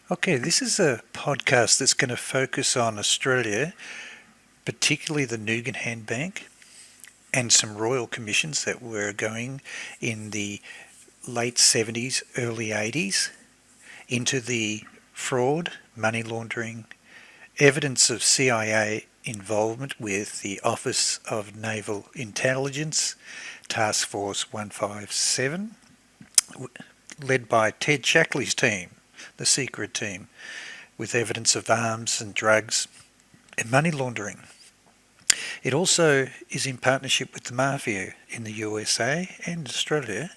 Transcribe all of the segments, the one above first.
Okay, this is a podcast that's going to focus on Australia, particularly the Nugan Bank and some royal commissions that were going in the late 70s, early 80s into the fraud, money laundering, evidence of CIA involvement with the Office of Naval Intelligence, Task Force 157, led by Ted Shackley's team, the secret team, with evidence of arms and drugs and money laundering. It also is in partnership with the Mafia in the USA and Australia,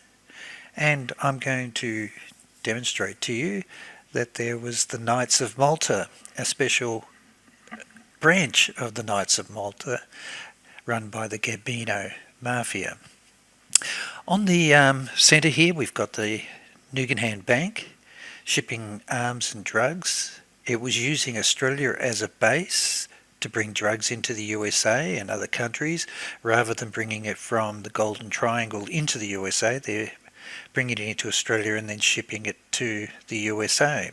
and I'm going to demonstrate to you that there was the Knights of Malta, a special branch of the Knights of Malta run by the Gambino Mafia. On the centre here we've got the Nugan Bank shipping arms and drugs. It was using Australia as a base to bring drugs into the USA and other countries rather than bringing it from the Golden Triangle into the USA. They're bringing it into Australia and then shipping it to the USA,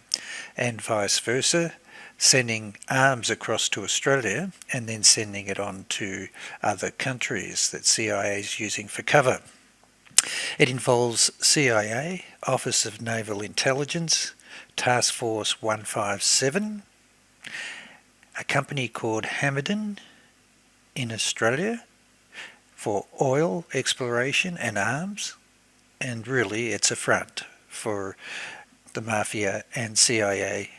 and vice versa, sending arms across to Australia and then sending it on to other countries that CIA is using for cover. It involves CIA, Office of Naval Intelligence, Task Force 157, a company called Hamilton in Australia for oil exploration and arms, and really it's a front for the Mafia and CIA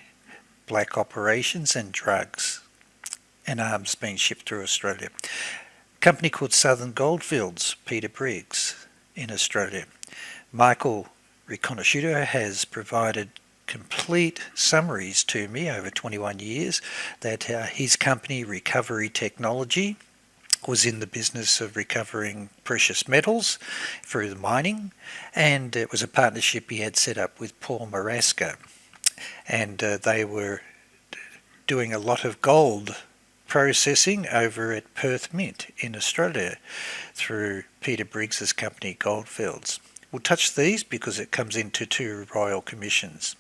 black operations and drugs and arms being shipped through Australia. A company called Southern Goldfields, Peter Briggs in Australia. Michael Riconosciuto has provided complete summaries to me over 21 years that his company, Recovery Technology, was in the business of recovering precious metals through the mining, and it was a partnership he had set up with Paul Marasca, and they were doing a lot of gold processing over at Perth Mint in Australia through Peter Briggs's company Goldfields. We'll touch these because it comes into two royal commissions.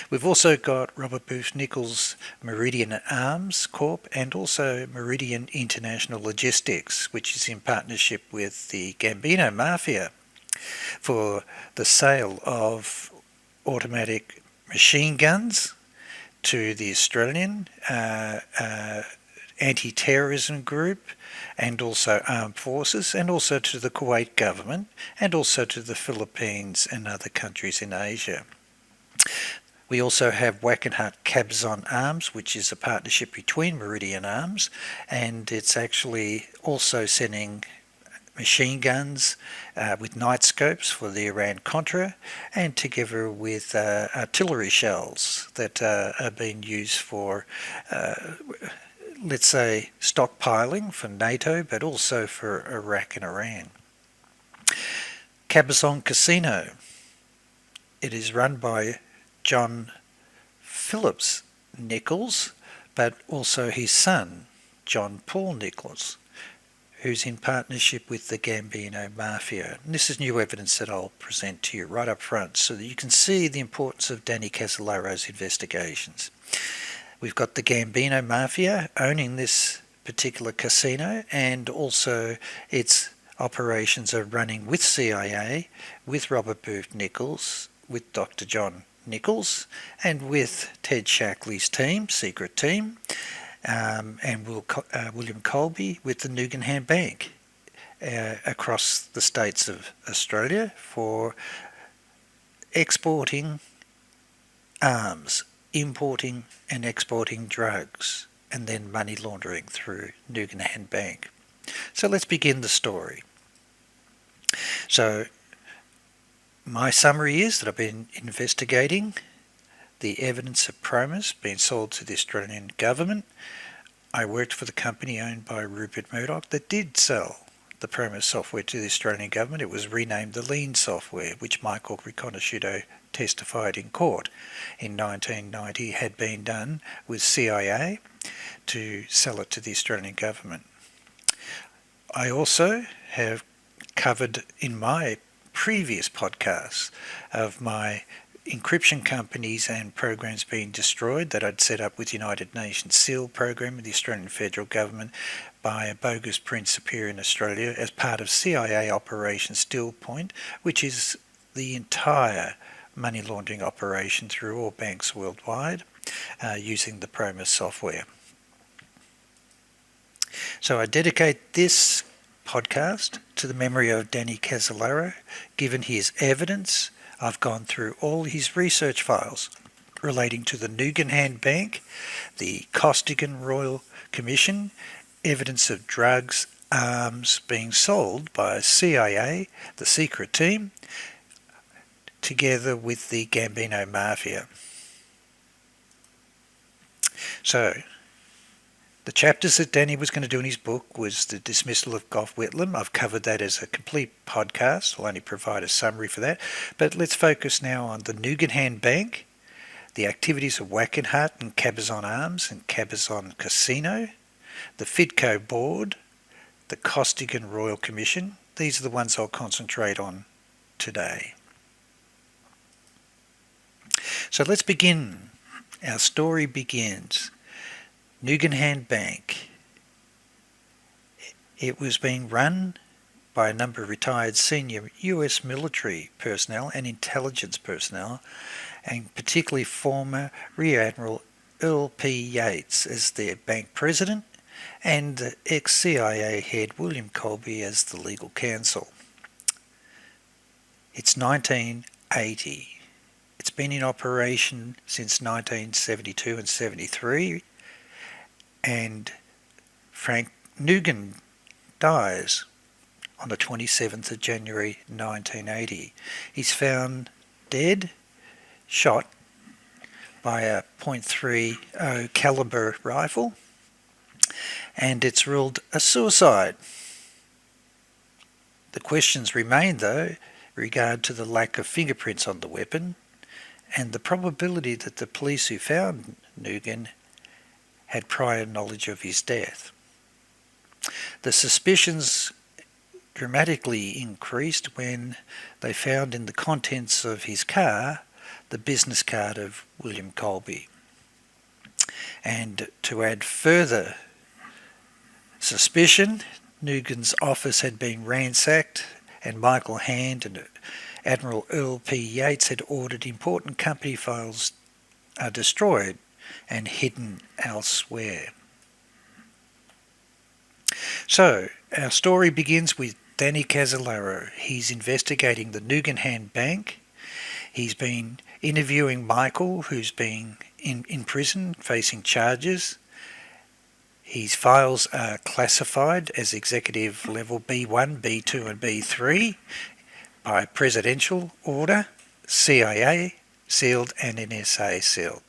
We've also got Robert Booth Nichols' Meridian Arms Corp and also Meridian International Logistics, which is in partnership with the Gambino Mafia for the sale of automatic machine guns to the Australian anti-terrorism group and also armed forces, and also to the Kuwait government, and also to the Philippines and other countries in Asia. We also have Wackenhut Cabzon Arms, which is a partnership between Meridian Arms, and it's actually also sending machine guns with night scopes for the Iran-Contra, and together with artillery shells that are being used for let's say stockpiling for NATO, but also for Iraq and Iran. Cabazon Casino. It is run by John Phillips Nichols, but also his son, John Paul Nichols, who's in partnership with the Gambino Mafia. And this is new evidence that I'll present to you right up front so that you can see the importance of Danny Casolaro's investigations. We've got the Gambino Mafia owning this particular casino, and also its operations are running with CIA, with Robert Booth Nichols, with Dr. John Nichols, and with Ted Shackley's team, secret team, and William Colby with the Nugan Bank across the states of Australia for exporting arms, importing and exporting drugs, and then money laundering through Nugan Bank. So let's begin the story. So my summary is that I've been investigating the evidence of PROMIS being sold to the Australian government. I worked for the company owned by Rupert Murdoch that did sell the PROMIS software to the Australian government. It was renamed the Lean software, which Michael Riconosciuto testified in court in 1990 had been done with CIA to sell it to the Australian government. I also have covered in my previous podcasts of my encryption companies and programs being destroyed that I'd set up with United Nations SEAL program and the Australian federal government by a bogus prince appear in Australia as part of CIA Operation Still Point, which is the entire money laundering operation through all banks worldwide using the PROMIS software. So I dedicate this podcast to the memory of Danny CASOLARO. Given his evidence, I've gone through all his research files relating to the Nugan Bank, the Costigan Royal Commission, evidence of drugs, arms being sold by CIA, the secret team, together with the Gambino Mafia. So, the chapters that Danny was going to do in his book was the dismissal of Gough Whitlam. I've covered that as a complete podcast. I'll only provide a summary for that. But let's focus now on the Nugan Bank, the activities of Wackenhut and Cabazon Arms and Cabazon Casino, the FIDCO Board, the Costigan Royal Commission. These are the ones I'll concentrate on today. So let's begin. Our story begins. Nugan Bank. It was being run by a number of retired senior US military personnel and intelligence personnel, and particularly former Rear Admiral Earl P. Yates as their bank president and the ex-CIA head William Colby as the legal counsel. It's 1980. It's been in operation since 1972 and 73. And Frank Nugan dies on the 27th of January 1980. He's found dead, shot by a .30 caliber rifle, and it's ruled a suicide. The questions remain, though, in regard to the lack of fingerprints on the weapon and the probability that the police who found Nugan had prior knowledge of his death. The suspicions dramatically increased when they found in the contents of his car the business card of William Colby. And to add further suspicion, Nugan's office had been ransacked and Michael Hand and Admiral Earl P. Yates had ordered important company files destroyed and hidden elsewhere. So, our story begins with Danny CASOLARO. He's investigating the Nugan Bank. He's been interviewing Michael, who's been in prison facing charges. His files are classified as executive level B1, B2 and B3 by presidential order, CIA sealed and NSA sealed.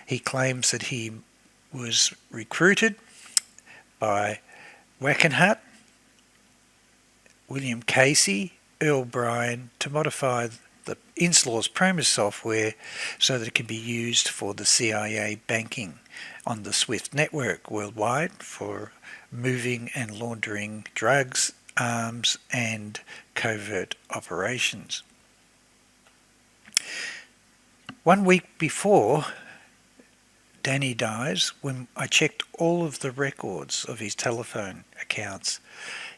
He claims that he was recruited by Wackenhut, William Casey, Earl Bryan to modify the Inslaw's PROMIS software so that it can be used for the CIA banking on the SWIFT network worldwide for moving and laundering drugs, arms and covert operations. 1 week before Danny dies, when I checked all of the records of his telephone accounts,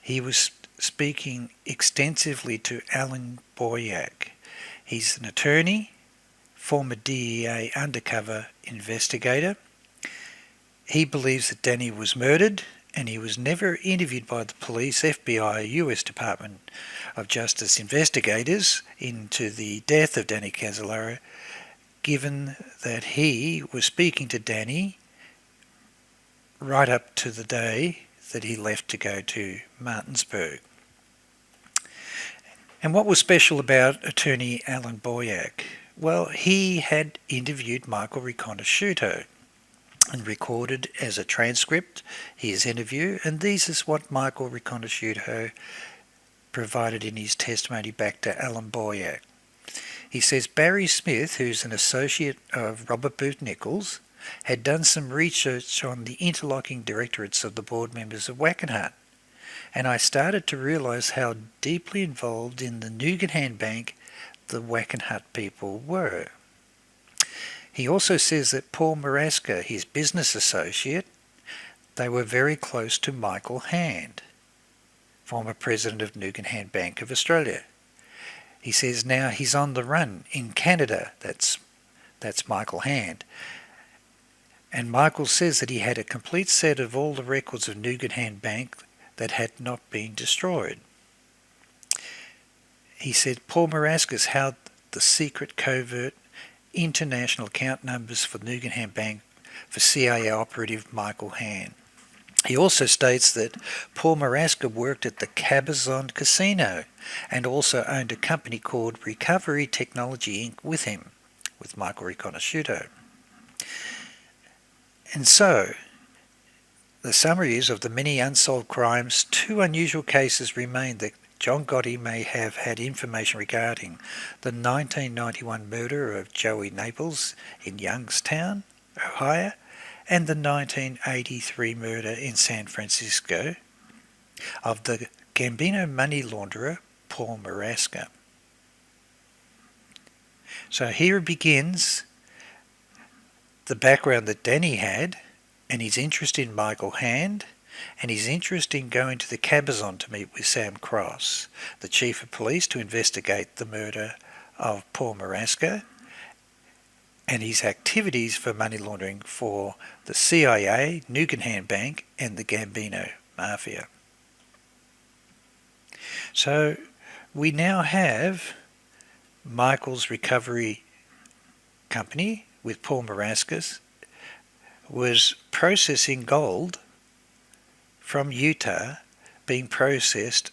he was speaking extensively to Alan Boyack. He's an attorney, former DEA undercover investigator. He believes that Danny was murdered and he was never interviewed by the police, FBI, US Department of Justice investigators into the death of Danny CASOLARO, given that he was speaking to Danny right up to the day that he left to go to Martinsburg. And what was special about attorney Alan Boyack? Well, he had interviewed Michael Riconosciuto and recorded as a transcript his interview, and this is what Michael Riconosciuto provided in his testimony back to Alan Boyack. He says Barry Smith, who's an associate of Robert Booth Nichols, had done some research on the interlocking directorates of the board members of Wackenhut, and I started to realise how deeply involved in the Nugan Bank the Wackenhut people were. He also says that Paul Maraska, his business associate, they were very close to Michael Hand, former president of Nugan Hand Bank of Australia. He says now he's on the run in Canada. That's Michael Hand. And Michael says that he had a complete set of all the records of Nugan Hand Bank that had not been destroyed. He said Paul Maraska's held the secret covert international account numbers for Nugan Hand Bank for CIA operative Michael Hand. He also states that Paul Maraska worked at the Cabazon Casino and also owned a company called Recovery Technology Inc. with him, with Michael Riconosciuto. And so, the summary is, of the many unsolved crimes, 2 unusual cases remain that John Gotti may have had information regarding: the 1991 murder of Joey Naples in Youngstown, Ohio, and the 1983 murder in San Francisco of the Gambino money launderer Paul Maraska. So here begins the background that Danny had, and his interest in Michael Hand, and his interest in going to the Cabazon to meet with Sam Cross, the Chief of Police, to investigate the murder of Paul Maraska, and his activities for money laundering for the CIA, Nugan Hand Bank, and the Gambino Mafia. So we now have Michael's recovery company with Paul Maraska's was processing gold from Utah being processed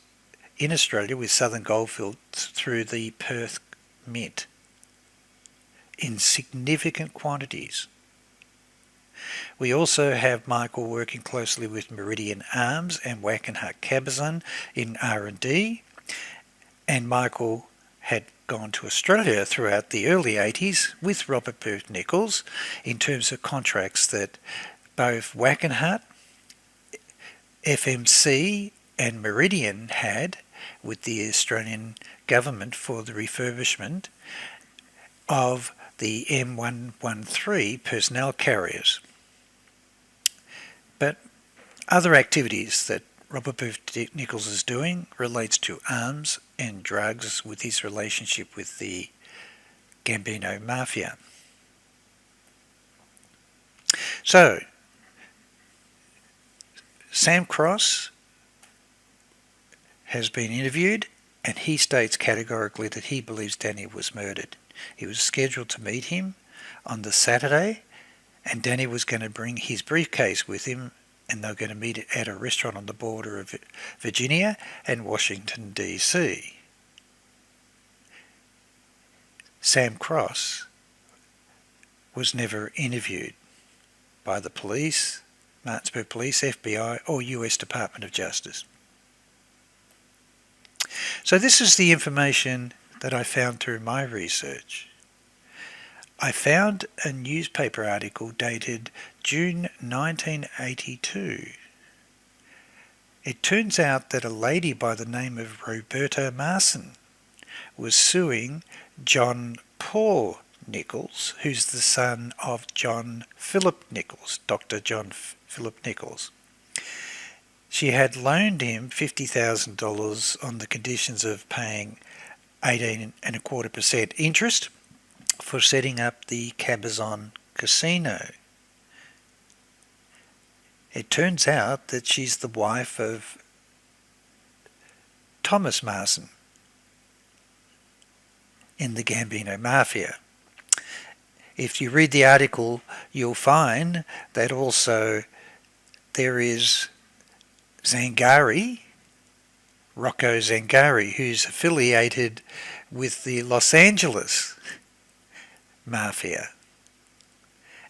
in Australia with Southern Goldfields through the Perth Mint in significant quantities. We also have Michael working closely with Meridian Arms and Wackenhut Cabazon in R&D, and Michael had gone to Australia throughout the early 80s with Robert Booth Nichols in terms of contracts that both Wackenhut, FMC and Meridian had with the Australian government for the refurbishment of the M113 personnel carriers. But other activities that Robert Booth Nichols is doing relates to arms and drugs with his relationship with the Gambino Mafia. So, Sam Cross has been interviewed, and he states categorically that he believes Danny was murdered. He was scheduled to meet him on the Saturday, and Danny was going to bring his briefcase with him, and they were going to meet at a restaurant on the border of Virginia and Washington, D.C. Sam Cross was never interviewed by the police, Martinsburg Police, FBI, or US Department of Justice. So this is the information that I found through my research. I found a newspaper article dated June 1982. It turns out that a lady by the name of Roberta Marson was suing John Paul Nichols, who's the son of John Philip Nichols, Dr. John Philip Nichols. She had loaned him $50,000 on the conditions of paying 18.25% interest for setting up the Cabazon Casino. It turns out that she's the wife of Thomas Marson in the Gambino Mafia. If you read the article, you'll find that also there is Zangari, Rocco Zangari, who's affiliated with the Los Angeles Mafia.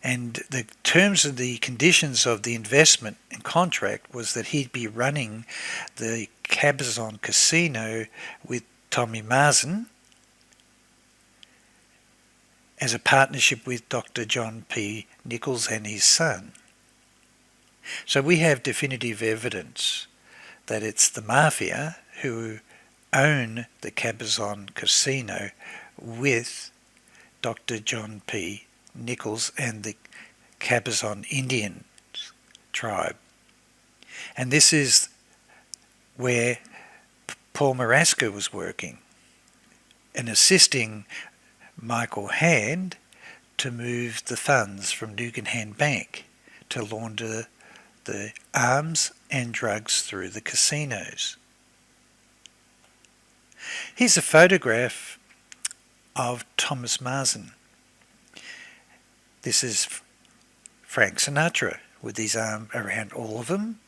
And the terms of the conditions of the investment and contract was that he'd be running the Cabazon Casino with Tommy Marson as a partnership with Dr. John P. Nichols and his son. So we have definitive evidence that it's the Mafia who own the Cabazon Casino with Dr. John P. Nichols and the Cabazon Indian tribe. And this is where Paul Maraska was working and assisting Michael Hand to move the funds from Nugan Hand Bank to launder the arms and drugs through the casinos. Here's a photograph of Thomas Marsden. This is Frank Sinatra with his arm around all of them,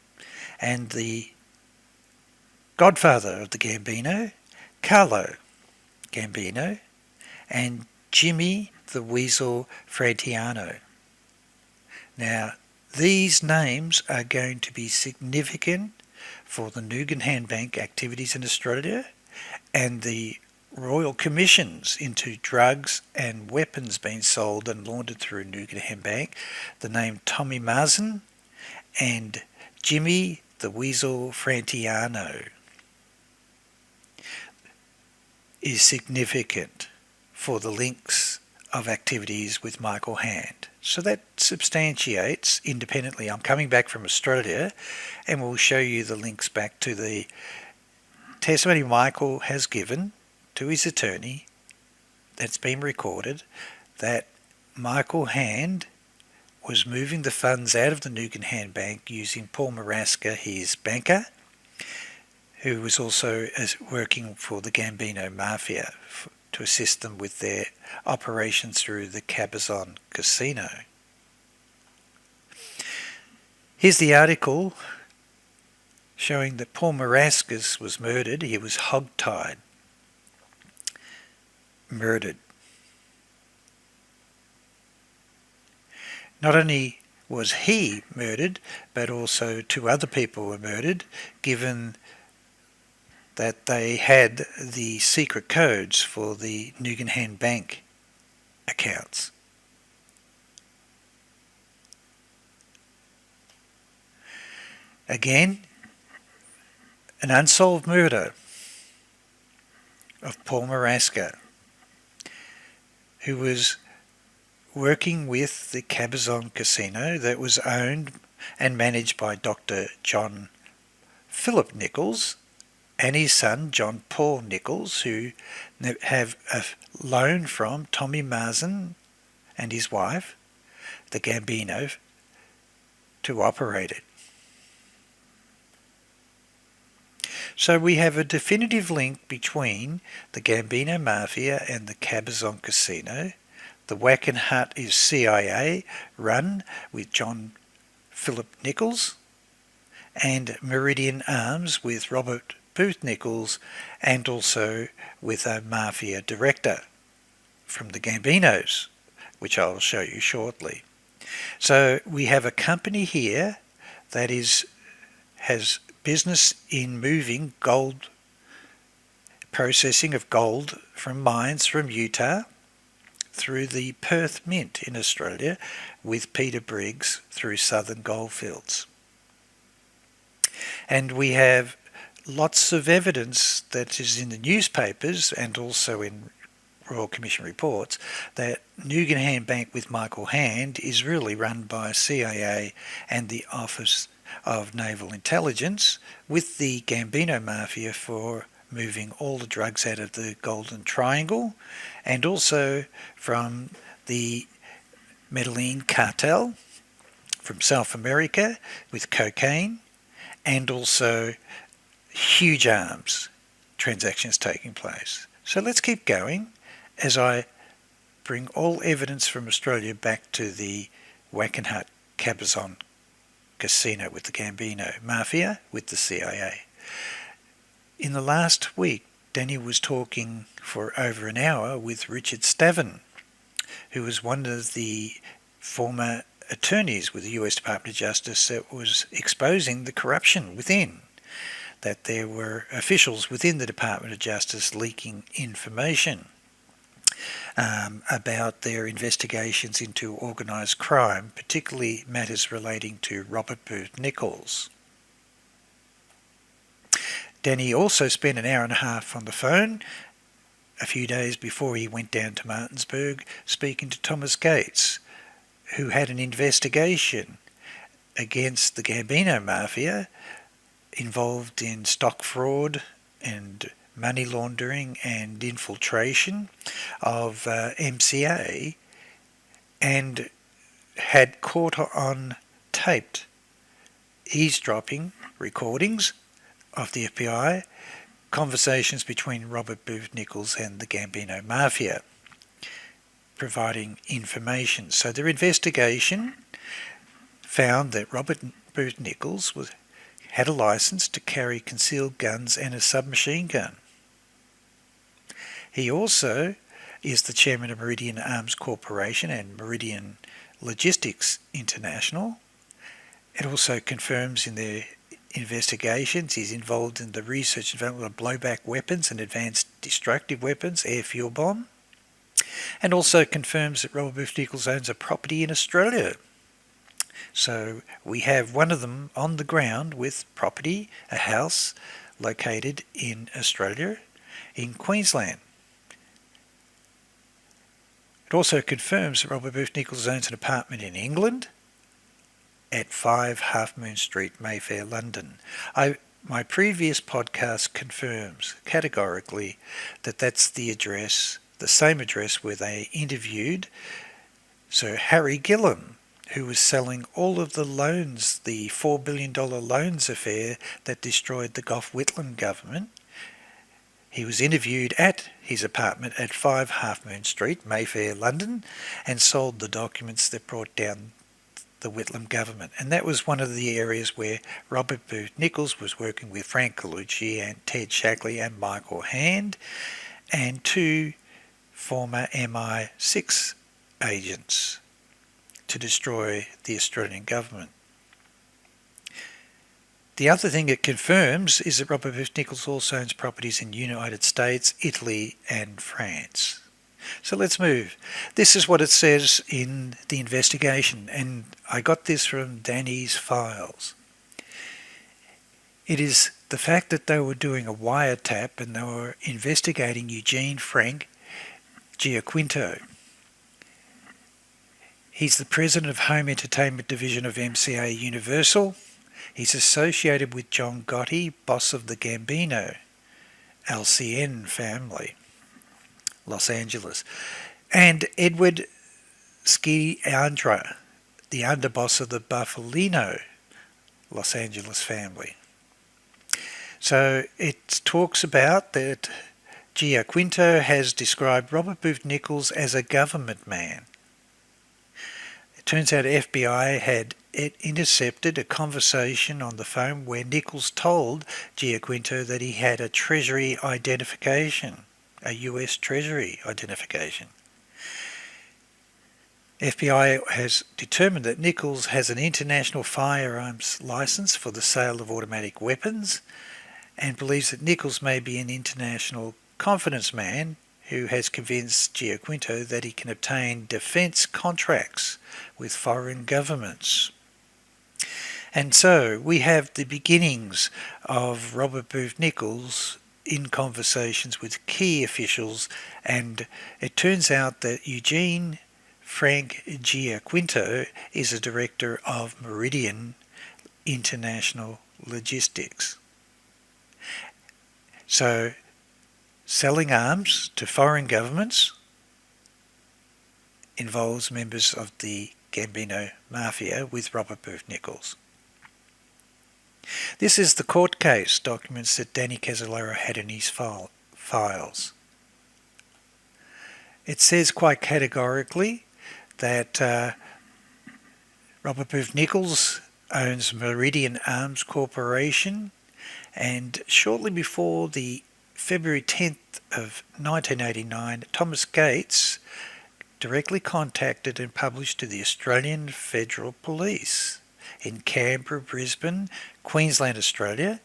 and the godfather of the Gambino, Carlo Gambino, and Jimmy the Weasel Fratiano. Now, these names are going to be significant for the Nugan Hand Bank activities in Australia and the royal commissions into drugs and weapons being sold and laundered through Nugan Hand Bank. The name Tommy Marsden and Jimmy the Weasel Fratiano is significant for the links of activities with Michael Hand. So that substantiates independently. I'm coming back from Australia and we'll show you the links back to the testimony Michael has given to his attorney that's been recorded, that Michael Hand was moving the funds out of the Nugan Hand Bank using Paul Maraska, his banker, who was also working for the Gambino Mafia to assist them with their operations through the Cabazon Casino. Here's the article showing that Paul Maraska was murdered. He was hogtied. Murdered. Not only was he murdered, but also 2 other people were murdered, given that they had the secret codes for the Nugan Hand Bank accounts. Again, an unsolved murder of Paul Maraska, who was working with the Cabazon Casino that was owned and managed by Dr. John Philip Nichols and his son John Paul Nichols, who have a loan from Tommy Marsden and his wife, the Gambino, to operate it. So we have a definitive link between the Gambino Mafia and the Cabazon Casino. The Whack and Hut is CIA, run with John Philip Nichols, and Meridian Arms with Robert Booth Nichols, and also with a Mafia director from the Gambinos, which I'll show you shortly. So we have a company here that has business in moving gold, processing of gold from mines from Utah through the Perth Mint in Australia with Peter Briggs through Southern Goldfields. And we have lots of evidence that is in the newspapers and also in Royal Commission reports that Nugan Hand Bank with Michael Hand is really run by CIA and the Office of Naval Intelligence with the Gambino Mafia for moving all the drugs out of the Golden Triangle, and also from the Medellin cartel from South America with cocaine, and also huge arms transactions taking place. So let's keep going as I bring all evidence from Australia back to the Whack and Hut Cabazon Casino with the Gambino Mafia with the CIA. In the last week, Danny was talking for over an hour with Richard Stavin, who was one of the former attorneys with the US Department of Justice that was exposing the corruption within, that there were officials within the Department of Justice leaking information about their investigations into organised crime, particularly matters relating to Robert Booth Nichols. Danny also spent an hour and a half on the phone a few days before he went down to Martinsburg speaking to Thomas Gates, who had an investigation against the Gambino Mafia involved in stock fraud and money laundering and infiltration of MCA, and had caught on taped eavesdropping recordings of the FBI conversations between Robert Booth Nichols and the Gambino Mafia, providing information. So their investigation found that Robert Booth Nichols had a license to carry concealed guns and a submachine gun. He also is the chairman of Meridian Arms Corporation and Meridian Logistics International. It also confirms in their investigations he's involved in the research and development of blowback weapons and advanced destructive weapons, air fuel bomb, and also confirms that Robert Booth Nichols owns a property in Australia. So we have one of them on the ground with property, a house located in Australia, in Queensland. It also confirms that Robert Booth Nichols owns an apartment in England at 5 Half Moon Street, Mayfair, London. My previous podcast confirms categorically that that's the address, the same address where they interviewed Sir Harry Gillam, who was selling all of the loans, the $4 billion loans affair that destroyed the Gough Whitlam government. He was interviewed at his apartment at 5 Half Moon Street, Mayfair, London, and sold the documents that brought down the Whitlam government. And that was one of the areas where Robert Booth Nichols was working with Frank Colucci and Ted Shackley and Michael Hand and two former MI6 agents to destroy the Australian government. The other thing it confirms is that Robert Booth Nichols also owns properties in the United States, Italy and France. So let's move. This is what it says in the investigation, and I got this from Danny's files. It is the fact that they were doing a wiretap and they were investigating Eugene Frank Giaquinto. He's the president of Home Entertainment Division of MCA Universal. He's associated with John Gotti, boss of the Gambino LCN family, Los Angeles, and Edward Sciandra, the underboss of the Buffalino Los Angeles family. So it talks about that Giaquinto has described Robert Booth Nichols as a government man. It turns out FBI had intercepted a conversation on the phone where Nichols told Giaquinto that he had a Treasury identification, a US Treasury identification. FBI has determined that Nichols has an international firearms license for the sale of automatic weapons and believes that Nichols may be an international confidence man who has convinced Giaquinto that he can obtain defence contracts with foreign governments. And so we have the beginnings of Robert Booth Nichols in conversations with key officials, and it turns out that Eugene Frank Giaquinto is a director of Meridian International Logistics. So selling arms to foreign governments involves members of the Gambino Mafia with Robert Booth Nichols. This is the court case documents that Danny CASOLARO had in his files. It says quite categorically that Robert Booth Nichols owns Meridian Arms Corporation, and shortly before the February 10th of 1989, Thomas Gates directly contacted and published to the Australian Federal Police in Canberra, Brisbane, Queensland, Australia,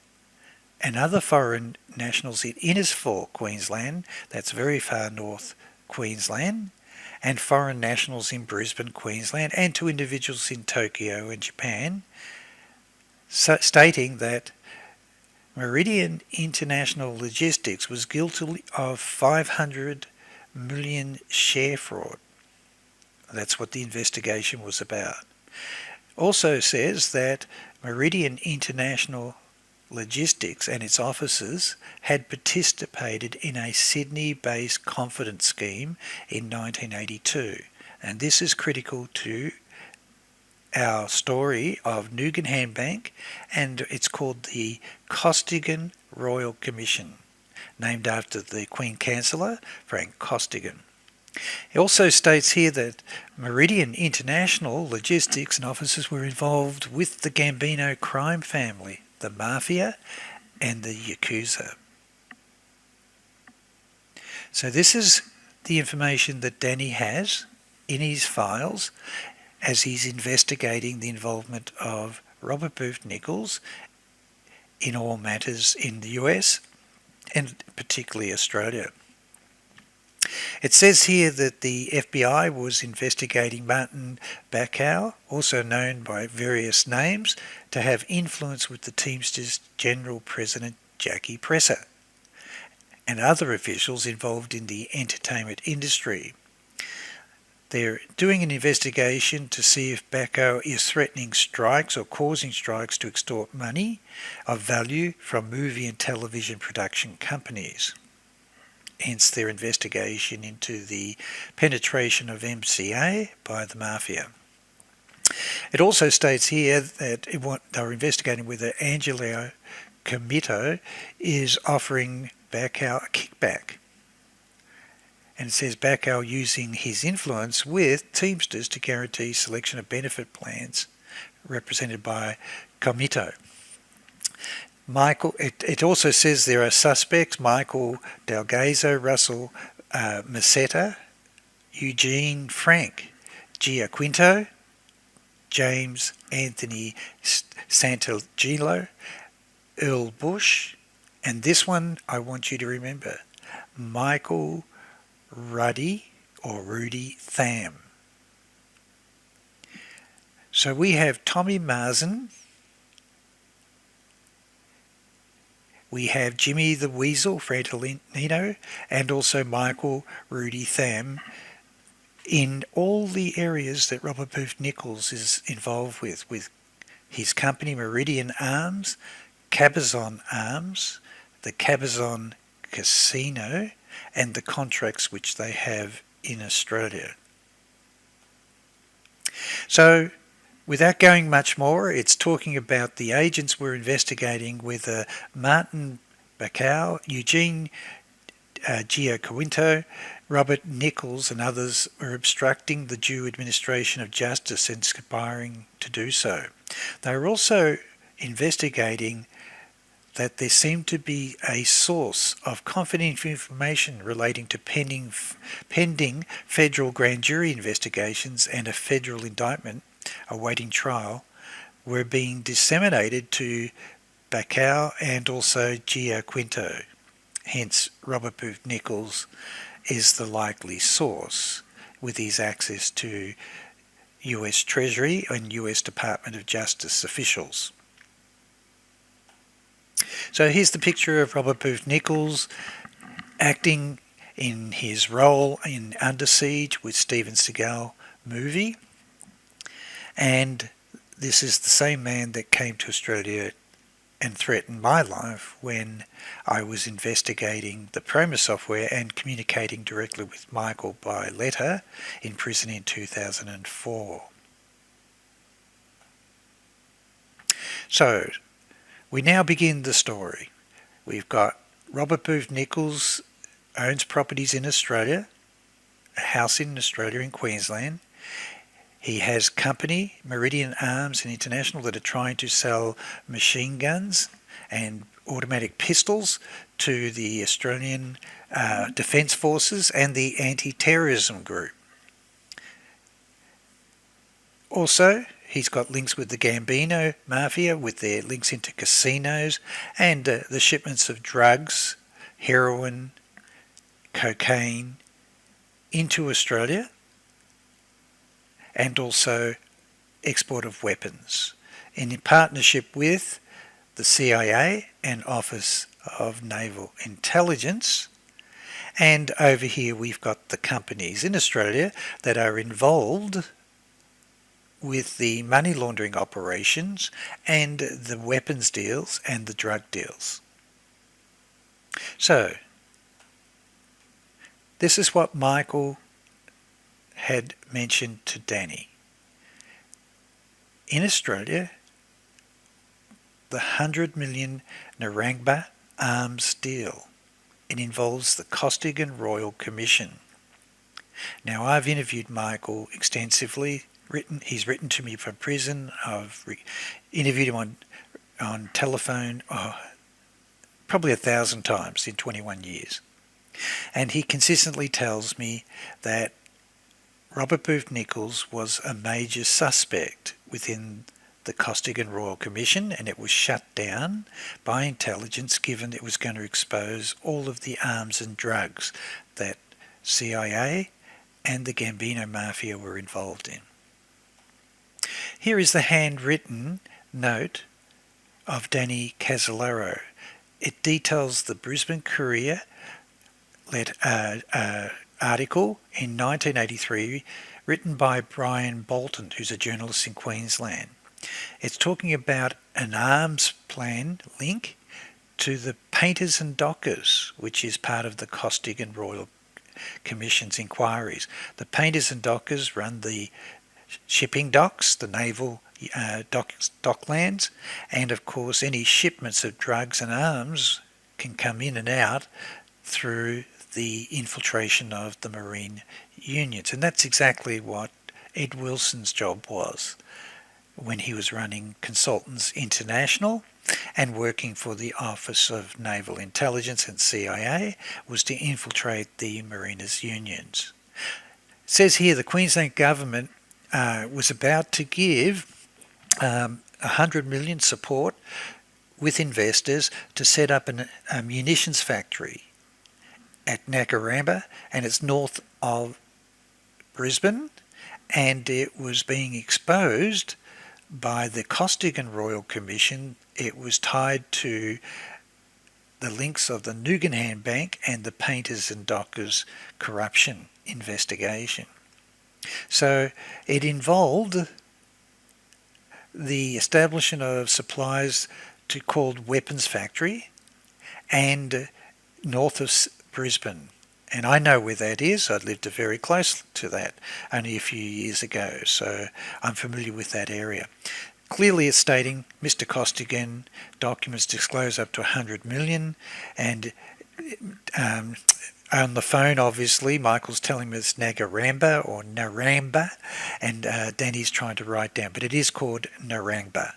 and other foreign nationals in Innisfail, Queensland, that's very far north Queensland, and foreign nationals in Brisbane, Queensland, and to individuals in Tokyo and Japan, stating that Meridian International Logistics was guilty of 500 million share fraud. That's what the investigation was about. Also says that Meridian International Logistics and its officers had participated in a Sydney-based confidence scheme in 1982, and this is critical to our story of Nugan Bank, and it's called the Costigan Royal Commission, named after the Queen Chancellor, Frank Costigan. It also states here that Meridian International Logistics and officers were involved with the Gambino crime family, the Mafia and the Yakuza. So this is the information that Danny has in his files as he's investigating the involvement of Robert Booth Nichols in all matters in the US and particularly Australia. It says here that the FBI was investigating Martin Bacow, also known by various names, to have influence with the Teamsters General President Jackie Presser and other officials involved in the entertainment industry. They're doing an investigation to see if Bacow is threatening strikes or causing strikes to extort money of value from movie and television production companies. Hence their investigation into the penetration of MCA by the Mafia. It also states here that they're investigating whether Angelo Comito is offering Bacow a kickback. And it says Bacow using his influence with Teamsters to guarantee selection of benefit plans represented by Comito. It also says there are suspects: Michael Delgazo, Russell Masetta, Eugene Frank Giaquinto, James Anthony Santangelo, Earl Bush, and this one I want you to remember, Michael Rudy Tham. So we have Tommy Marsden, we have Jimmy the Weasel Fratellino, and also Michael Rudy Tham in all the areas that Robert Booth Nichols is involved with his company Meridian Arms, Cabazon Arms, the Cabazon Casino, and the contracts which they have in Australia. So without going much more, it's talking about the agents were investigating whether Martin Bacow, Eugene Giaquinto, Robert Nichols and others were obstructing the due administration of justice and conspiring to do so. They were also investigating that there seemed to be a source of confidential information relating to pending federal grand jury investigations and a federal indictment awaiting trial were being disseminated to Bacow and also Giaquinto. Hence, Robert Booth Nichols is the likely source with his access to US Treasury and US Department of Justice officials. So here's the picture of Robert Booth Nichols acting in his role in Under Siege with Steven Seagal movie. And this is the same man that came to Australia and threatened my life when I was investigating the PROMIS software and communicating directly with Michael by letter in prison in 2004. So we now begin the story. We've got Robert Booth Nichols owns properties in Australia, a house in Australia in Queensland. He has company, Meridian Arms and International, that are trying to sell machine guns and automatic pistols to the Australian Defence Forces and the anti-terrorism group. Also, he's got links with the Gambino Mafia with their links into casinos and the shipments of drugs, heroin, cocaine into Australia, and also export of weapons, and in partnership with the CIA and Office of Naval Intelligence. And over here we've got the companies in Australia that are involved with the money laundering operations and the weapons deals and the drug deals. So, this is what Michael had mentioned to Danny. In Australia, the 100 million Narangba arms deal. It involves the Costigan Royal Commission. Now, I've interviewed Michael extensively. He's written to me from prison. I've interviewed him on telephone probably 1,000 times in 21 years. And he consistently tells me that Robert Booth Nichols was a major suspect within the Costigan Royal Commission, and it was shut down by intelligence given it was going to expose all of the arms and drugs that CIA and the Gambino Mafia were involved in. Here is the handwritten note of Danny CASOLARO. It details the Brisbane Courier article in 1983 written by Brian Bolton, who's a journalist in Queensland. It's talking about an arms plan link to the painters and dockers, which is part of the Costigan Royal Commission's inquiries. The painters and dockers run the shipping docks, the naval docklands, and of course any shipments of drugs and arms can come in and out through the infiltration of the marine unions. And that's exactly what Ed Wilson's job was when he was running Consultants International and working for the Office of Naval Intelligence and CIA, was to infiltrate the mariners' unions. It says here the Queensland government was about to give 100 million support with investors to set up a munitions factory at Nagaramba, and it's north of Brisbane, and it was being exposed by the Costigan Royal Commission. It was tied to the links of the Nugan Bank and the painters and dockers corruption investigation. So it involved the establishment of supplies to called Weapons Factory and north of Brisbane. And I know where that is. I lived very close to that only a few years ago, so I'm familiar with that area. Clearly it's stating Mr. Costigan documents disclose up to 100 million, and on the phone obviously Michael's telling me it's Nagaramba or Naramba, and Danny's trying to write down, but it is called Narangba.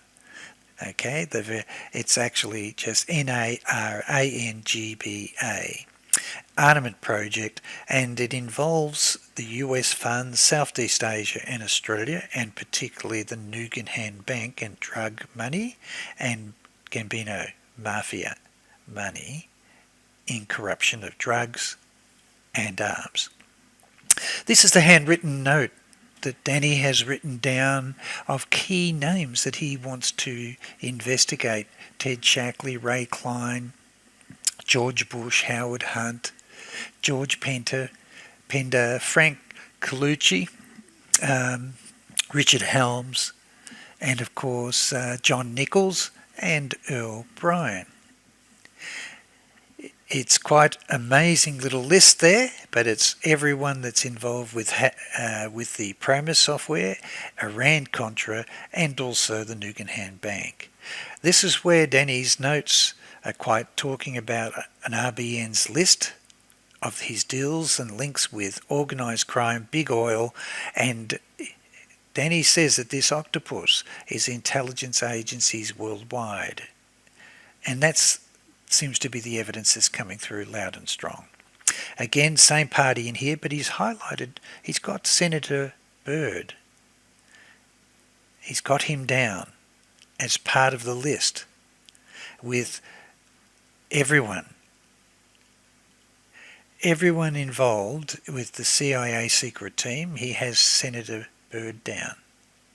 Okay, it's actually just Narangba. Armament project, and it involves the US funds, Southeast Asia and Australia, and particularly the Nugan Bank and drug money and Gambino Mafia money in corruption of drugs and arms. This is the handwritten note that Danny has written down of key names that he wants to investigate: Ted Shackley, Ray Klein, George Bush, Howard Hunt, George Pender, Frank Colucci, Richard Helms, and of course John Nichols and Earl Bryan. It's quite amazing little list there, but it's everyone that's involved with the PROMIS software, Iran-Contra, and also the Nugan Bank. This is where Danny's notes are quite talking about an RBN's list of his deals and links with organised crime, big oil, and Danny says that this octopus is intelligence agencies worldwide. And that seems to be the evidence that's coming through loud and strong. Again, same party in here, but he's got Senator Byrd. He's got him down as part of the list with everyone involved with the CIA secret team. He has Senator Byrd down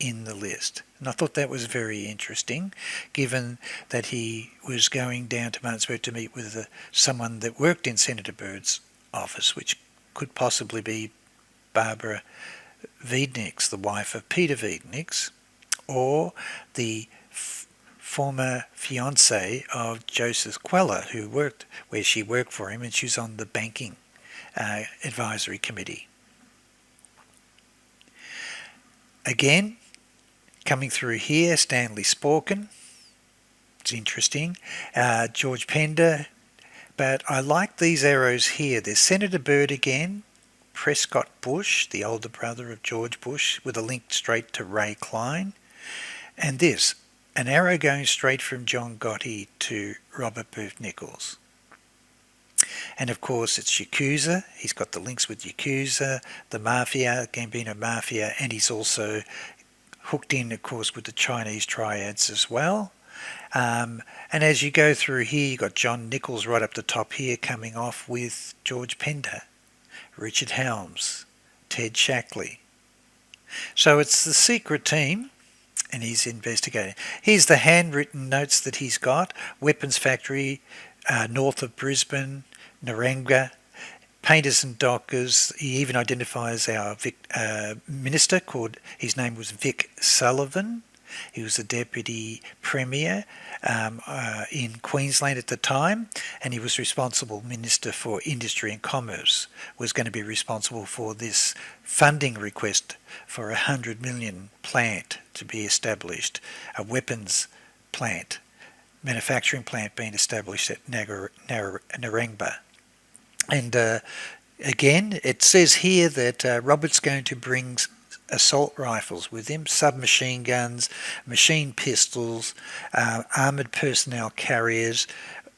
in the list. And I thought that was very interesting, given that he was going down to Martinsburg to meet with someone that worked in Senator Byrd's office, which could possibly be Barbara Wiedenix, the wife of Peter Wiedenix, or the former fiancée of Joseph Queller, where she worked for him, and she was on the banking advisory committee. Again, coming through here, Stanley Sporkin. It's interesting. George Pender. But I like these arrows here. There's Senator Byrd again, Prescott Bush, the older brother of George Bush, with a link straight to Ray Klein. And this, an arrow going straight from John Gotti to Robert Booth Nichols. And of course it's Yakuza. He's got the links with Yakuza, the Mafia, Gambino Mafia, and he's also hooked in, of course, with the Chinese triads as well. And as you go through here, you've got John Nichols right up the top here, coming off with George Pender, Richard Helms, Ted Shackley. So it's the secret team, and he's investigating. Here's the handwritten notes that he's got. Weapons factory north of Brisbane, Narangba, painters and dockers. He even identifies our minister, his name was Vic Sullivan. He was the Deputy Premier in Queensland at the time, and he was responsible Minister for Industry and Commerce, was going to be responsible for this funding request for a $100 million plant to be established, a weapons plant, manufacturing plant being established at Narangba. And again, it says here that Robert's going to bring assault rifles with him, submachine guns, machine pistols, armoured personnel carriers,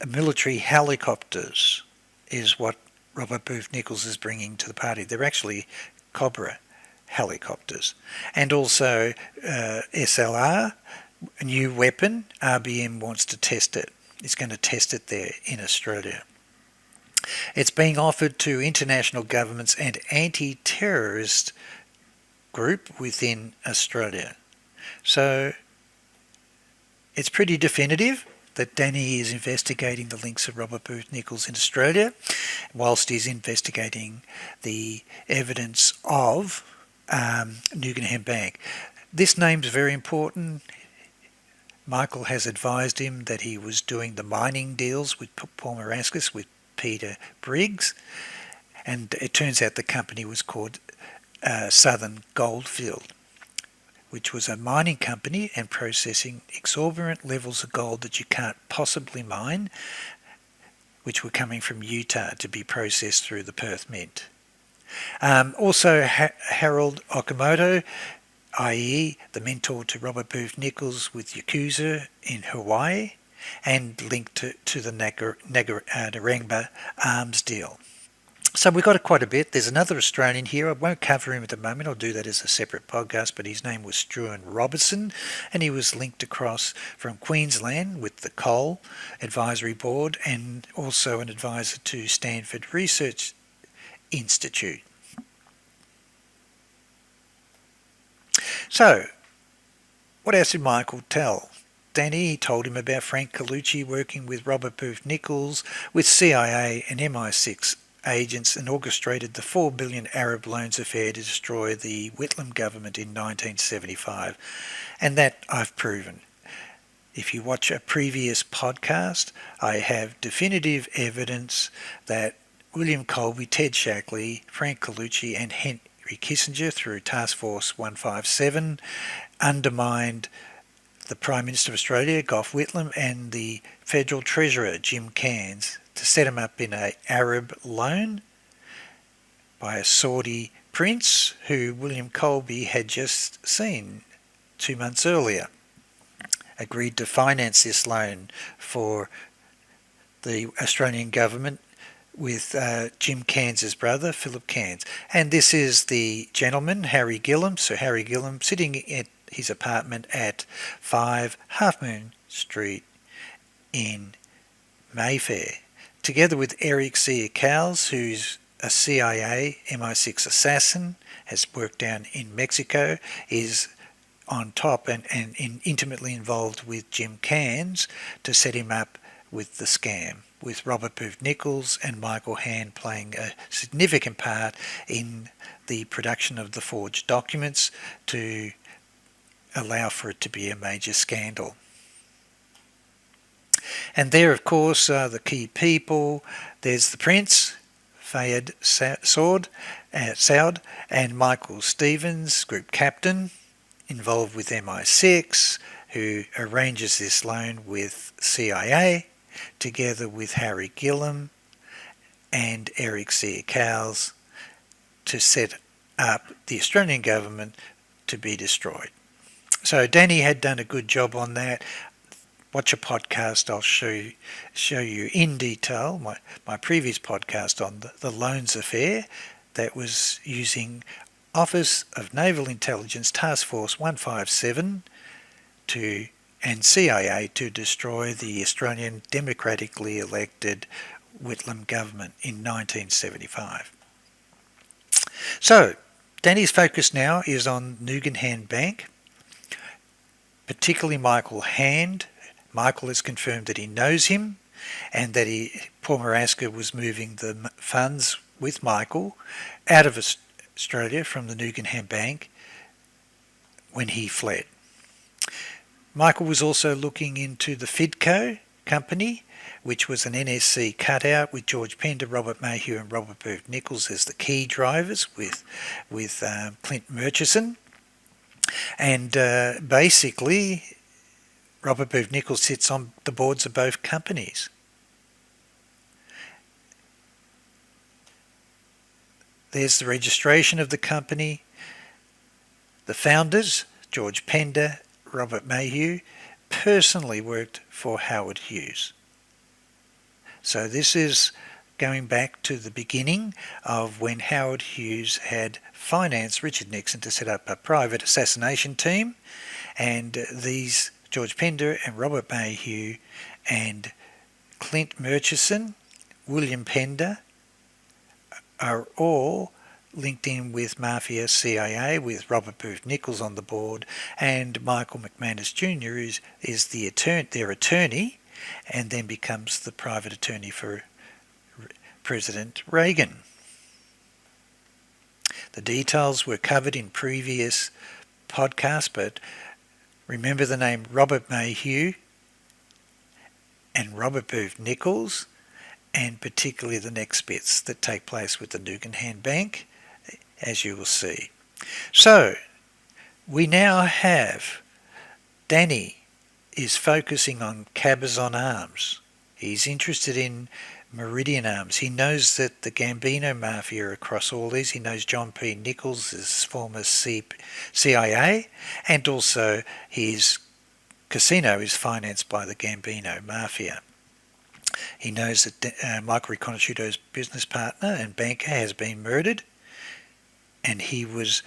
military helicopters is what Robert Booth Nichols is bringing to the party. They're actually Cobra helicopters. And also SLR, a new weapon. RBM wants to test it. It's going to test it there in Australia. It's being offered to international governments and anti-terrorist group within Australia. So it's pretty definitive that Danny is investigating the links of Robert Booth Nichols in Australia, whilst he's investigating the evidence of Nugan Bank. This name's very important. Michael has advised him that he was doing the mining deals with Paul Moraskis, with Peter Briggs, and it turns out the company was called Southern Goldfield, which was a mining company and processing exorbitant levels of gold that you can't possibly mine, which were coming from Utah to be processed through the Perth Mint. Also Harold Okamoto, i.e. the mentor to Robert Booth Nichols with Yakuza in Hawaii, and linked to the Narangba arms deal. So we've got quite a bit. There's another Australian here. I won't cover him at the moment. I'll do that as a separate podcast, but his name was Struan Robertson, and he was linked across from Queensland with the Coal Advisory Board and also an advisor to Stanford Research Institute. So, what else did Michael tell Danny? He told him about Frank Colucci working with Robert Booth Nichols, with CIA and MI6 agents, and orchestrated the $4 billion Arab loans affair to destroy the Whitlam government in 1975. And that I've proven. If you watch a previous podcast, I have definitive evidence that William Colby, Ted Shackley, Frank Colucci and Henry Kissinger, through Task Force 157, undermined the Prime Minister of Australia, Gough Whitlam, and the Federal Treasurer, Jim Cairns, to set him up in an Arab loan by a Saudi prince who William Colby had just seen 2 months earlier. Agreed to finance this loan for the Australian government with Jim Cairns' brother, Philip Cairns. And this is the gentleman, Harry Gillam, Sir Harry Gillam, sitting at his apartment at 5 Half Moon Street in Mayfair, together with Eric Cowles, who's a CIA MI6 assassin, has worked down in Mexico, is on top and intimately involved with Jim Cairns to set him up with the scam, with Robert Booth Nichols and Michael Hand playing a significant part in the production of the forged documents to allow for it to be a major scandal. And there, of course, are the key people. There's the Prince, Fayed Saud, and Michael Stevens, group captain, involved with MI6, who arranges this loan with CIA, together with Harry Gillam and Eric Cowles, to set up the Australian government to be destroyed. So Danny had done a good job on that. Watch a podcast. I'll show you in detail my previous podcast on the Loans Affair that was using Office of Naval Intelligence Task Force 157 and CIA to destroy the Australian democratically elected Whitlam government in 1975. So Danny's focus now is on Nugan Hand Bank, particularly Michael Hand. Michael has confirmed that he knows him and that Paul Maraska was moving the funds with Michael out of Australia from the Nugan Hand Bank when he fled. Michael was also looking into the Fidco company, which was an NSC cutout with George Pender, Robert Mayhew and Robert Booth Nichols as the key drivers with Clint Murchison. And basically Robert Booth Nichols sits on the boards of both companies. There's the registration of the company. The founders, George Pender, Robert Mayhew, personally worked for Howard Hughes. So this is going back to the beginning of when Howard Hughes had financed Richard Nixon to set up a private assassination team, and these George Pender and Robert Mayhew and Clint Murchison, William Pender, are all linked in with Mafia CIA, with Robert Booth Nichols on the board, and Michael McManus Jr. is their attorney, and then becomes the private attorney for President Reagan. The details were covered in previous podcasts, but remember the name Robert Mayhew and Robert Booth Nichols, and particularly the next bits that take place with the Nugan Hand Bank, as you will see. So, we now have Danny is focusing on Cabazon Arms. He's interested in Meridian Arms. He knows that the Gambino Mafia are across all these. He knows John P. Nichols is former CIA, and also his casino is financed by the Gambino Mafia. He knows that Michael Riconosciuto's business partner and banker has been murdered, and he was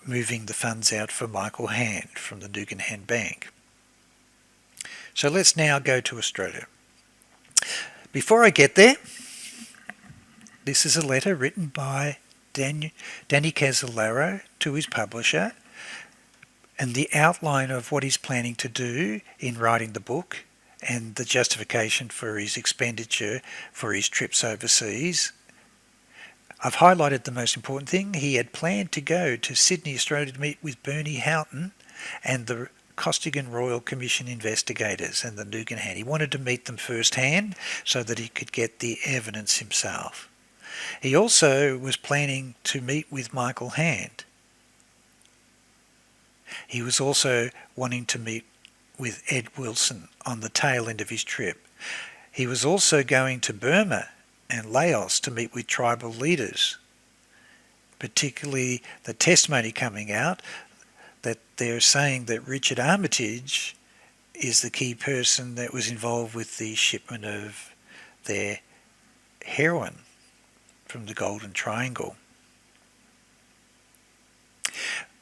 moving the funds out for Michael Hand from the Nugan Hand Bank. So let's now go to Australia. Before I get there, this is a letter written by Danny CASOLARO to his publisher, and the outline of what he's planning to do in writing the book and the justification for his expenditure for his trips overseas. I've highlighted the most important thing. He had planned to go to Sydney, Australia to meet with Bernie Houghton and the Costigan Royal Commission investigators and the Nugan Hand. He wanted to meet them firsthand so that he could get the evidence himself. He also was planning to meet with Michael Hand. He was also wanting to meet with Ed Wilson on the tail end of his trip. He was also going to Burma and Laos to meet with tribal leaders, particularly the testimony coming out that they're saying that Richard Armitage is the key person that was involved with the shipment of their heroin from the Golden Triangle.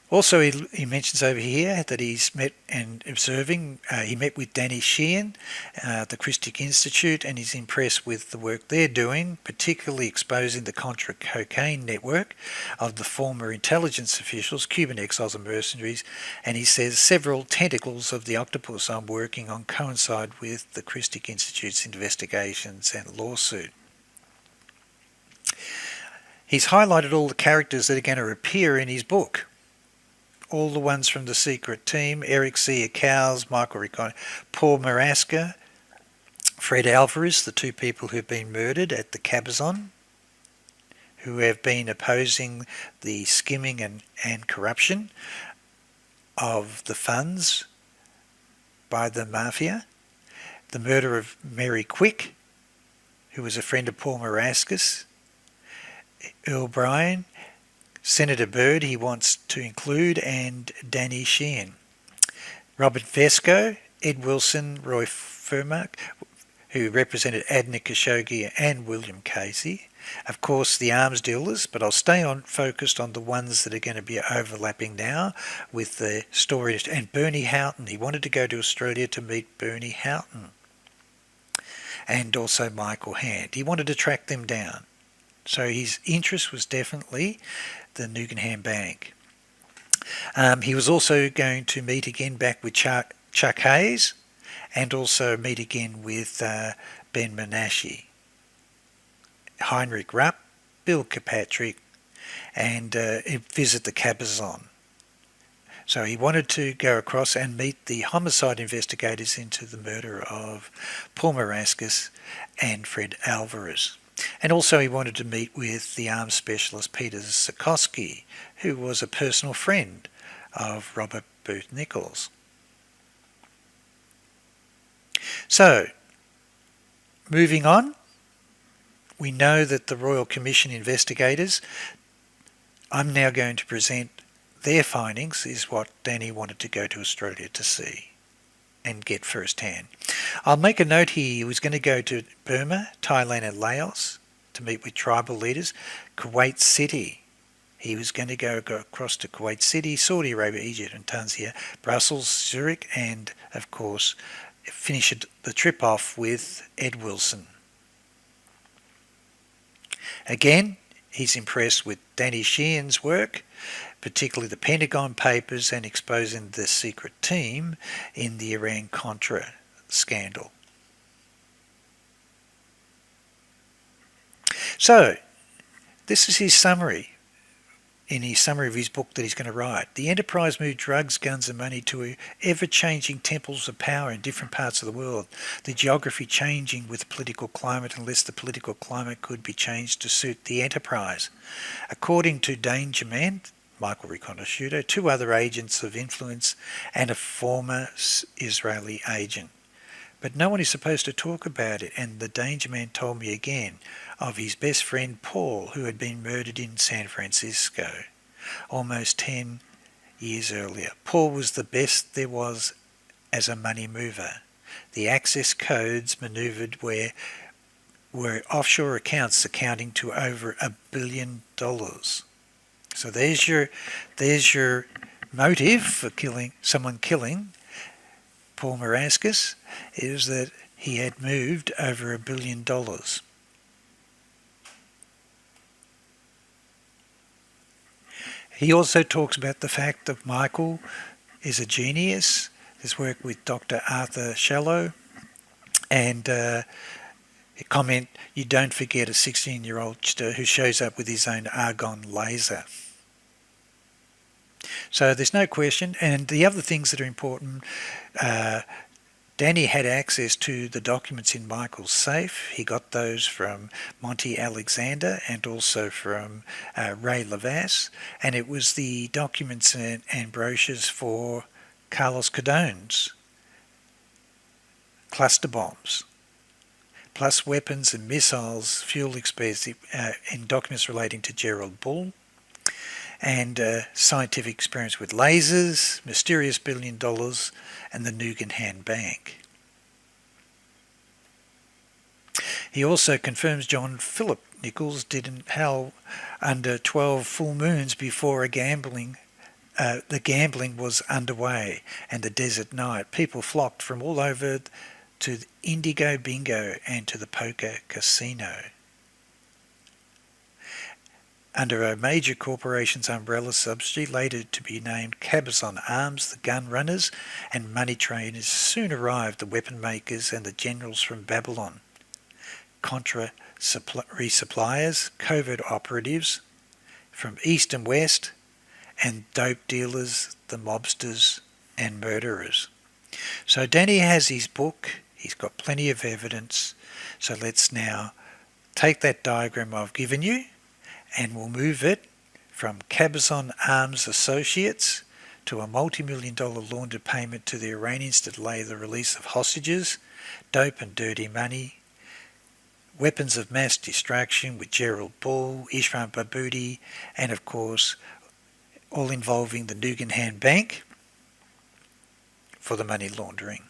Also, he mentions over here that he's met and observing, he met with Danny Sheehan, the Christic Institute, and he's impressed with the work they're doing, particularly exposing the Contra cocaine network of the former intelligence officials, Cuban exiles and mercenaries, and he says several tentacles of the octopus I'm working on coincide with the Christic Institute's investigations and lawsuit. He's highlighted all the characters that are going to appear in his book. All the ones from the secret team: Eric C. Cowles, Michael Riccone, Paul Maraska, Fred Alvarez, the two people who've been murdered at the Cabazon, who have been opposing the skimming and corruption of the funds by the Mafia, the murder of Mary Quick, who was a friend of Paul Maraskis, Earl Bryan, Senator Byrd he wants to include, and Danny Sheehan. Robert Vesco, Ed Wilson, Roy Furmark, who represented Adna Khashoggi and William Casey. Of course, the arms dealers, but I'll stay focused on the ones that are going to be overlapping now with the story. And Bernie Houghton, he wanted to go to Australia to meet Bernie Houghton. And also Michael Hand. He wanted to track them down. So his interest was definitely the Nugan Bank. He was also going to meet again back with Chuck Hayes, and also meet again with Ben Menashe, Heinrich Rupp, Bill Kirkpatrick, and visit the Cabazon. So he wanted to go across and meet the homicide investigators into the murder of Paul Maraskis and Fred Alvarez. And also he wanted to meet with the arms specialist Peter Sikorsky, who was a personal friend of Robert Booth Nichols. So, moving on, we know that the Royal Commission investigators, I'm now going to present their findings, is what Danny wanted to go to Australia to see and get firsthand. I'll make a note here, he was going to go to Burma, Thailand and Laos to meet with tribal leaders, Kuwait City. He was going to go across to Kuwait City, Saudi Arabia, Egypt and Tanzania, Brussels, Zurich, and of course finish the trip off with Ed Wilson. Again, he's impressed with Danny Sheehan's work, particularly the Pentagon Papers and exposing the secret team in the Iran-Contra scandal. So, this is his summary, in his summary of his book that he's going to write. The enterprise moved drugs, guns and money to ever-changing temples of power in different parts of the world, the geography changing with political climate unless the political climate could be changed to suit the enterprise. According to Danger Man, Michael Riccone, two other agents of influence and a former Israeli agent. But no one is supposed to talk about it, and the Danger Man told me again of his best friend Paul, who had been murdered in San Francisco almost 10 years earlier. Paul was the best there was as a money mover. The access codes manoeuvred were offshore accounts accounting to over $1 billion. So there's your motive for killing Paul Maraskis, is that he had moved over $1 billion. He also talks about the fact that Michael is a genius. His work with Dr. Arthur Shallow, and a comment, you don't forget a 16-year-old who shows up with his own argon laser. So there's no question. And the other things that are important, Danny had access to the documents in Michael's safe. He got those from Monty Alexander and also from Ray Levasse. And it was the documents and brochures for Carlos Cardone's cluster bombs, plus weapons and missiles, fuel explosive, and documents relating to Gerald Bull, and scientific experience with lasers, mysterious $1 billion, and the Nugan Bank. He also confirms John Philip Nichols didn't howl under 12 full moons before a gambling the gambling was underway, and the desert night. People flocked from all over to the Indigo Bingo and to the poker casino. Under a major corporation's umbrella subsidy, later to be named Cabazon Arms, the gun runners and money trainers soon arrived, the weapon makers and the generals from Babylon, Contra resuppliers, covert operatives from east and west, and dope dealers, the mobsters and murderers. So Danny has his book, he's got plenty of evidence, so let's now take that diagram I've given you and we'll move it from Cabazon Arms Associates to a multi-million-dollar laundered payment to the Iranians to delay the release of hostages, dope and dirty money, weapons of mass destruction with Gerald Ball, Ishran Barghouti, and of course all involving the Nugan Bank for the money laundering.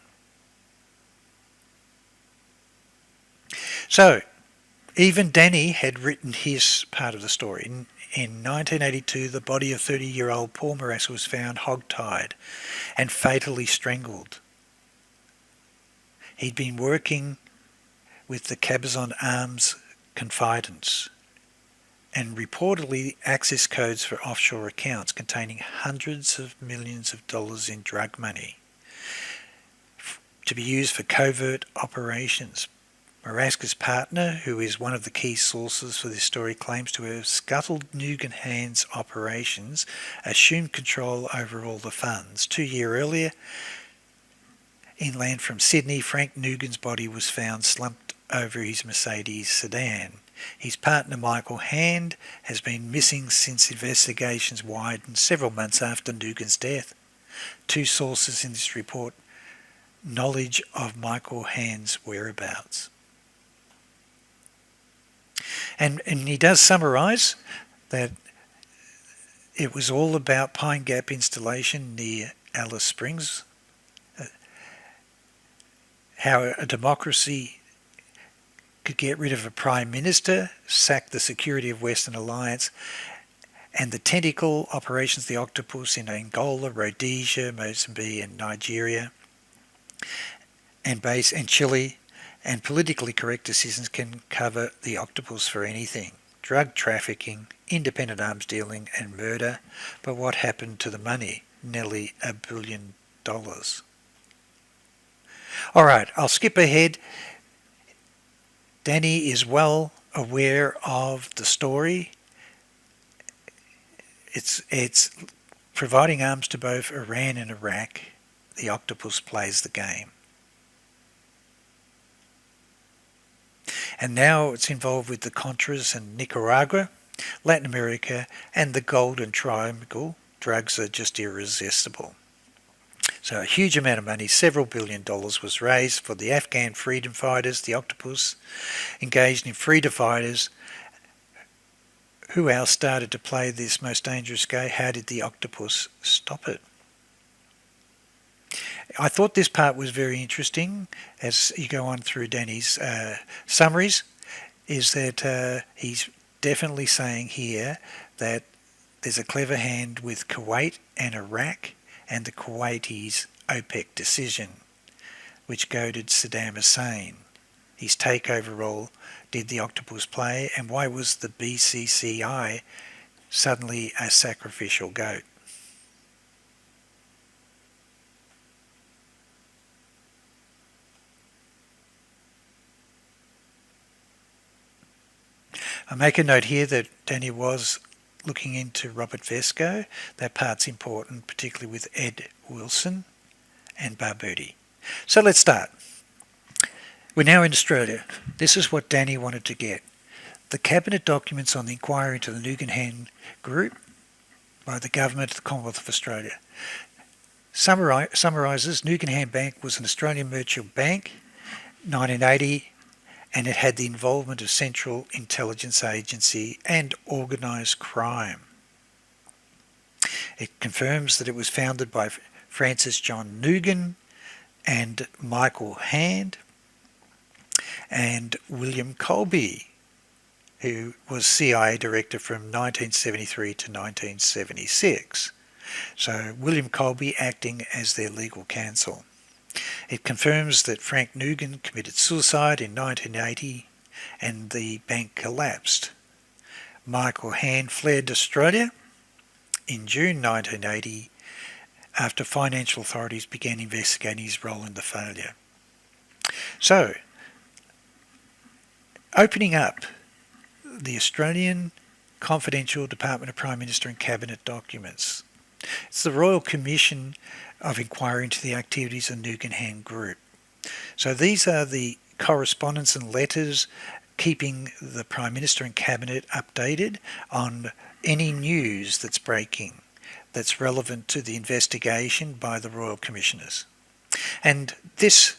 So, even Danny had written his part of the story. In 1982, the body of 30-year-old Paul Moras was found hog-tied and fatally strangled. He'd been working with the Cabazon Arms confidants and reportedly access codes for offshore accounts containing hundreds of millions of dollars in drug money to be used for covert operations. Moraska's partner, who is one of the key sources for this story, claims to have scuttled Nugan operations, assumed control over all the funds. 2 years earlier, inland from Sydney, Frank Nugan's body was found slumped over his Mercedes sedan. His partner Michael Hand has been missing since investigations widened several months after Nugan's death. Two sources in this report knowledge of Michael Hand's whereabouts. And he does summarise that it was all about Pine Gap installation near Alice Springs, how a democracy could get rid of a prime minister, sack the security of Western Alliance, and the tentacle operations, the octopus in Angola, Rhodesia, Mozambique and Nigeria, and Chile, and politically correct decisions can cover the octopus for anything. Drug trafficking, independent arms dealing and murder. But what happened to the money? Nearly $1 billion. Alright, I'll skip ahead. Danny is well aware of the story. It's providing arms to both Iran and Iraq. The octopus plays the game. And now it's involved with the Contras and Nicaragua, Latin America, and the Golden Triangle. Drugs are just irresistible. So a huge amount of money, several $1 billion was raised for the Afghan freedom fighters, the octopus, engaged in freedom fighters. Who else started to play this most dangerous game? How did the octopus stop it? I thought this part was very interesting as you go on through Danny's summaries, is that he's definitely saying here that there's a clever hand with Kuwait and Iraq and the Kuwaitis' OPEC decision, which goaded Saddam Hussein. His takeover role did the octopus play, and why was the BCCI suddenly a sacrificial goat? I make a note here that Danny was looking into Robert Vesco. That part's important, particularly with Ed Wilson and Barghouti. So let's start. We're now in Australia. This is what Danny wanted to get. The cabinet documents on the inquiry into the Nugan group by the government of the Commonwealth of Australia summarises Nugan Bank was an Australian merchant bank, 1980, and it had the involvement of Central Intelligence Agency and organised crime. It confirms that it was founded by Francis John Nugan and Michael Hand and William Colby, who was CIA director from 1973 to 1976. So William Colby acting as their legal counsel. It confirms that Frank Nugan committed suicide in 1980 and the bank collapsed. Michael Hand fled Australia in June 1980 after financial authorities began investigating his role in the failure. So, opening up the Australian Confidential Department of Prime Minister and Cabinet documents. It's the Royal Commission of Inquiry into the Activities of Nugan Hand Group. So these are the correspondence and letters keeping the Prime Minister and Cabinet updated on any news that's breaking that's relevant to the investigation by the Royal Commissioners. And this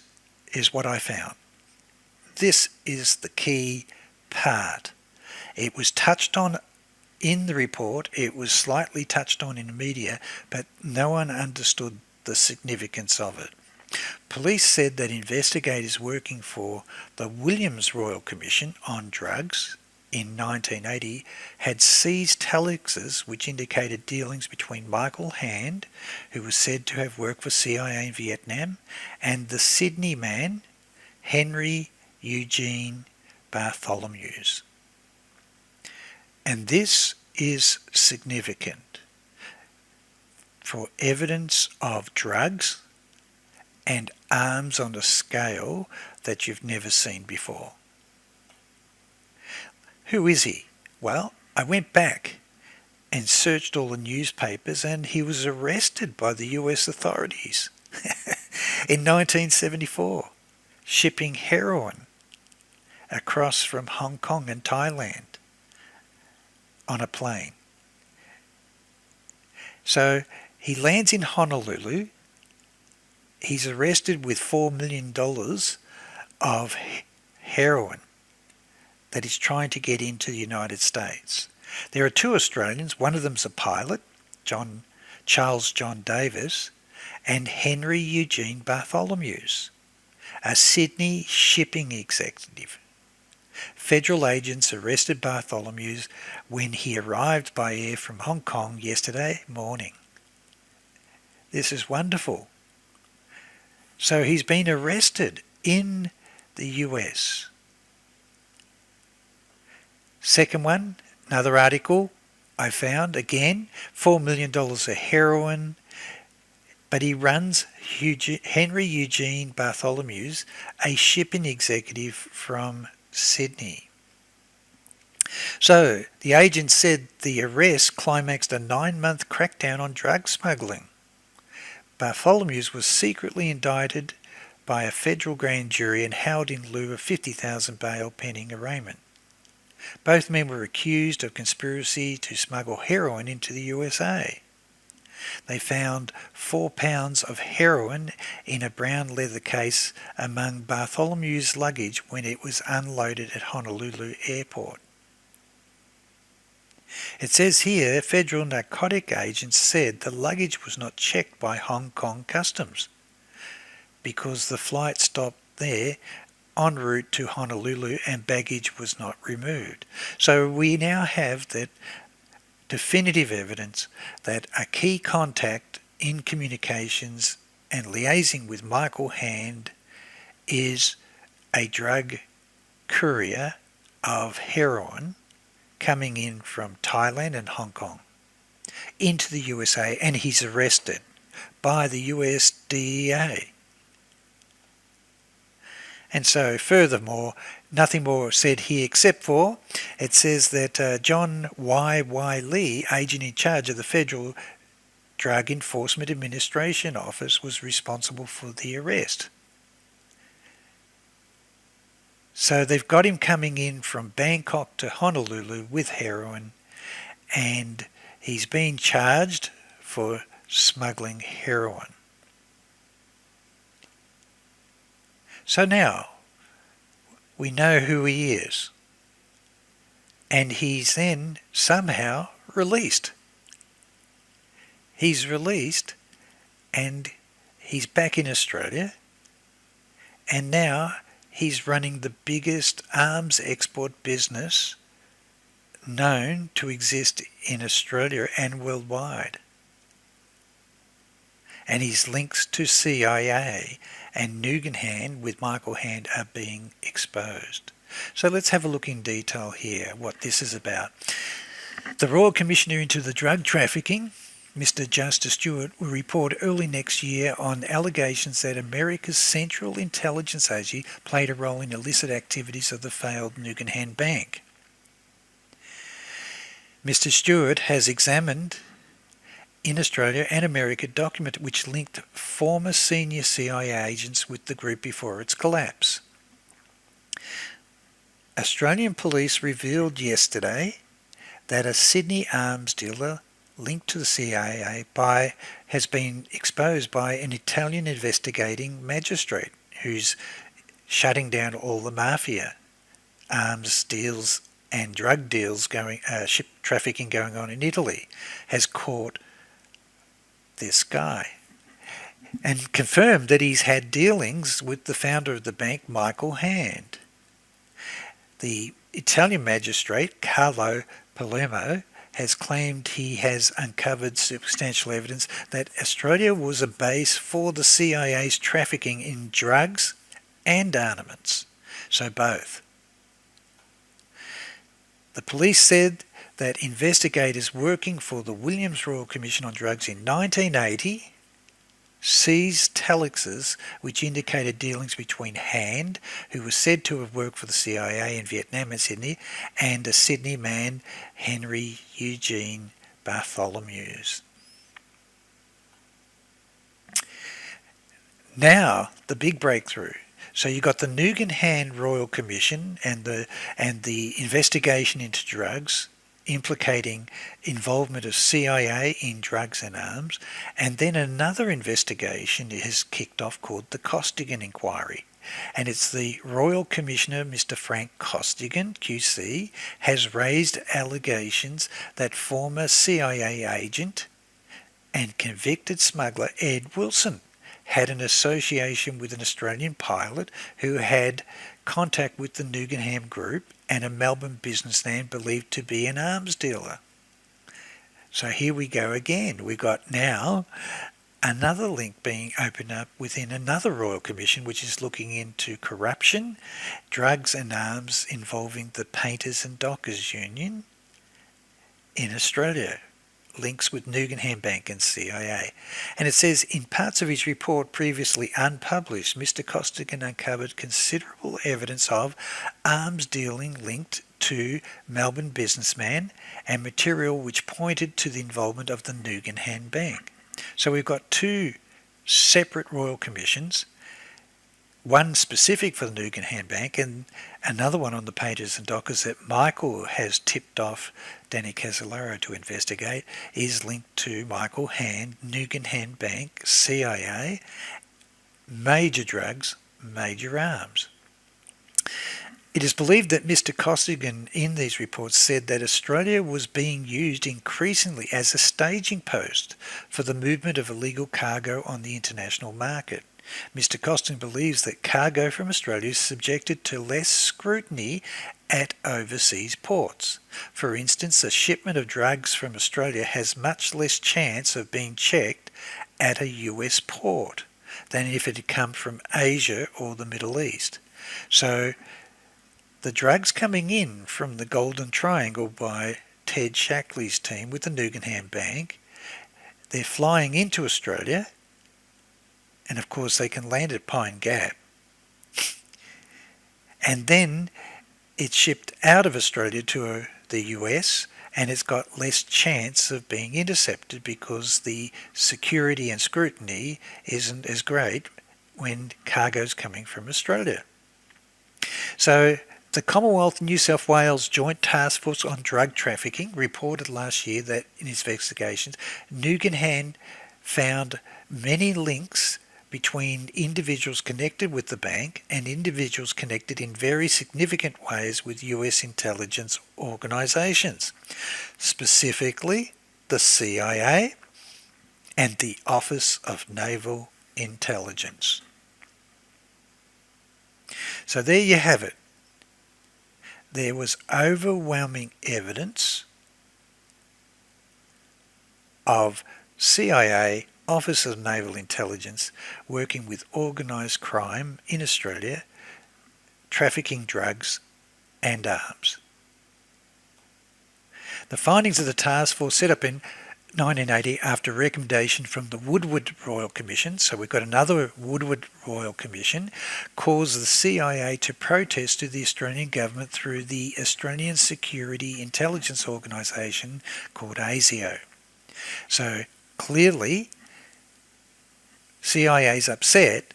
is what I found. This is the key part. It was touched on in the report, it was slightly touched on in the media, but no one understood the significance of it. Police said that investigators working for the Williams Royal Commission on Drugs in 1980 had seized telexes which indicated dealings between Michael Hand, who was said to have worked for CIA in Vietnam, and the Sydney man, Henry Eugene Bartholomews. And this is significant for evidence of drugs and arms on a scale that you've never seen before. Who is he? Well, I went back and searched all the newspapers and he was arrested by the US authorities in 1974, shipping heroin across from Hong Kong and Thailand on a plane. So he lands in Honolulu. He's arrested with $4 million of heroin that he's trying to get into the United States. There are two Australians. One of them's a pilot, Charles John Davis, and Henry Eugene Bartholomews, a Sydney shipping executive. Federal agents arrested Bartholomews when he arrived by air from Hong Kong yesterday morning. This is wonderful. So he's been arrested in the US. Second one, another article I found, again, $4 million of heroin, but he runs Henry Eugene Bartholomews, a shipping executive from Sydney. So the agent said the arrest climaxed a 9-month crackdown on drug smuggling. Bartholomews was secretly indicted by a federal grand jury and held in lieu of $50,000 bail pending arraignment. Both men were accused of conspiracy to smuggle heroin into the USA. They found 4 pounds of heroin in a brown leather case among Bartholomew's luggage when it was unloaded at Honolulu Airport. It says here, federal narcotic agents said the luggage was not checked by Hong Kong Customs because the flight stopped there en route to Honolulu and baggage was not removed. So we now have that definitive evidence that a key contact in communications and liaising with Michael Hand is a drug courier of heroin coming in from Thailand and Hong Kong into the USA, and he's arrested by the US DEA. And so furthermore, nothing more said here except for it says that John Y. Lee, agent in charge of the Federal Drug Enforcement Administration Office, was responsible for the arrest. So they've got him coming in from Bangkok to Honolulu with heroin, and he's being charged for smuggling heroin. So now we know who he is, and he's then somehow released. He's released and he's back in Australia, and now he's running the biggest arms export business known to exist in Australia and worldwide. and his links to CIA and Nugan Hand with Michael Hand are being exposed. So let's have a look in detail here what this is about. The Royal Commissioner into the Drug Trafficking, Mr. Justice Stewart, will report early next year on allegations that America's Central Intelligence Agency played a role in illicit activities of the failed Nugan Hand Bank. Mr. Stewart has examined in Australia and America a document which linked former senior CIA agents with the group before its collapse. Australian police revealed yesterday that a Sydney arms dealer linked to the CIA has been exposed by an Italian investigating magistrate who's shutting down all the Mafia arms deals and drug deals ship trafficking going on in Italy, has caught this guy and confirmed that he's had dealings with the founder of the bank, Michael Hand. The Italian magistrate, Carlo Palermo, has claimed he has uncovered substantial evidence that Australia was a base for the CIA's trafficking in drugs and armaments, so both. The police said that investigators working for the Williams Royal Commission on Drugs in 1980 seized telexes which indicated dealings between Hand, who was said to have worked for the CIA in Vietnam and Sydney, and a Sydney man, Henry Eugene Bartholomews. Now, the big breakthrough. So you got the Nugan Hand Royal Commission and the investigation into drugs implicating involvement of CIA in drugs and arms, and then another investigation is kicked off called the Costigan Inquiry. And it's the Royal Commissioner, Mr. Frank Costigan, QC, has raised allegations that former CIA agent and convicted smuggler Ed Wilson had an association with an Australian pilot who had contact with the Nugan Hand Group and a Melbourne businessman believed to be an arms dealer. So here we go again. We've got now another link being opened up within another Royal Commission which is looking into corruption, drugs and arms involving the Painters and Dockers Union in Australia. Links with Nugan Hand Bank and CIA. And it says, in parts of his report previously unpublished, Mr. Costigan uncovered considerable evidence of arms dealing linked to Melbourne businessman and material which pointed to the involvement of the Nugan Hand Bank. So we've got two separate Royal Commissions, one specific for the Nugan Hand Bank and another one on the Painters and Dockers that Michael has tipped off Danny CASOLARO to investigate, is linked to Michael Hand, Nugan Hand Bank, CIA, major drugs, major arms. It is believed that Mr. Costigan in these reports said that Australia was being used increasingly as a staging post for the movement of illegal cargo on the international market. Mr. Costigan believes that cargo from Australia is subjected to less scrutiny at overseas ports. For instance, a shipment of drugs from Australia has much less chance of being checked at a US port than if it had come from Asia or the Middle East. So the drugs coming in from the Golden Triangle by Ted Shackley's team with the Nugan Hand Bank, they're flying into Australia, and of course they can land at Pine Gap. And then it's shipped out of Australia to the US, and it's got less chance of being intercepted because the security and scrutiny isn't as great when cargo's coming from Australia. So the Commonwealth New South Wales Joint Task Force on Drug Trafficking reported last year that in its investigations, Nugan Hand found many links between individuals connected with the bank and individuals connected in very significant ways with US intelligence organisations, specifically the CIA and the Office of Naval Intelligence. So there you have it. There was overwhelming evidence of CIA Office of Naval Intelligence working with organised crime in Australia, trafficking drugs and arms. The findings of the task force set up in 1980 after recommendation from the Woodward Royal Commission, so we've got another Woodward Royal Commission, caused the CIA to protest to the Australian government through the Australian Security Intelligence Organisation called ASIO. So clearly CIA's upset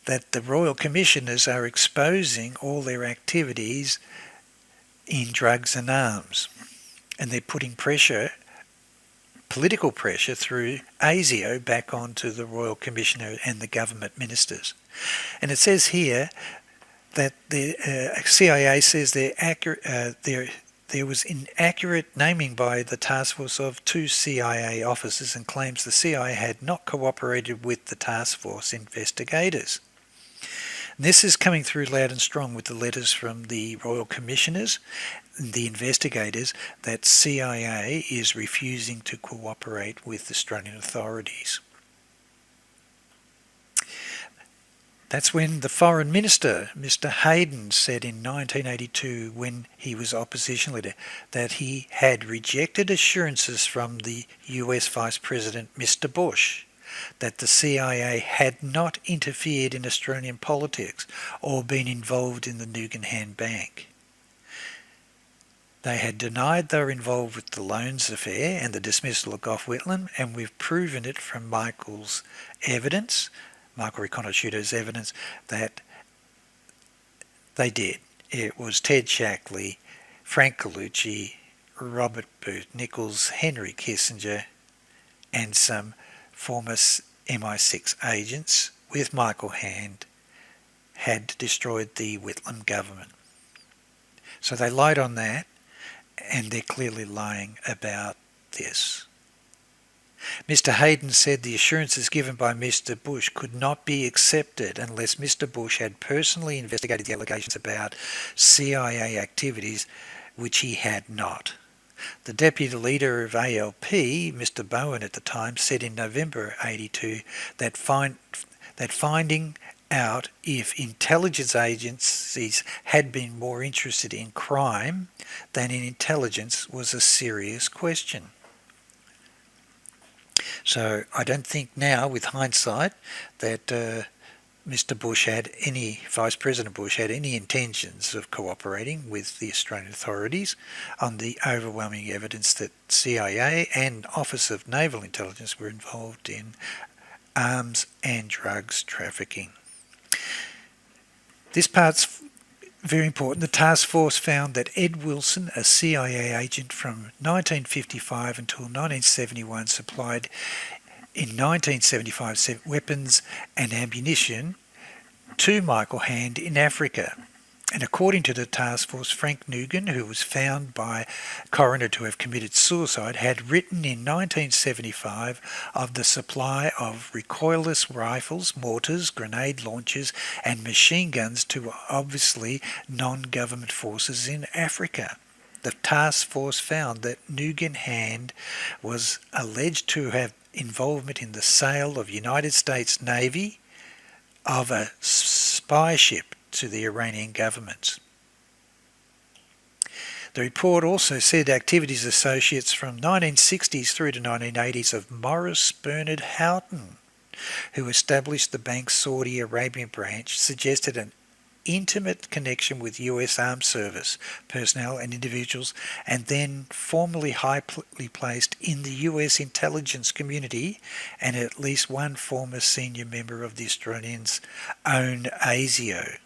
that the Royal Commissioners are exposing all their activities in drugs and arms, and they're putting pressure, political pressure, through ASIO back onto the Royal Commissioner and the government ministers. And it says here that the CIA says there was inaccurate naming by the task force of 2 CIA officers, and claims the CIA had not cooperated with the task force investigators. And this is coming through loud and strong with the letters from the Royal Commissioners, the investigators, that CIA is refusing to cooperate with Australian authorities. That's when the Foreign Minister, Mr. Hayden, said in 1982, when he was opposition leader, that he had rejected assurances from the US Vice President, Mr. Bush, that the CIA had not interfered in Australian politics or been involved in the Nugan Bank. They had denied they were involved with the loans affair and the dismissal of Gough Whitlam, and we've proven it from Michael's evidence, Michael Riconosciuto's evidence, that they did. It was Ted Shackley, Frank Colucci, Robert Booth Nichols, Henry Kissinger, and some former MI6 agents with Michael Hand had destroyed the Whitlam government. So they lied on that, and they're clearly lying about this. Mr. Hayden said the assurances given by Mr. Bush could not be accepted unless Mr. Bush had personally investigated the allegations about CIA activities, which he had not. The deputy leader of ALP, Mr. Bowen at the time, said in November 82 that finding out if intelligence agencies had been more interested in crime than in intelligence was a serious question. So I don't think now, with hindsight, that Mr. Bush Vice President Bush had any intentions of cooperating with the Australian authorities on the overwhelming evidence that CIA and Office of Naval Intelligence were involved in arms and drugs trafficking. This part's very important. The task force found that Ed Wilson, a CIA agent from 1955 until 1971, supplied in 1975 weapons and ammunition to Michael Hand in Africa. And according to the task force, Frank Nugan, who was found by coroner to have committed suicide, had written in 1975 of the supply of recoilless rifles, mortars, grenade launchers and machine guns to obviously non-government forces in Africa. The task force found that Nugan Hand was alleged to have involvement in the sale of United States Navy of a spy ship to the Iranian government. The report also said activities associates from 1960s through to 1980s of Morris Bernard Houghton, who established the bank's Saudi Arabian branch, suggested an intimate connection with US Armed Service personnel and individuals, and then formally highly placed in the US intelligence community, and at least one former senior member of the Australians' own ASIO,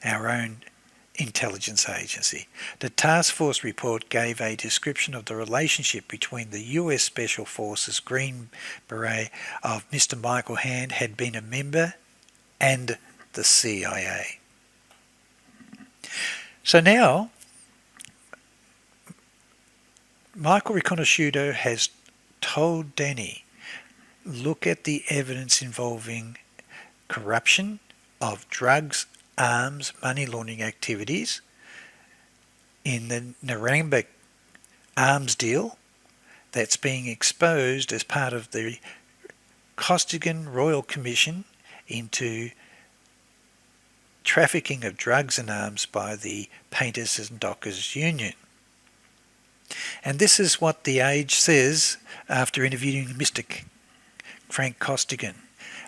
our own intelligence agency. The task force report gave a description of the relationship between the US Special Forces Green Beret of Mr. Michael Hand had been a member and the CIA. So now Michael Riconosciuto has told Danny, look at the evidence involving corruption of drugs, arms, money laundering activities in the Narangba arms deal that's being exposed as part of the Costigan Royal Commission into trafficking of drugs and arms by the Painters and Dockers Union. And this is what The Age says after interviewing Mr. Frank Costigan.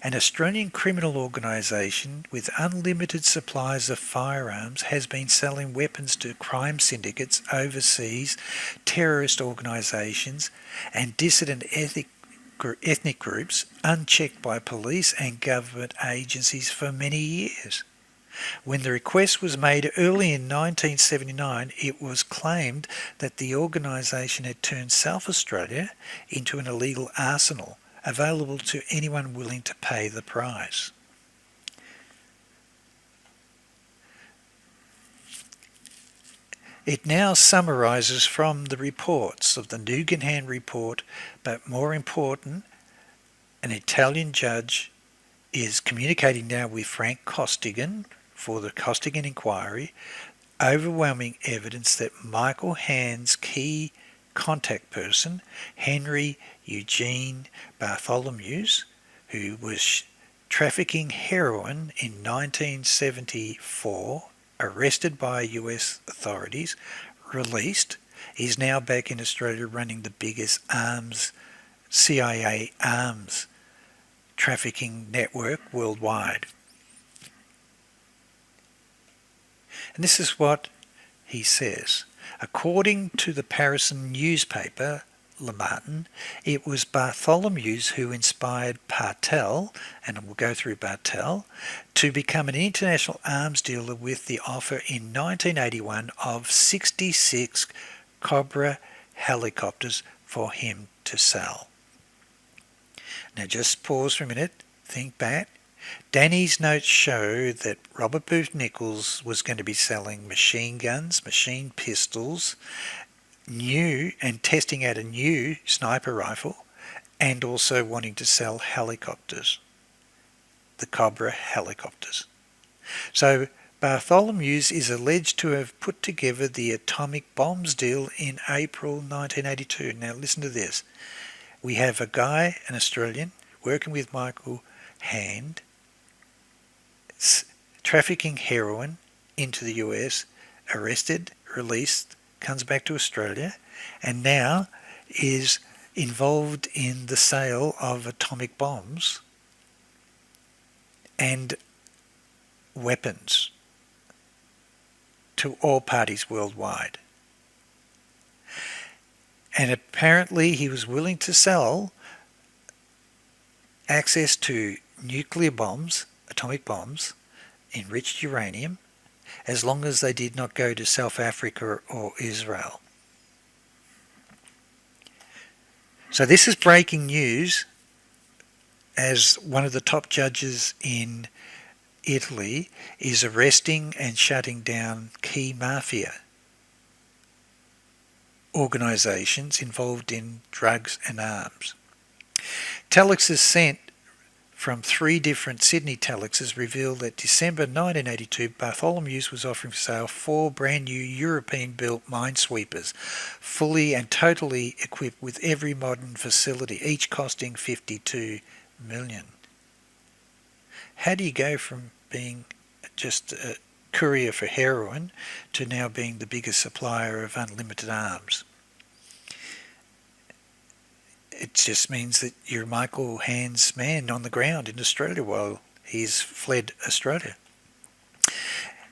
An Australian criminal organisation with unlimited supplies of firearms has been selling weapons to crime syndicates overseas, terrorist organisations and dissident ethnic groups unchecked by police and government agencies for many years. When the request was made early in 1979, it was claimed that the organisation had turned South Australia into an illegal arsenal, available to anyone willing to pay the price. It now summarises from the reports of the Nugan report, but more important, an Italian judge is communicating now with Frank Costigan for the Costigan inquiry, overwhelming evidence that Michael Hand's key contact person, Henry Eugene Bartholomews, who was trafficking heroin in 1974, arrested by US authorities, released, is now back in Australia running the biggest CIA arms trafficking network worldwide. And this is what he says. According to the Paris newspaper, Le Matin, it was Bartholomews who inspired Bartel, and we'll go through Bartel, to become an international arms dealer with the offer in 1981 of 66 Cobra helicopters for him to sell. Now just pause for a minute, think back. Danny's notes show that Robert Booth Nichols was going to be selling machine guns, machine pistols, new and testing out a new sniper rifle, and also wanting to sell helicopters, the Cobra helicopters. So Bartholomews is alleged to have put together the atomic bombs deal in April 1982. Now listen to this. We have a guy, an Australian, working with Michael Hand, trafficking heroin into the US, arrested, released, comes back to Australia, and now is involved in the sale of atomic bombs and weapons to all parties worldwide. And apparently he was willing to sell access to nuclear bombs, atomic bombs, enriched uranium, as long as they did not go to South Africa or Israel. So this is breaking news, as one of the top judges in Italy is arresting and shutting down key mafia organisations involved in drugs and arms. Telexes sent from 3 different Sydney telexes revealed that December 1982, Bartholomews was offering for sale 4 brand new European-built minesweepers, fully and totally equipped with every modern facility, each costing $52 million. How do you go from being just a courier for heroin to now being the biggest supplier of unlimited arms? It just means that you're Michael Hand's man on the ground in Australia while he's fled Australia. It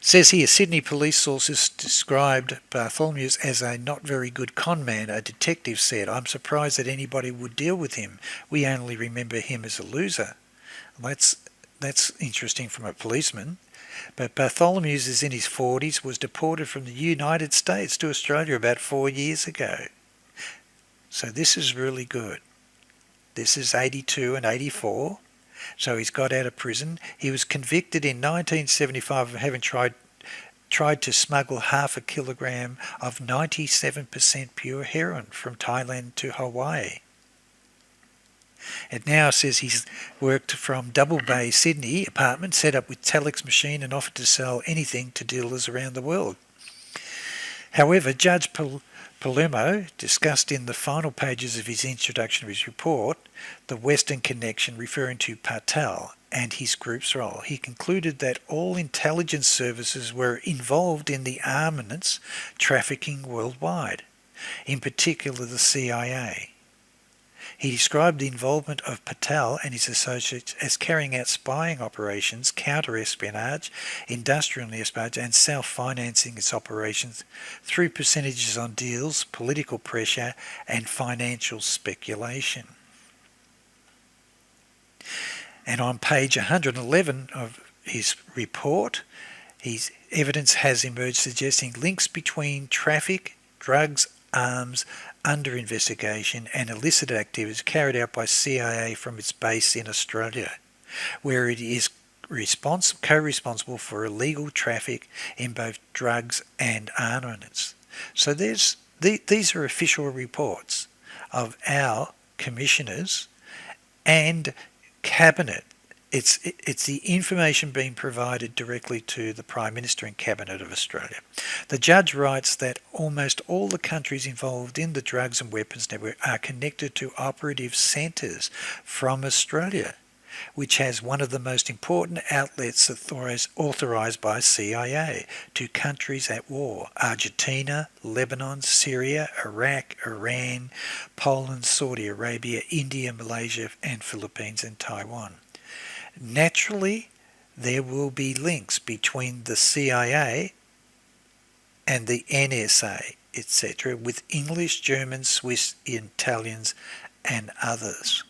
says here, Sydney police sources described Bartholomews as a not very good con man. A detective said, "I'm surprised that anybody would deal with him. We only remember him as a loser." Well, that's interesting from a policeman. But Bartholomews is in his 40s, was deported from the United States to Australia about 4 years ago. So this is really good. This is 82 and 84. So he's got out of prison. He was convicted in 1975 of having tried to smuggle 0.5 kilogram of 97% pure heroin from Thailand to Hawaii. It now says he's worked from Double Bay, Sydney apartment, set up with telex machine and offered to sell anything to dealers around the world. However, Judge Palermo discussed in the final pages of his introduction of his report the Western connection, referring to Patel and his group's role. He concluded that all intelligence services were involved in the armaments trafficking worldwide, in particular the CIA. He described the involvement of Patel and his associates as carrying out spying operations, counter-espionage, industrial espionage, and self-financing its operations through percentages on deals, political pressure, and financial speculation. And on page 111 of his report, his evidence has emerged suggesting links between traffic, drugs, arms, under investigation and illicit activities carried out by CIA from its base in Australia, where it is co-responsible for illegal traffic in both drugs and armaments. So these are official reports of our commissioners and cabinet. It's the information being provided directly to the Prime Minister and Cabinet of Australia. The judge writes that almost all the countries involved in the drugs and weapons network are connected to operative centres from Australia, which has one of the most important outlets authorised by CIA to countries at war: Argentina, Lebanon, Syria, Iraq, Iran, Poland, Saudi Arabia, India, Malaysia, and Philippines and Taiwan. Naturally, there will be links between the CIA and the NSA, etc., with English, German, Swiss, Italians, and others.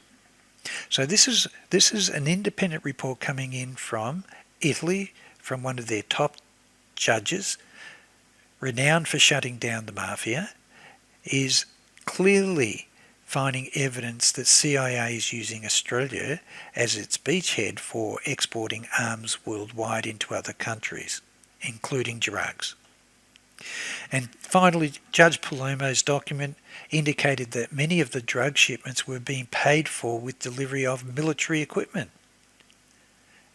So this is an independent report coming in from Italy, from one of their top judges, renowned for shutting down the Mafia, is clearly finding evidence that CIA is using Australia as its beachhead for exporting arms worldwide into other countries, including drugs. And finally, Judge Palermo's document indicated that many of the drug shipments were being paid for with delivery of military equipment.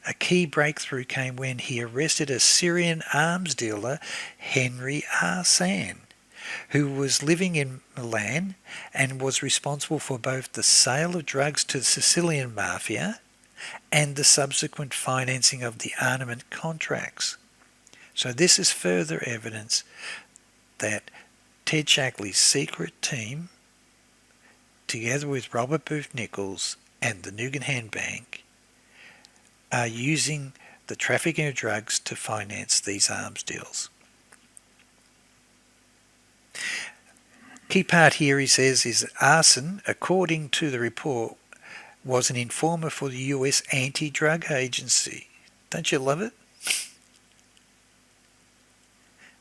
A key breakthrough came when he arrested a Syrian arms dealer, Henry Arsan, who was living in Milan and was responsible for both the sale of drugs to the Sicilian Mafia and the subsequent financing of the armament contracts. So this is further evidence that Ted Shackley's secret team, together with Robert Booth Nichols and the Nugan Hand Bank, are using the trafficking of drugs to finance these arms deals. Key part here, he says, is that Arson, according to the report, was an informer for the US Anti-Drug Agency. Don't you love it?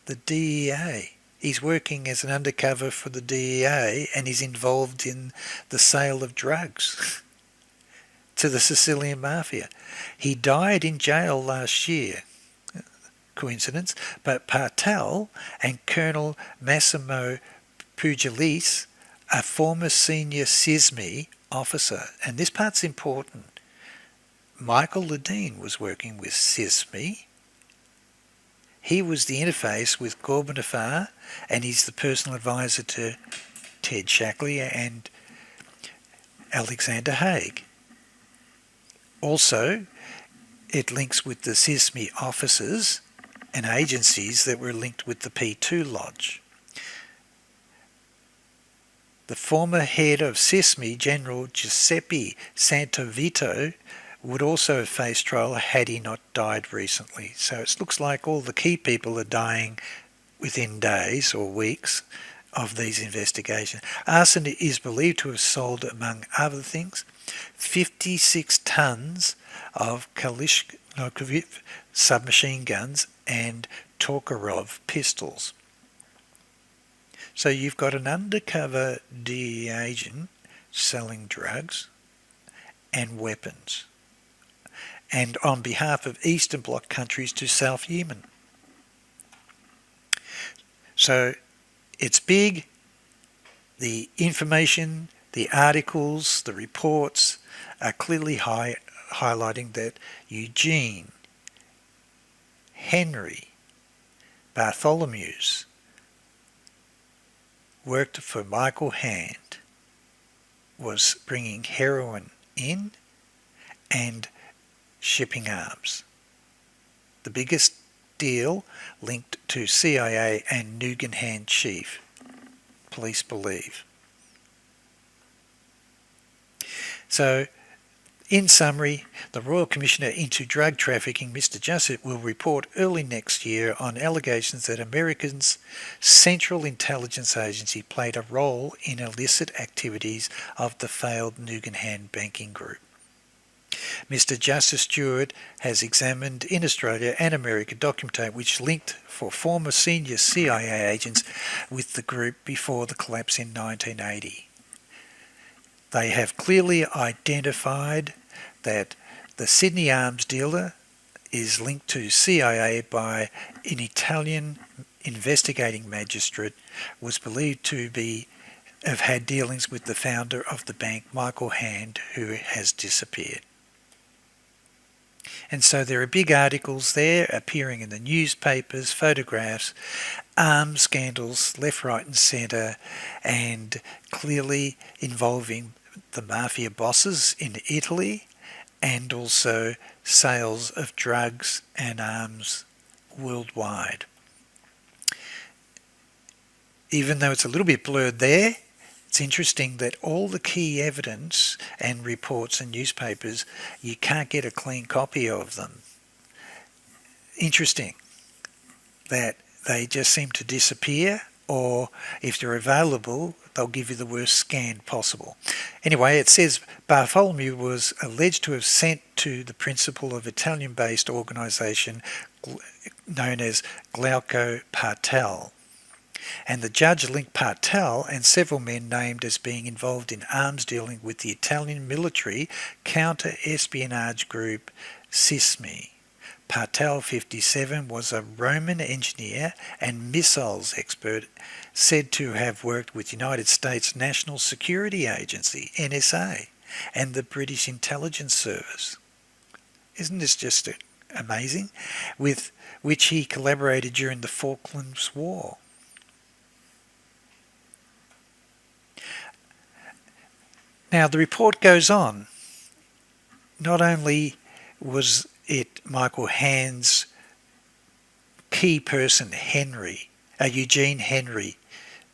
The DEA. He's working as an undercover for the DEA and he's involved in the sale of drugs to the Sicilian Mafia. He died in jail last year. Coincidence? But Patel and Colonel Massimo Pugliese, a former senior CISMI officer, and this part's important. Michael Ledeen was working with CISMI. He was the interface with Gorbanafar, and he's the personal advisor to Ted Shackley and Alexander Haig. Also, it links with the CISMI officers and agencies that were linked with the P2 Lodge. The former head of CISMI, General Giuseppe Santovito, would also have faced trial had he not died recently. So it looks like all the key people are dying within days or weeks of these investigations. Arson is believed to have sold, among other things, 56 tons of Kalashnikov submachine guns and Tokarev pistols. So you've got an undercover DEA agent selling drugs and weapons, and on behalf of Eastern Bloc countries to South Yemen. So it's big. The information, the articles, the reports are clearly highlighting that Eugene, Henry, Bartholomew's, worked for Michael Hand was bringing heroin in and shipping arms. The biggest deal linked to CIA and Nugan Hand chief, police believe. So, in summary, the Royal Commissioner into Drug Trafficking, Mr. Justice, will report early next year on allegations that America's Central Intelligence Agency played a role in illicit activities of the failed Nugan Hand banking group. Mr. Justice Stewart has examined in Australia and America documentation which linked for former senior CIA agents with the group before the collapse in 1980. They have clearly identified that the Sydney arms dealer is linked to CIA by an Italian investigating magistrate, was believed to have had dealings with the founder of the bank, Michael Hand, who has disappeared. And so there are big articles there appearing in the newspapers, photographs, arms scandals left, right and centre, and clearly involving the Mafia bosses in Italy, and also sales of drugs and arms worldwide. Even though it's a little bit blurred there, it's interesting that all the key evidence and reports and newspapers, you can't get a clean copy of them. Interesting that they just seem to disappear, or if they're available, they'll give you the worst scan possible. Anyway, it says Bartholomew was alleged to have sent to the principal of Italian-based organisation known as Glauco Partel, and the judge linked Partel and several men named as being involved in arms dealing with the Italian military counter-espionage group SISMI. Partel, 57, was a Roman engineer and missiles expert said to have worked with United States National Security Agency, NSA, and the British Intelligence Service. Isn't this just amazing? With which he collaborated during the Falklands War. Now the report goes on. Not only was it Michael Hand's key person, Eugene Henry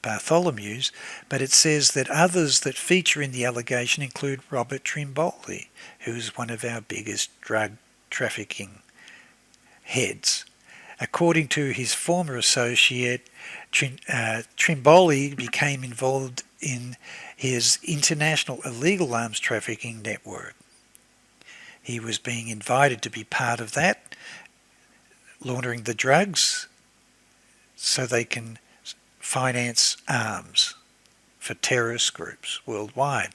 Bartholomew's, but it says that others that feature in the allegation include Robert Trimboli, who is one of our biggest drug trafficking heads. According to his former associate, Trimboli became involved in his international illegal arms trafficking network. He was being invited to be part of that, laundering the drugs so they can finance arms for terrorist groups worldwide.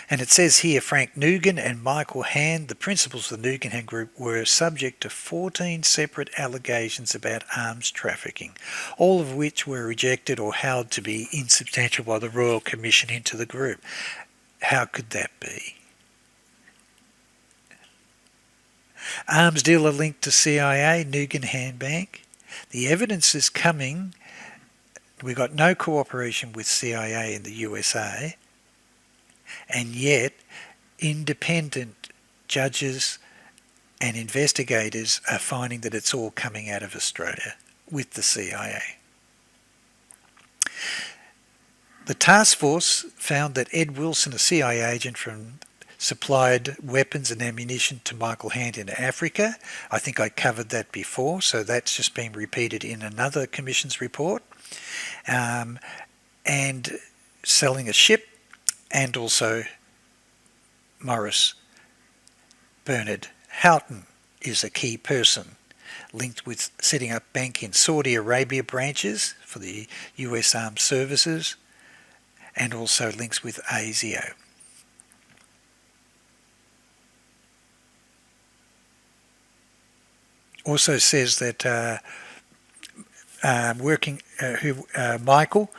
And it says here Frank Nugan and Michael Hand, the principals of the Nugan Hand Group, were subject to 14 separate allegations about arms trafficking, all of which were rejected or held to be insubstantial by the Royal Commission into the group. How could that be? Arms dealer linked to CIA, Nugan Hand Bank. The evidence is coming. We got no cooperation with CIA in the USA, and yet independent judges and investigators are finding that it's all coming out of Australia with the CIA. The task force found that Ed Wilson, a CIA agent supplied weapons and ammunition to Michael Hand in Africa. I think I covered that before, so that's just been repeated in another Commission's report. And selling a ship, and also Morris Bernard Houghton is a key person linked with setting up bank in Saudi Arabia branches for the US Armed Services, and also links with ASIO. Also says that Michael,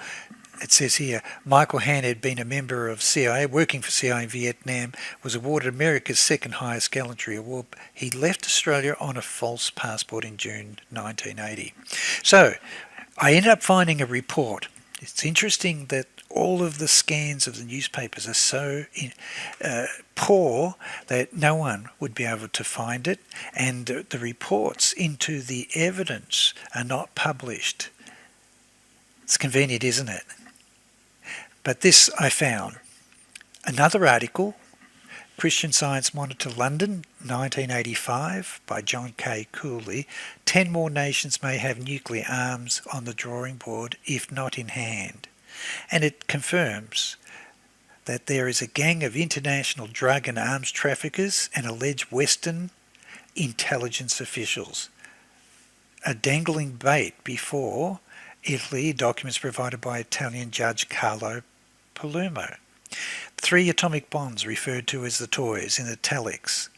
it says here, Michael Hand had been a member of CIA, working for CIA in Vietnam, was awarded America's second highest gallantry award. He left Australia on a false passport in June 1980. So, I ended up finding a report. It's interesting that all of the scans of the newspapers are so poor that no one would be able to find it, and the reports into the evidence are not published. It's convenient, isn't it? But this I found. Another article, Christian Science Monitor London, 1985, by John K. Cooley. 10 more nations may have nuclear arms on the drawing board, if not in hand. And it confirms that there is a gang of international drug and arms traffickers and alleged Western intelligence officials are dangling bait before Italy, documents provided by Italian Judge Carlo Palermo. 3 atomic bombs, referred to as the toys in italics,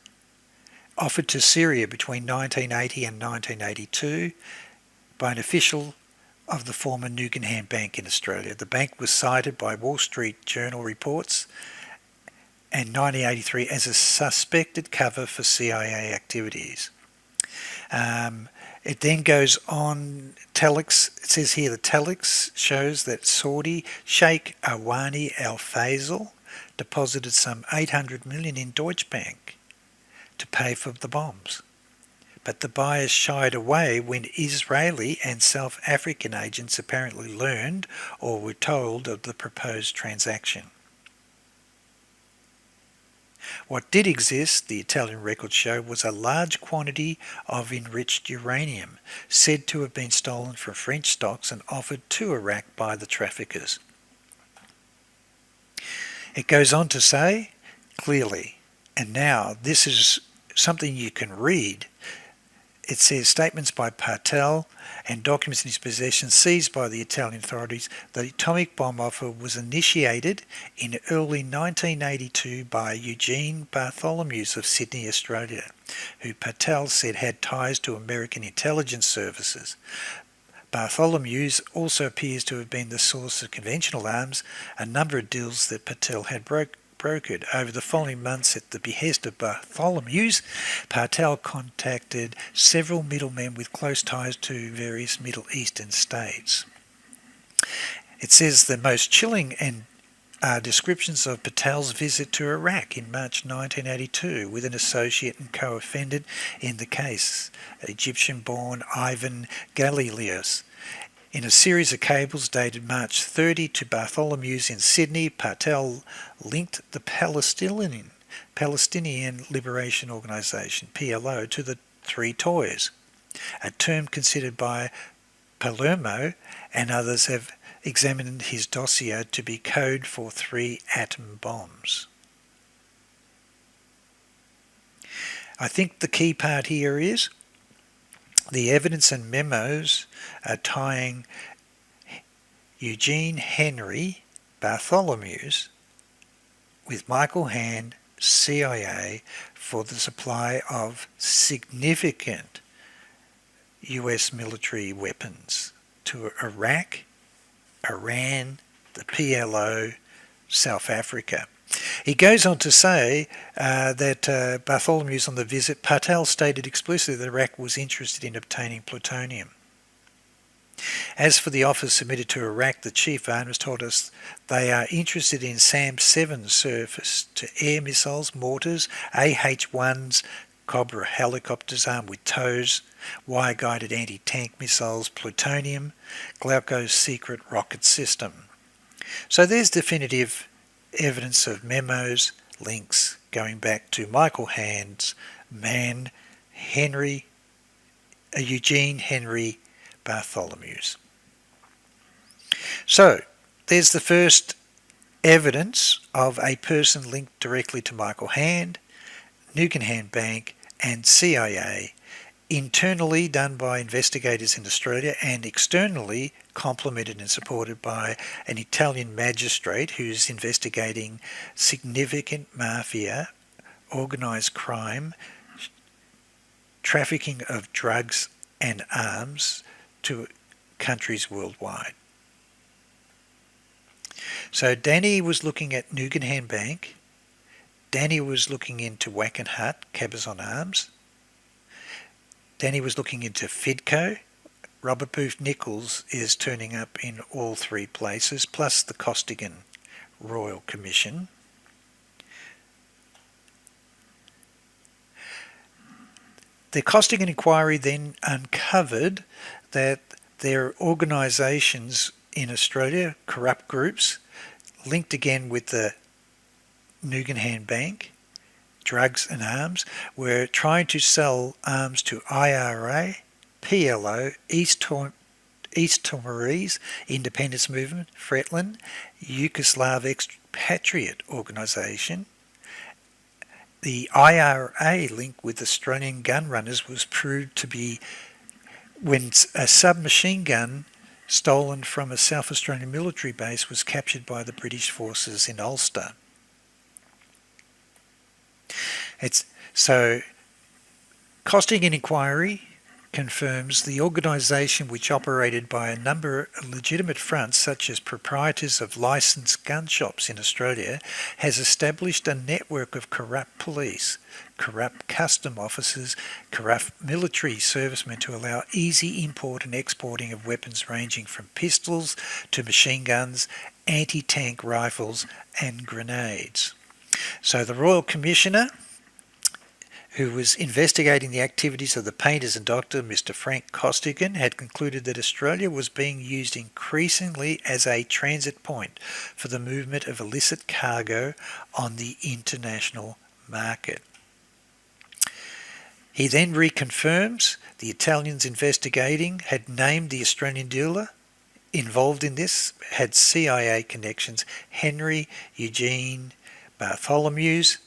offered to Syria between 1980 and 1982 by an official of the former Nugan Bank in Australia. The bank was cited by Wall Street Journal reports in 1983 as a suspected cover for CIA activities. It then goes on, telex, it says here the telex shows that Saudi Sheikh Awani Al Faisal deposited some 800 million in Deutsche Bank to pay for the bombs. But the buyers shied away when Israeli and South African agents apparently learned or were told of the proposed transaction. What did exist, the Italian records show, was a large quantity of enriched uranium, said to have been stolen from French stocks and offered to Iraq by the traffickers. It goes on to say, clearly, and now this is something you can read. It says statements by Patel and documents in his possession seized by the Italian authorities. The atomic bomb offer was initiated in early 1982 by Eugene Bartholomews of Sydney, Australia, who Patel said had ties to American intelligence services. Bartholomews also appears to have been the source of conventional arms, a number of deals that Patel had brokered. Over the following months, at the behest of Bartholomews, Patel contacted several middlemen with close ties to various Middle Eastern states. It says the most chilling are descriptions of Patel's visit to Iraq in March 1982 with an associate and co-offended in the case, Egyptian-born Ivan Galilios. In a series of cables dated March 30 to Bartholomews in Sydney, Patel linked the Palestinian Liberation Organisation, PLO, to the 3 toys, a term considered by Palermo and others have examined his dossier to be code for 3 atom bombs. I think the key part here is the evidence and memos are tying Eugene Henry Bartholomews with Michael Hand, CIA, for the supply of significant US military weapons to Iraq, Iran, the PLO, South Africa. He goes on to say that Bartholomews on the visit, Patel stated explicitly that Iraq was interested in obtaining plutonium. As for the offers submitted to Iraq, the chief armist told us they are interested in SAM-7 surface-to-air missiles, mortars, AH-1s, Cobra helicopters armed with tows, wire-guided anti-tank missiles, plutonium, Glauco's secret rocket system. So there's definitive evidence of memos, links going back to Michael Hand's man, Eugene Henry Bartholomews. So there's the first evidence of a person linked directly to Michael Hand, Nugan Bank and CIA, internally done by investigators in Australia and externally complemented and supported by an Italian magistrate who's investigating significant mafia, organised crime, trafficking of drugs and arms to countries worldwide. So Danny was looking at Nugan Bank, Danny was looking into Wackenhut, Cabazon Arms, Danny was looking into Fidco, Robert Booth Nichols is turning up in all three places, plus the Costigan Royal Commission. The Costigan inquiry then uncovered that there are organisations in Australia, corrupt groups, linked again with the Nugan Hand Bank, drugs and arms, were trying to sell arms to IRA, PLO, East Timorese Independence Movement, Fretland, Yugoslav Expatriate Organisation. The IRA link with Australian gun runners was proved to be when a submachine gun stolen from a South Australian military base was captured by the British forces in Ulster. So Costigan inquiry confirms the organisation, which operated by a number of legitimate fronts such as proprietors of licensed gun shops in Australia, has established a network of corrupt police, corrupt custom officers, corrupt military servicemen to allow easy import and exporting of weapons ranging from pistols to machine guns, anti-tank rifles and grenades. So the Royal Commissioner, who was investigating the activities of the painters and doctor, Mr. Frank Costigan, had concluded that Australia was being used increasingly as a transit point for the movement of illicit cargo on the international market. He then reconfirms the Italians investigating had named the Australian dealer involved in this, had CIA connections, Henry Eugene Bartholomew's,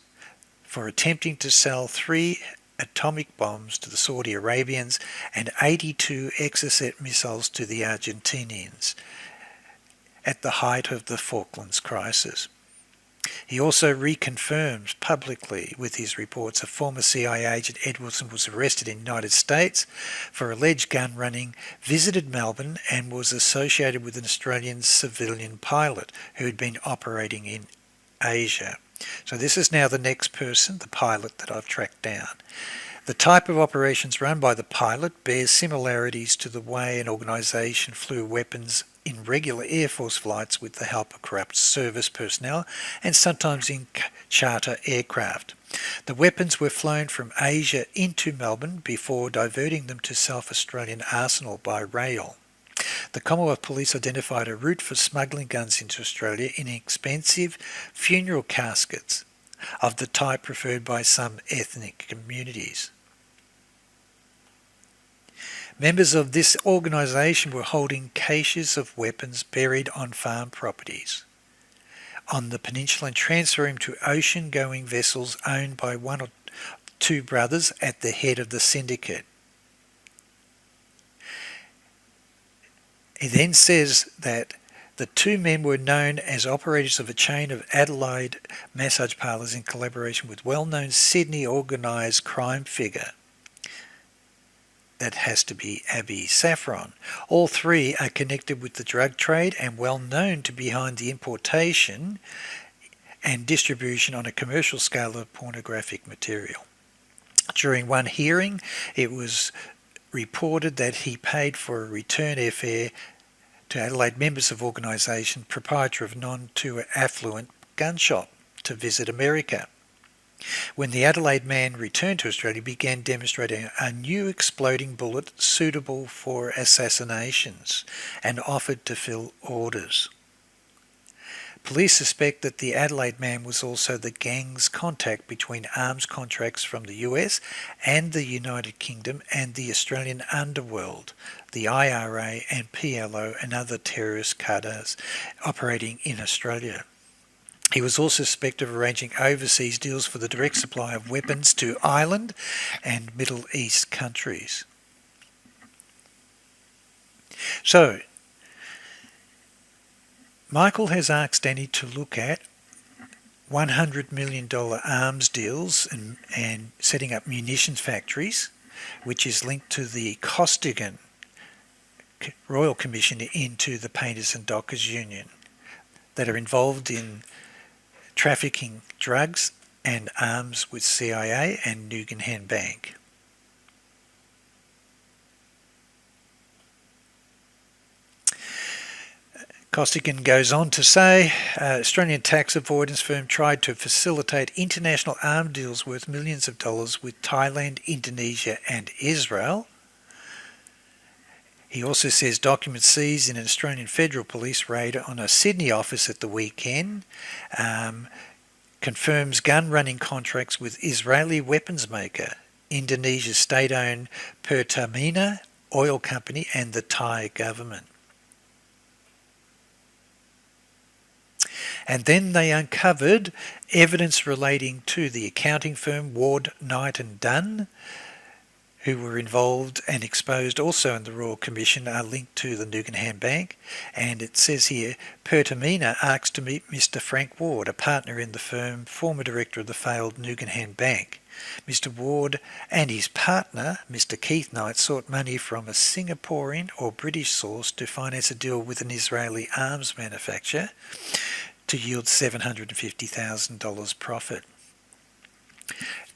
for attempting to sell 3 atomic bombs to the Saudi Arabians and 82 Exocet missiles to the Argentinians at the height of the Falklands crisis. He also reconfirms publicly with his reports a former CIA agent, Edwardson, was arrested in the United States for alleged gun running, visited Melbourne and was associated with an Australian civilian pilot who had been operating in Asia. So this is now the next person, the pilot that I've tracked down. The type of operations run by the pilot bears similarities to the way an organisation flew weapons in regular Air Force flights with the help of corrupt service personnel and sometimes in charter aircraft. The weapons were flown from Asia into Melbourne before diverting them to South Australian Arsenal by rail. The Commonwealth Police identified a route for smuggling guns into Australia in expensive funeral caskets of the type preferred by some ethnic communities. Members of this organisation were holding caches of weapons buried on farm properties on the peninsula and transferring them to ocean-going vessels owned by 1 or 2 brothers at the head of the syndicate. He then says that the 2 men were known as operators of a chain of Adelaide massage parlours in collaboration with well-known Sydney organised crime figure. That has to be Abby Saffron. All 3 are connected with the drug trade and well known to be behind the importation and distribution on a commercial scale of pornographic material. During one hearing, it was reported that he paid for a return airfare to Adelaide members of organisation proprietor of non-too affluent gun shop to visit America. When the Adelaide man returned to Australia, he began demonstrating a new exploding bullet suitable for assassinations and offered to fill orders. Police suspect that the Adelaide man was also the gang's contact between arms contracts from the US and the United Kingdom and the Australian underworld, the IRA and PLO and other terrorist cadres operating in Australia. He was also suspected of arranging overseas deals for the direct supply of weapons to Ireland and Middle East countries. So, Michael has asked Danny to look at $100 million arms deals and setting up munitions factories, which is linked to the Costigan Royal Commission into the Painters and Dockers Union, that are involved in trafficking drugs and arms with CIA and Nugan Hand Bank. Costigan goes on to say, Australian tax avoidance firm tried to facilitate international arms deals worth millions of dollars with Thailand, Indonesia and Israel. He also says documents seized in an Australian Federal Police raid on a Sydney office at the weekend confirms gun-running contracts with Israeli weapons maker, Indonesia's state-owned Pertamina oil company and the Thai government. And then they uncovered evidence relating to the accounting firm Ward, Knight and Dunn, who were involved and exposed also in the Royal Commission, are linked to the Nugan Hand Bank. And it says here, Pertamina asks to meet Mr. Frank Ward, a partner in the firm, former director of the failed Nugan Hand Bank. Mr. Ward and his partner, Mr. Keith Knight, sought money from a Singaporean or British source to finance a deal with an Israeli arms manufacturer to yield $750,000 profit.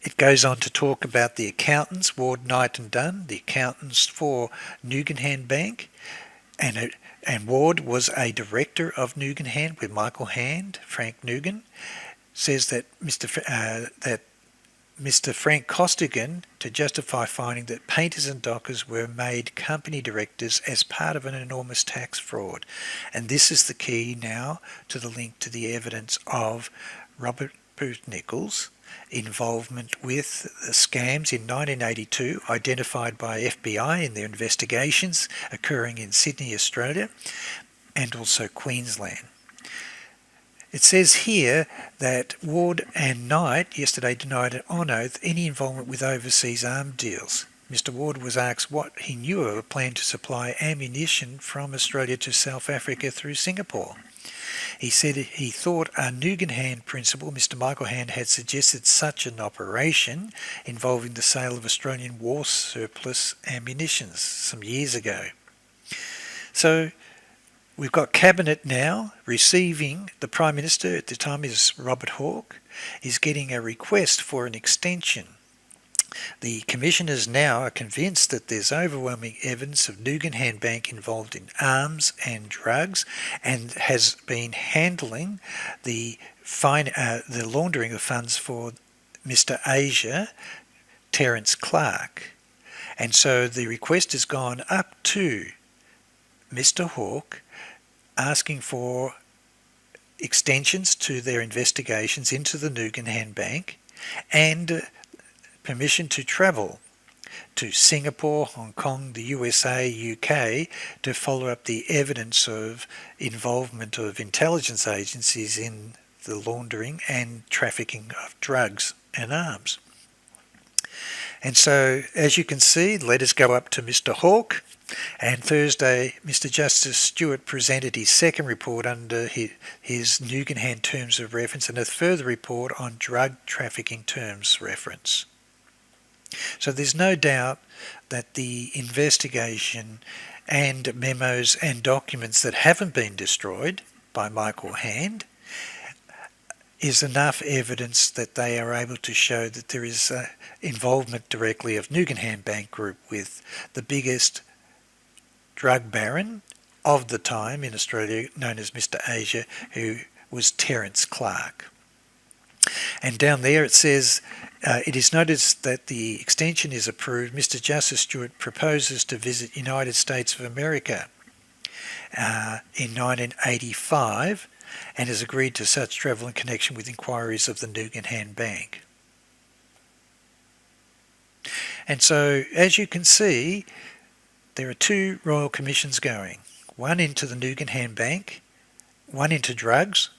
It goes on to talk about the accountants, Ward, Knight and Dunn, the accountants for Nugan Hand Bank, and Ward was a director of Nugan Hand with Michael Hand. Frank Nugan says that Mr. Frank Costigan, to justify finding that painters and dockers were made company directors as part of an enormous tax fraud. And this is the key now to the link to the evidence of Robert Booth Nichols' involvement with the scams in 1982 identified by FBI in their investigations occurring in Sydney, Australia, and also Queensland. It says here that Ward and Knight yesterday denied on oath any involvement with overseas arms deals. Mr. Ward was asked what he knew of a plan to supply ammunition from Australia to South Africa through Singapore. He said he thought a Nugan Hand principal, Mr. Michael Hand, had suggested such an operation involving the sale of Australian war surplus ammunition some years ago. So we've got Cabinet now receiving, the Prime Minister at the time is Robert Hawke, is getting a request for an extension. The commissioners now are convinced that there's overwhelming evidence of Nugan Hand Bank involved in arms and drugs and has been handling the laundering of funds for Mr. Asia, Terence Clark. And so the request has gone up to Mr. Hawke asking for extensions to their investigations into the Nugan Hand Bank and permission to travel to Singapore, Hong Kong, the USA, UK to follow up the evidence of involvement of intelligence agencies in the laundering and trafficking of drugs and arms. And so, as you can see, letters go up to Mr. Hawke, and Thursday Mr. Justice Stewart presented his second report under his Nugan Hand Terms of Reference and a further report on drug trafficking terms reference. So there's no doubt that the investigation and memos and documents that haven't been destroyed by Michael Hand is enough evidence that they are able to show that there is involvement directly of Nugan Hand Bank Group with the biggest drug baron of the time in Australia, known as Mr. Asia, who was Terence Clark. And down there it says, it is noticed that the extension is approved. Mr. Justice Stewart proposes to visit United States of America in 1985 and has agreed to such travel in connection with inquiries of the Nugan Hand Bank. And so, as you can see, there are two royal commissions going, one into the Nugan Hand Bank, one into drugs,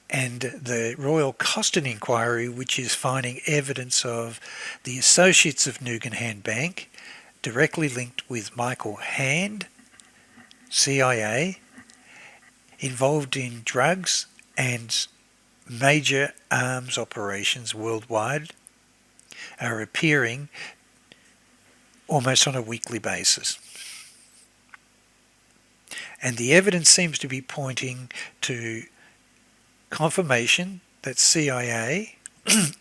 and the Royal Costin Inquiry, which is finding evidence of the associates of Nugan Hand Bank directly linked with Michael Hand, CIA, involved in drugs and major arms operations worldwide, are appearing almost on a weekly basis. And the evidence seems to be pointing to confirmation that CIA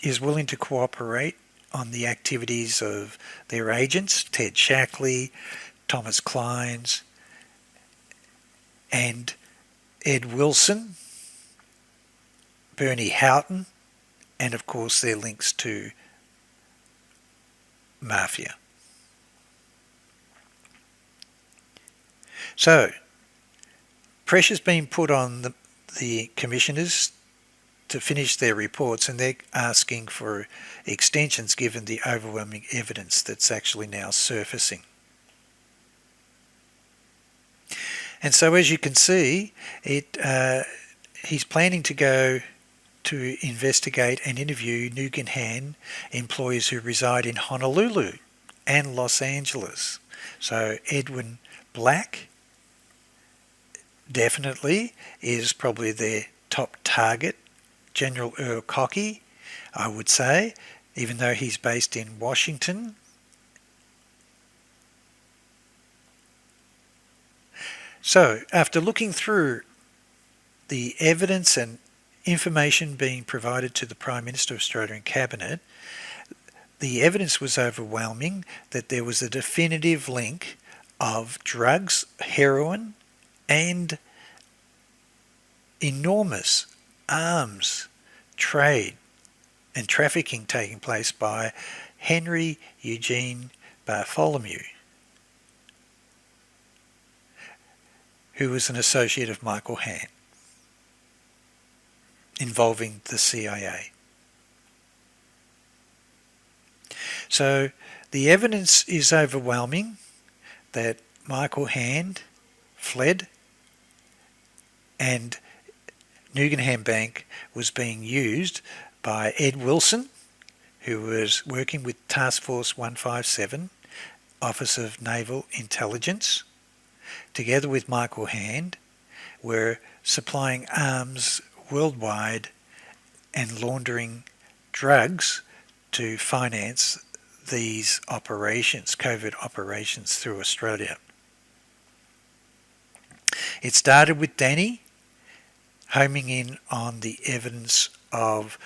is willing to cooperate on the activities of their agents, Ted Shackley, Thomas Clines, and Ed Wilson, Bernie Houghton, and of course their links to Mafia. So, pressure's been put on the commissioners to finish their reports, and they're asking for extensions given the overwhelming evidence that's actually now surfacing. And so as you can see, he's planning to go to investigate and interview Nugan Hand employees who reside in Honolulu and Los Angeles. So Edwin Black definitely is probably their top target. General Earl Cockey, I would say, even though he's based in Washington. So, after looking through the evidence and information being provided to the Prime Minister of Australia and Cabinet, the evidence was overwhelming that there was a definitive link of drugs, heroin, and enormous arms trade and trafficking taking place by Henry Eugene Bartholomew, who was an associate of Michael Hand, involving the CIA. So the evidence is overwhelming that Michael Hand fled and Nugan Hand Bank was being used by Ed Wilson, who was working with Task Force 157, Office of Naval Intelligence, together with Michael Hand, were supplying arms worldwide and laundering drugs to finance these operations, covert operations through Australia. It started with Danny homing in on the evidence of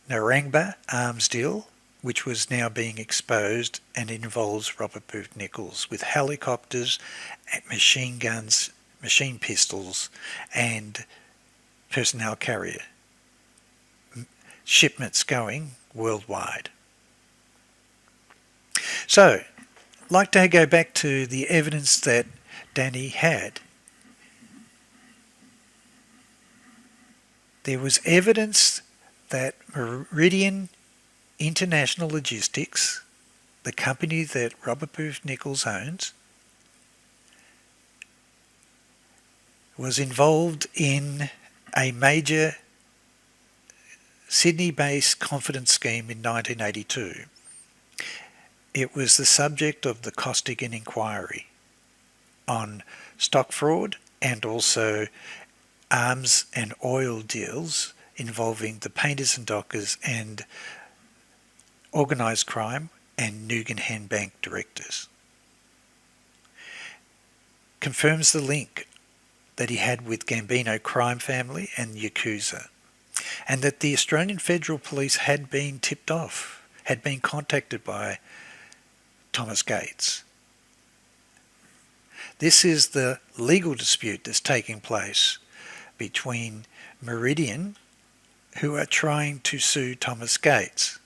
Narangba arms deal, which was now being exposed, and it involves Robert Booth Nichols with helicopters, machine guns, machine pistols, and personnel carrier shipments going worldwide. So, I'd like to go back to the evidence that Danny had. There was evidence that Meridian International Logistics, the company that Robert Booth Nichols owns, was involved in a major Sydney-based confidence scheme in 1982. It was the subject of the Costigan inquiry on stock fraud and also arms and oil deals involving the painters and dockers and organised crime and Nugan Hand Bank directors. Confirms the link that he had with Gambino crime family and Yakuza, and that the Australian Federal Police had been tipped off, had been contacted by Thomas Gates. This is the legal dispute that's taking place between Meridian, who are trying to sue Thomas Gates.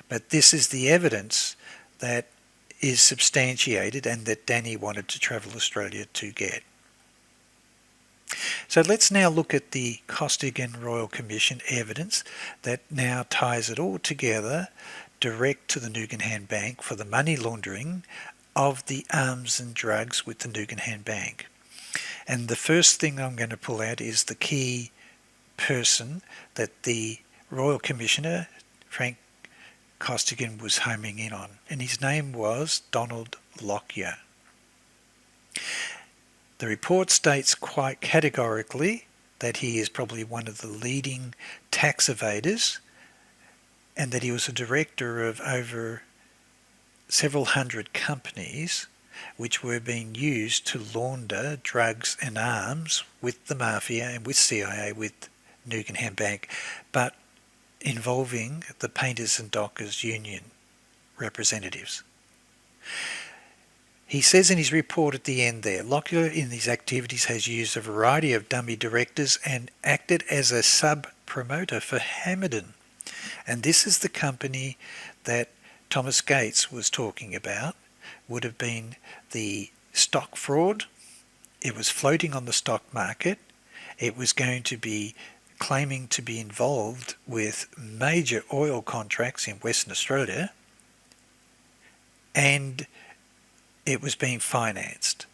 But this is the evidence that is substantiated and that Danny wanted to travel Australia to get. So let's now look at the Costigan Royal Commission evidence that now ties it all together direct to the Nugan Hand Bank for the money laundering of the arms and drugs with the Nugan Hand Bank. And the first thing I'm going to pull out is the key person that the Royal Commissioner, Frank Costigan, was homing in on, and his name was Donald Lockyer. The report states quite categorically that he is probably one of the leading tax evaders and that he was a director of over several hundred companies which were being used to launder drugs and arms with the Mafia and with CIA, with Nugan Hand Bank, but involving the Painters and Dockers Union representatives. He says in his report at the end there, Lockyer in these activities has used a variety of dummy directors and acted as a sub-promoter for Hamilton. And this is the company that Thomas Gates was talking about, would have been the stock fraud. It was floating on the stock market. It was going to be claiming to be involved with major oil contracts in Western Australia, and it was being financed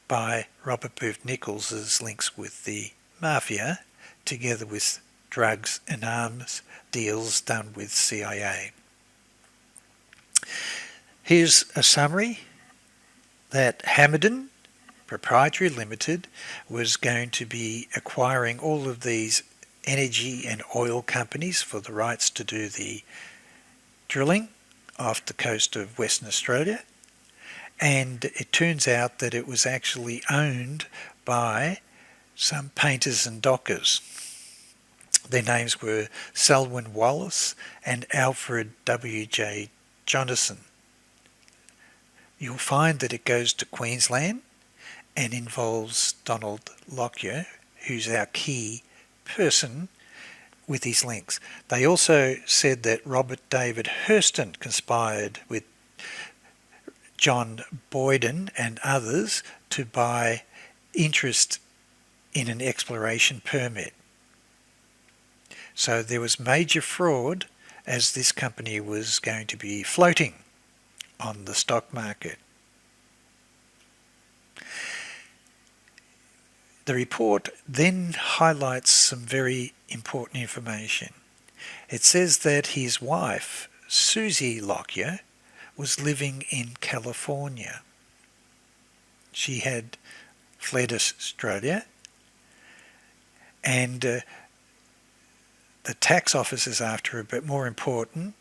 by Robert Booth Nichols' links with the Mafia, together with drugs and arms deals done with CIA. Here's a summary that Hamilton Proprietary Limited was going to be acquiring all of these energy and oil companies for the rights to do the drilling off the coast of Western Australia, and it turns out that it was actually owned by some painters and dockers. Their names were Selwyn Wallace and Alfred W.J. Jonathan. You'll find that it goes to Queensland and involves Donald Lockyer, who's our key person with his links. They also said that Robert David Hurston conspired with John Boyden and others to buy interest in an exploration permit. So there was major fraud as this company was going to be floating on the stock market. The report then highlights some very important information. It says that his wife, Susie Lockyer, was living in California. She had fled Australia, and the tax officers after her, but more important,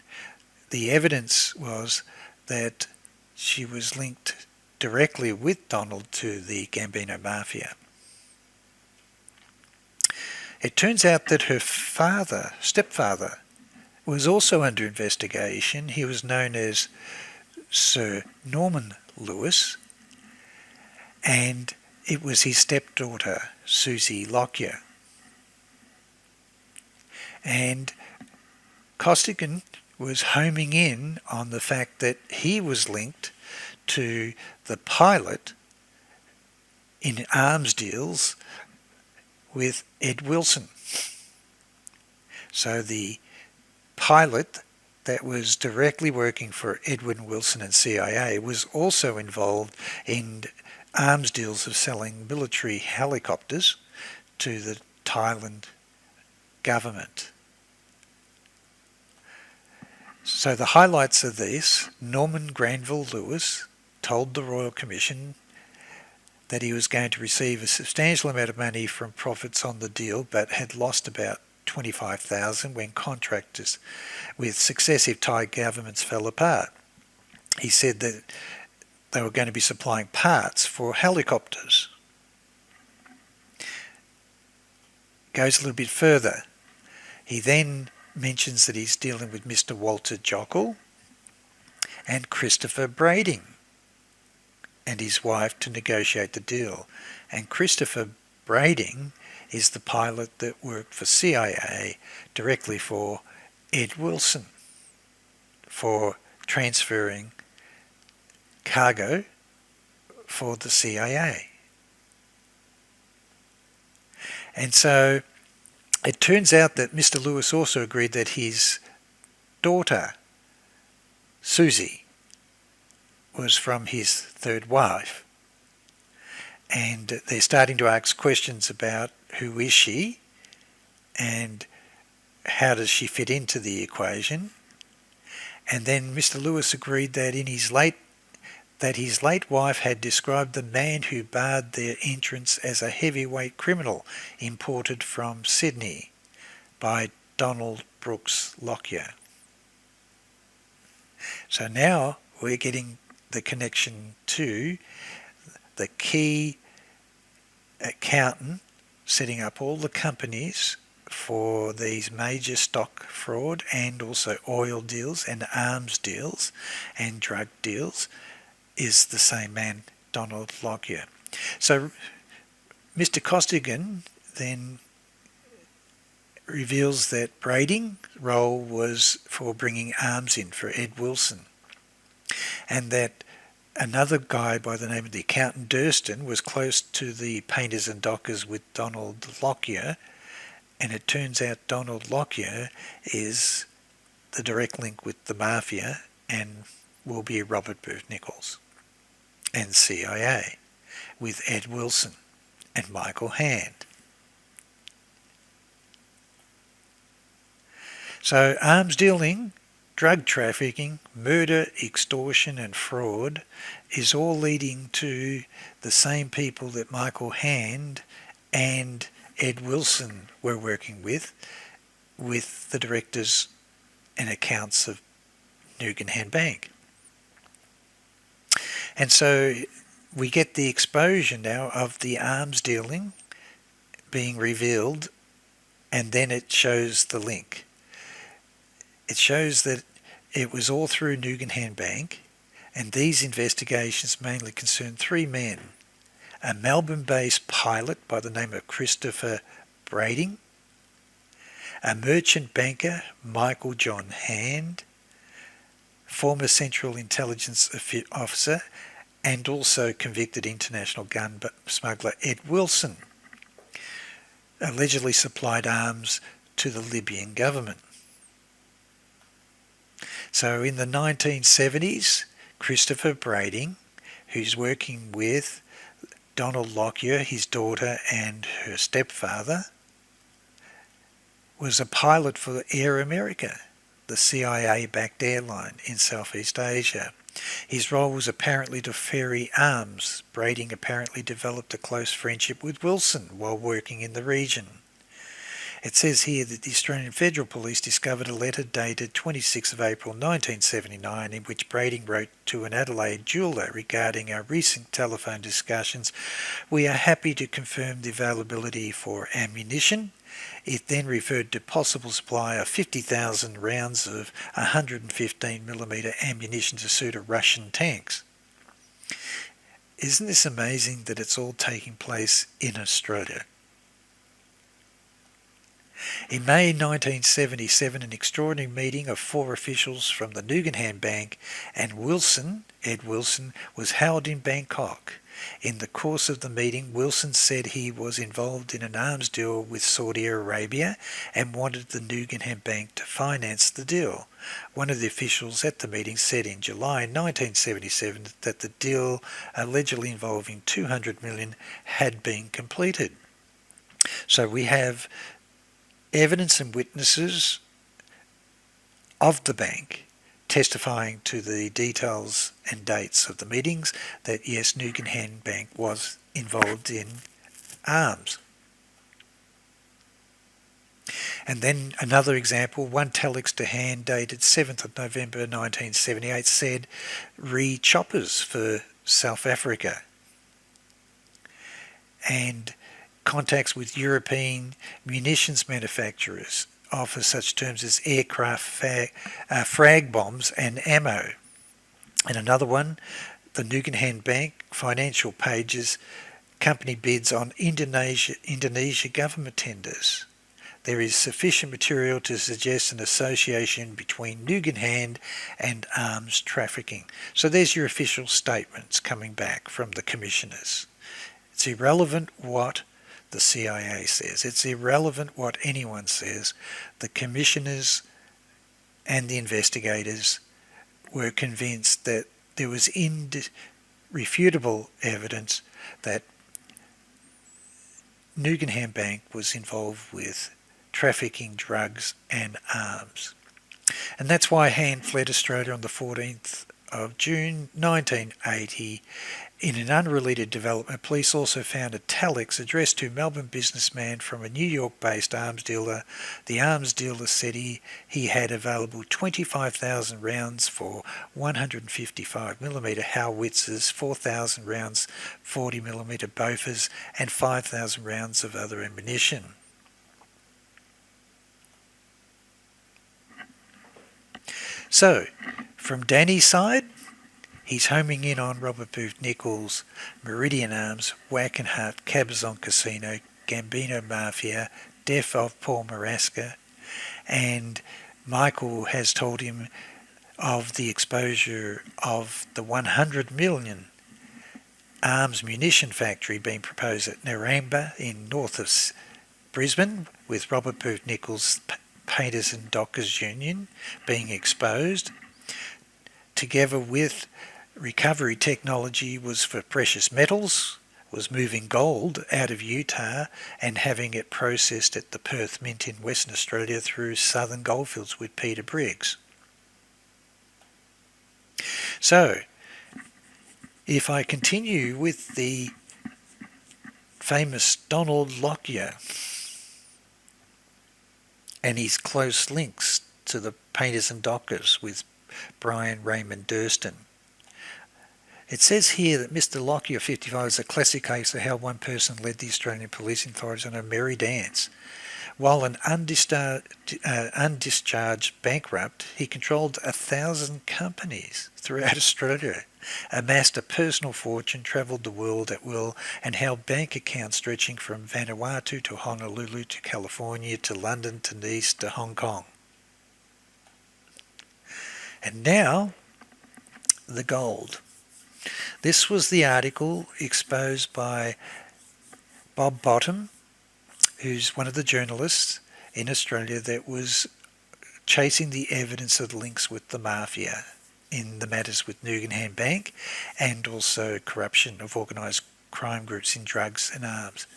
the evidence was that she was linked directly with Donald to the Gambino Mafia. It turns out that her stepfather, was also under investigation. He was known as Sir Norman Lewis, and it was his stepdaughter, Susie Lockyer. And Costigan was homing in on the fact that he was linked to the pilot in arms deals with Ed Wilson. So the pilot that was directly working for Edwin Wilson and CIA was also involved in arms deals of selling military helicopters to the Thailand government. So the highlights of this: Norman Granville Lewis told the Royal Commission that he was going to receive a substantial amount of money from profits on the deal, but had lost about $25,000 when contractors with successive Thai governments fell apart. He said that they were going to be supplying parts for helicopters. Goes a little bit further. He then mentions that he's dealing with Mr. Walter Jockle and Christopher Brading and his wife to negotiate the deal. And Christopher Brading is the pilot that worked for CIA directly for Ed Wilson for transferring cargo for the CIA. And so it turns out that Mr. Lewis also agreed that his daughter, Susie, was from his third wife. And they're starting to ask questions about who is she and how does she fit into the equation. And then Mr. Lewis agreed that his late wife had described the man who barred their entrance as a heavyweight criminal imported from Sydney by Donald Brooks Lockyer. So now we're getting the connection to the key accountant setting up all the companies for these major stock fraud and also oil deals and arms deals and drug deals is the same man, Donald Lockyer. So Mr. Costigan then reveals that Brading's role was for bringing arms in for Ed Wilson, and that another guy by the name of the accountant Durston was close to the painters and dockers with Donald Lockyer, and it turns out Donald Lockyer is the direct link with the Mafia and will be Robert Burt Nichols and CIA with Ed Wilson and Michael Hand. So arms dealing, drug trafficking, murder, extortion and fraud is all leading to the same people that Michael Hand and Ed Wilson were working with the directors and accounts of Nugan Hand Bank. And so we get the exposure now of the arms dealing being revealed, and then it shows the link. It shows that it was all through Nugan Hand Bank, and these investigations mainly concerned three men: a Melbourne-based pilot by the name of Christopher Brading, a merchant banker, Michael John Hand, former Central Intelligence officer, and also convicted international gun smuggler Ed Wilson, allegedly supplied arms to the Libyan government. So in the 1970s, Christopher Brading, who's working with Donald Lockyer, his daughter and her stepfather, was a pilot for Air America, the CIA-backed airline in Southeast Asia. His role was apparently to ferry arms. Brading apparently developed a close friendship with Wilson while working in the region. It says here that the Australian Federal Police discovered a letter dated 26th of April 1979 in which Brading wrote to an Adelaide jeweller regarding our recent telephone discussions. We are happy to confirm the availability for ammunition. It then referred to possible supply of 50,000 rounds of 115mm ammunition to suit a Russian tanks. Isn't this amazing that it's all taking place in Australia? In May 1977, an extraordinary meeting of 4 officials from the Nugan Hand Bank and Ed Wilson, was held in Bangkok. In the course of the meeting, Wilson said he was involved in an arms deal with Saudi Arabia and wanted the Nugan Hand Bank to finance the deal. One of the officials at the meeting said in July 1977 that the deal, allegedly involving $200 million, had been completed. So we have evidence and witnesses of the bank testifying to the details and dates of the meetings that yes, Nugan Hand Bank was involved in arms. And then another example, one telex to Hand dated 7th of November 1978 said choppers for South Africa, and contacts with European munitions manufacturers offer such terms as aircraft frag bombs and ammo. And another one, the Nugan Hand Bank financial pages, company bids on Indonesia government tenders. There is sufficient material to suggest an association between Nugan Hand and arms trafficking. So there's your official statements coming back from the commissioners. It's irrelevant what the CIA says. It's irrelevant what anyone says. The commissioners and the investigators were convinced that there was irrefutable evidence that Nugan Hand Bank was involved with trafficking drugs and arms. And that's why Hand fled Australia on the 14th of June 1980. In an unrelated development, police also found a telex addressed to a Melbourne businessman from a New York-based arms dealer. The arms dealer said he had available 25,000 rounds for 155mm howitzers, 4,000 rounds 40mm Bofors, and 5,000 rounds of other ammunition. So, from Danny's side, He's homing in on Robert Booth Nichols, Meridian Arms, Wackenhut, Cabazon Casino, Gambino Mafia, death of Paul Marasca, and Michael has told him of the exposure of the 100 million arms munition factory being proposed at Naramba in north of Brisbane, with Robert Booth Nichols Painters and Dockers Union being exposed, together with recovery technology was for precious metals, was moving gold out of Utah and having it processed at the Perth Mint in Western Australia through Southern Goldfields with Peter Briggs. So, if I continue with the famous Donald Lockyer and his close links to the Painters and Dockers with Brian Raymond Durston. It says here that Mr. Lockyer, 55, is a classic case of how one person led the Australian police authorities on a merry dance. While an undischarged bankrupt, he controlled 1,000 companies throughout Australia, amassed a personal fortune, travelled the world at will, and held bank accounts stretching from Vanuatu to Honolulu to California to London to Nice to Hong Kong. And now, the gold. This was the article exposed by Bob Bottom, who's one of the journalists in Australia that was chasing the evidence of links with the Mafia in the matters with Nugan Bank and also corruption of organised crime groups in drugs and arms.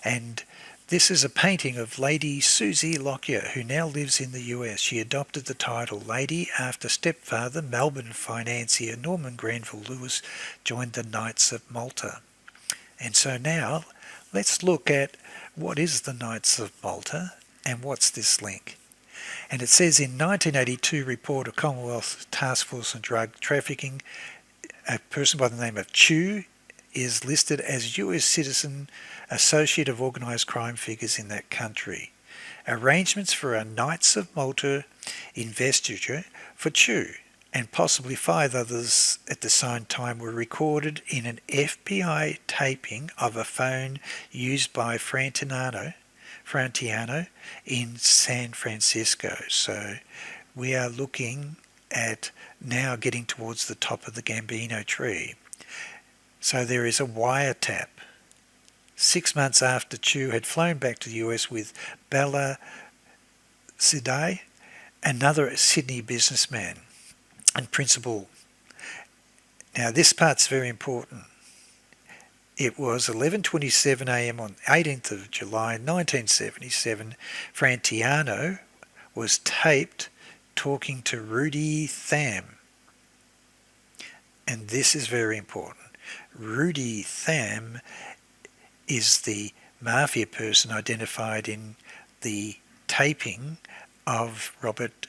And this is a painting of Lady Susie Lockyer, who now lives in the US. She adopted the title Lady after stepfather, Melbourne financier Norman Granville Lewis, joined the Knights of Malta. And so now let's look at what is the Knights of Malta and what's this link. And it says in 1982 report of Commonwealth Task Force on Drug Trafficking, a person by the name of Chu is listed as US citizen associate of organised crime figures in that country. Arrangements for a Knights of Malta investiture for Chu and possibly 5 others at the same time were recorded in an FBI taping of a phone used by Frantiano in San Francisco. So we are looking at now getting towards the top of the Gambino tree. So there is a wiretap 6 months after Chu had flown back to the US with Bella Sidai, another Sydney businessman and principal. Now this part's very important. It was 11:27 a.m. on 18th of July 1977. Frantiano was taped talking to Rudy Tham. And this is very important. Rudy Tham is the Mafia person identified in the taping of Robert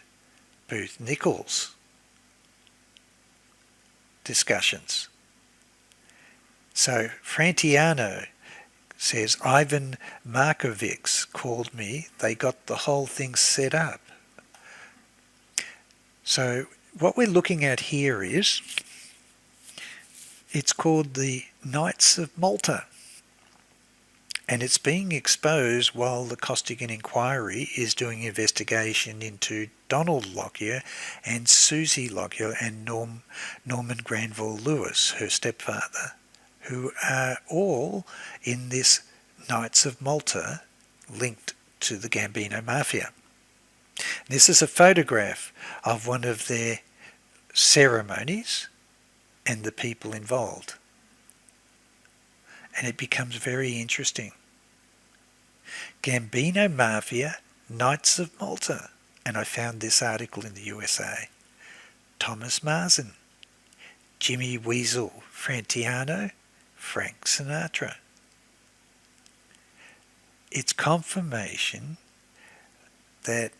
Booth Nichols' discussions. So Frantiano says, Ivan Markovics called me, they got the whole thing set up. So what we're looking at here is, it's called the Knights of Malta. And it's being exposed while the Costigan Inquiry is doing investigation into Donald Lockyer and Susie Lockyer and Norman Granville Lewis, her stepfather, who are all in this Knights of Malta linked to the Gambino Mafia. This is a photograph of one of their ceremonies and the people involved. And it becomes very interesting. Gambino Mafia, Knights of Malta. And I found this article in the USA. Thomas Marsden, Jimmy Weasel, Frantiano, Frank Sinatra. It's confirmation that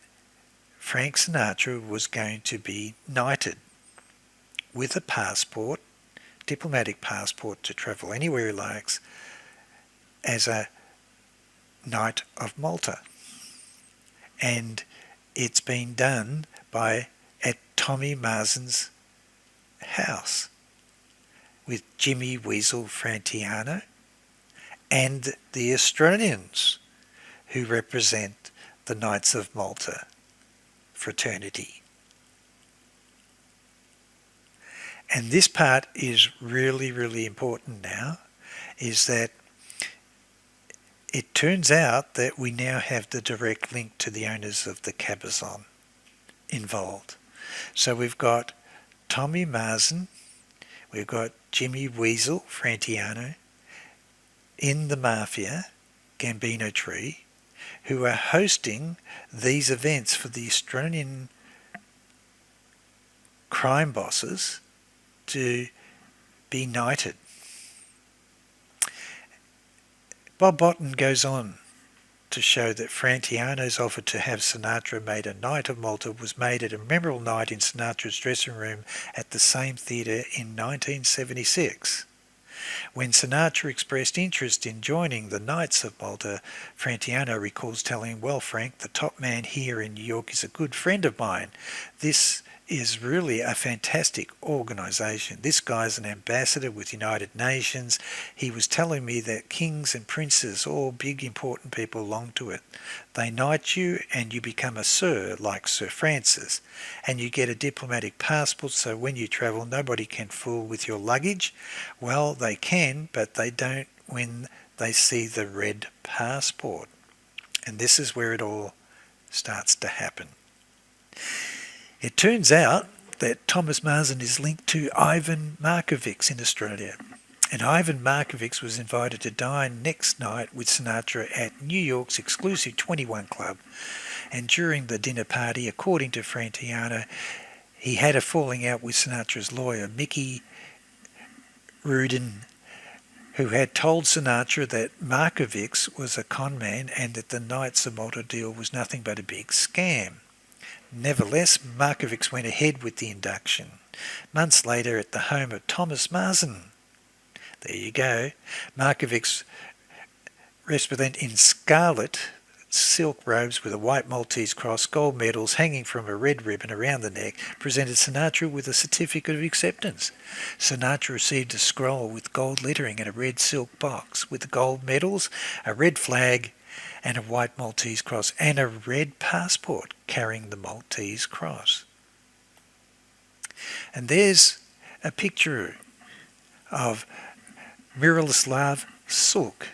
Frank Sinatra was going to be knighted with a passport, diplomatic passport to travel anywhere he likes, as a Knight of Malta. And it's been done at Tommy Marsden's house with Jimmy Weasel Frantiano and the Australians who represent the Knights of Malta fraternity. And this part is really, really important now, is that it turns out that we now have the direct link to the owners of the Cabazon involved. So we've got Tommy Marsden, we've got Jimmy Weasel Frantiano in the Mafia, Gambino Tree, who are hosting these events for the Australian crime bosses to be knighted. Bob Botten goes on to show that Frantiano's offer to have Sinatra made a Knight of Malta was made at a memorable night in Sinatra's dressing room at the same theatre in 1976. When Sinatra expressed interest in joining the Knights of Malta, Frantiano recalls telling him, "Well, Frank, the top man here in New York is a good friend of mine. This is really a fantastic organisation. This guy's an ambassador with United Nations. He was telling me that kings and princes, all big important people, belong to it. They knight you and you become a Sir, like Sir Francis, and you get a diplomatic passport, so when you travel nobody can fool with your luggage. Well, they can, but they don't when they see the red passport." And this is where it all starts to happen. It turns out that Thomas Marsden is linked to Ivan Markovics in Australia. And Ivan Markovics was invited to dine next night with Sinatra at New York's exclusive 21 Club. And during the dinner party, according to Frantiano, he had a falling out with Sinatra's lawyer, Mickey Rudin, who had told Sinatra that Markovics was a con man and that the Knights of Malta deal was nothing but a big scam. Nevertheless, Markovics went ahead with the induction. Months later, at the home of Thomas Marsden, there you go, Markovics, resplendent in scarlet silk robes with a white Maltese cross, gold medals hanging from a red ribbon around the neck, presented Sinatra with a certificate of acceptance. Sinatra received a scroll with gold lettering in a red silk box with the gold medals, a red flag, and a white Maltese cross, and a red passport carrying the Maltese cross. And there's a picture of Miroslav Sulk,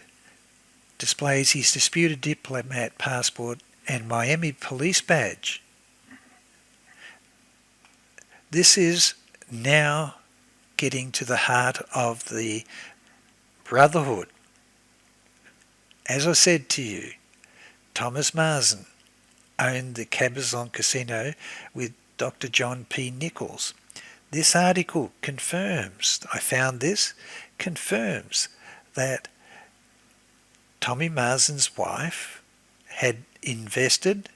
displays his disputed diplomat passport and Miami police badge. This is now getting to the heart of the brotherhood. As I said to you, Thomas Marsden owned the Cabazon Casino with Dr. John P. Nichols. This article confirms, I found this, confirms that Tommy Marsden's wife had invested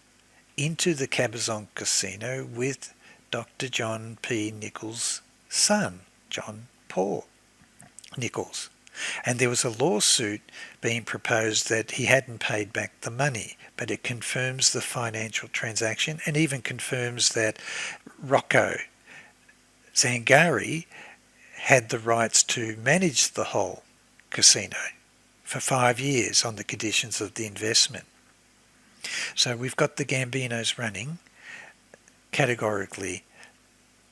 into the Cabazon Casino with Dr. John P. Nichols' son, John Paul Nichols. And there was a lawsuit being proposed that he hadn't paid back the money, but it confirms the financial transaction and even confirms that Rocco Zangari had the rights to manage the whole casino for 5 years on the conditions of the investment. So we've got the Gambinos running categorically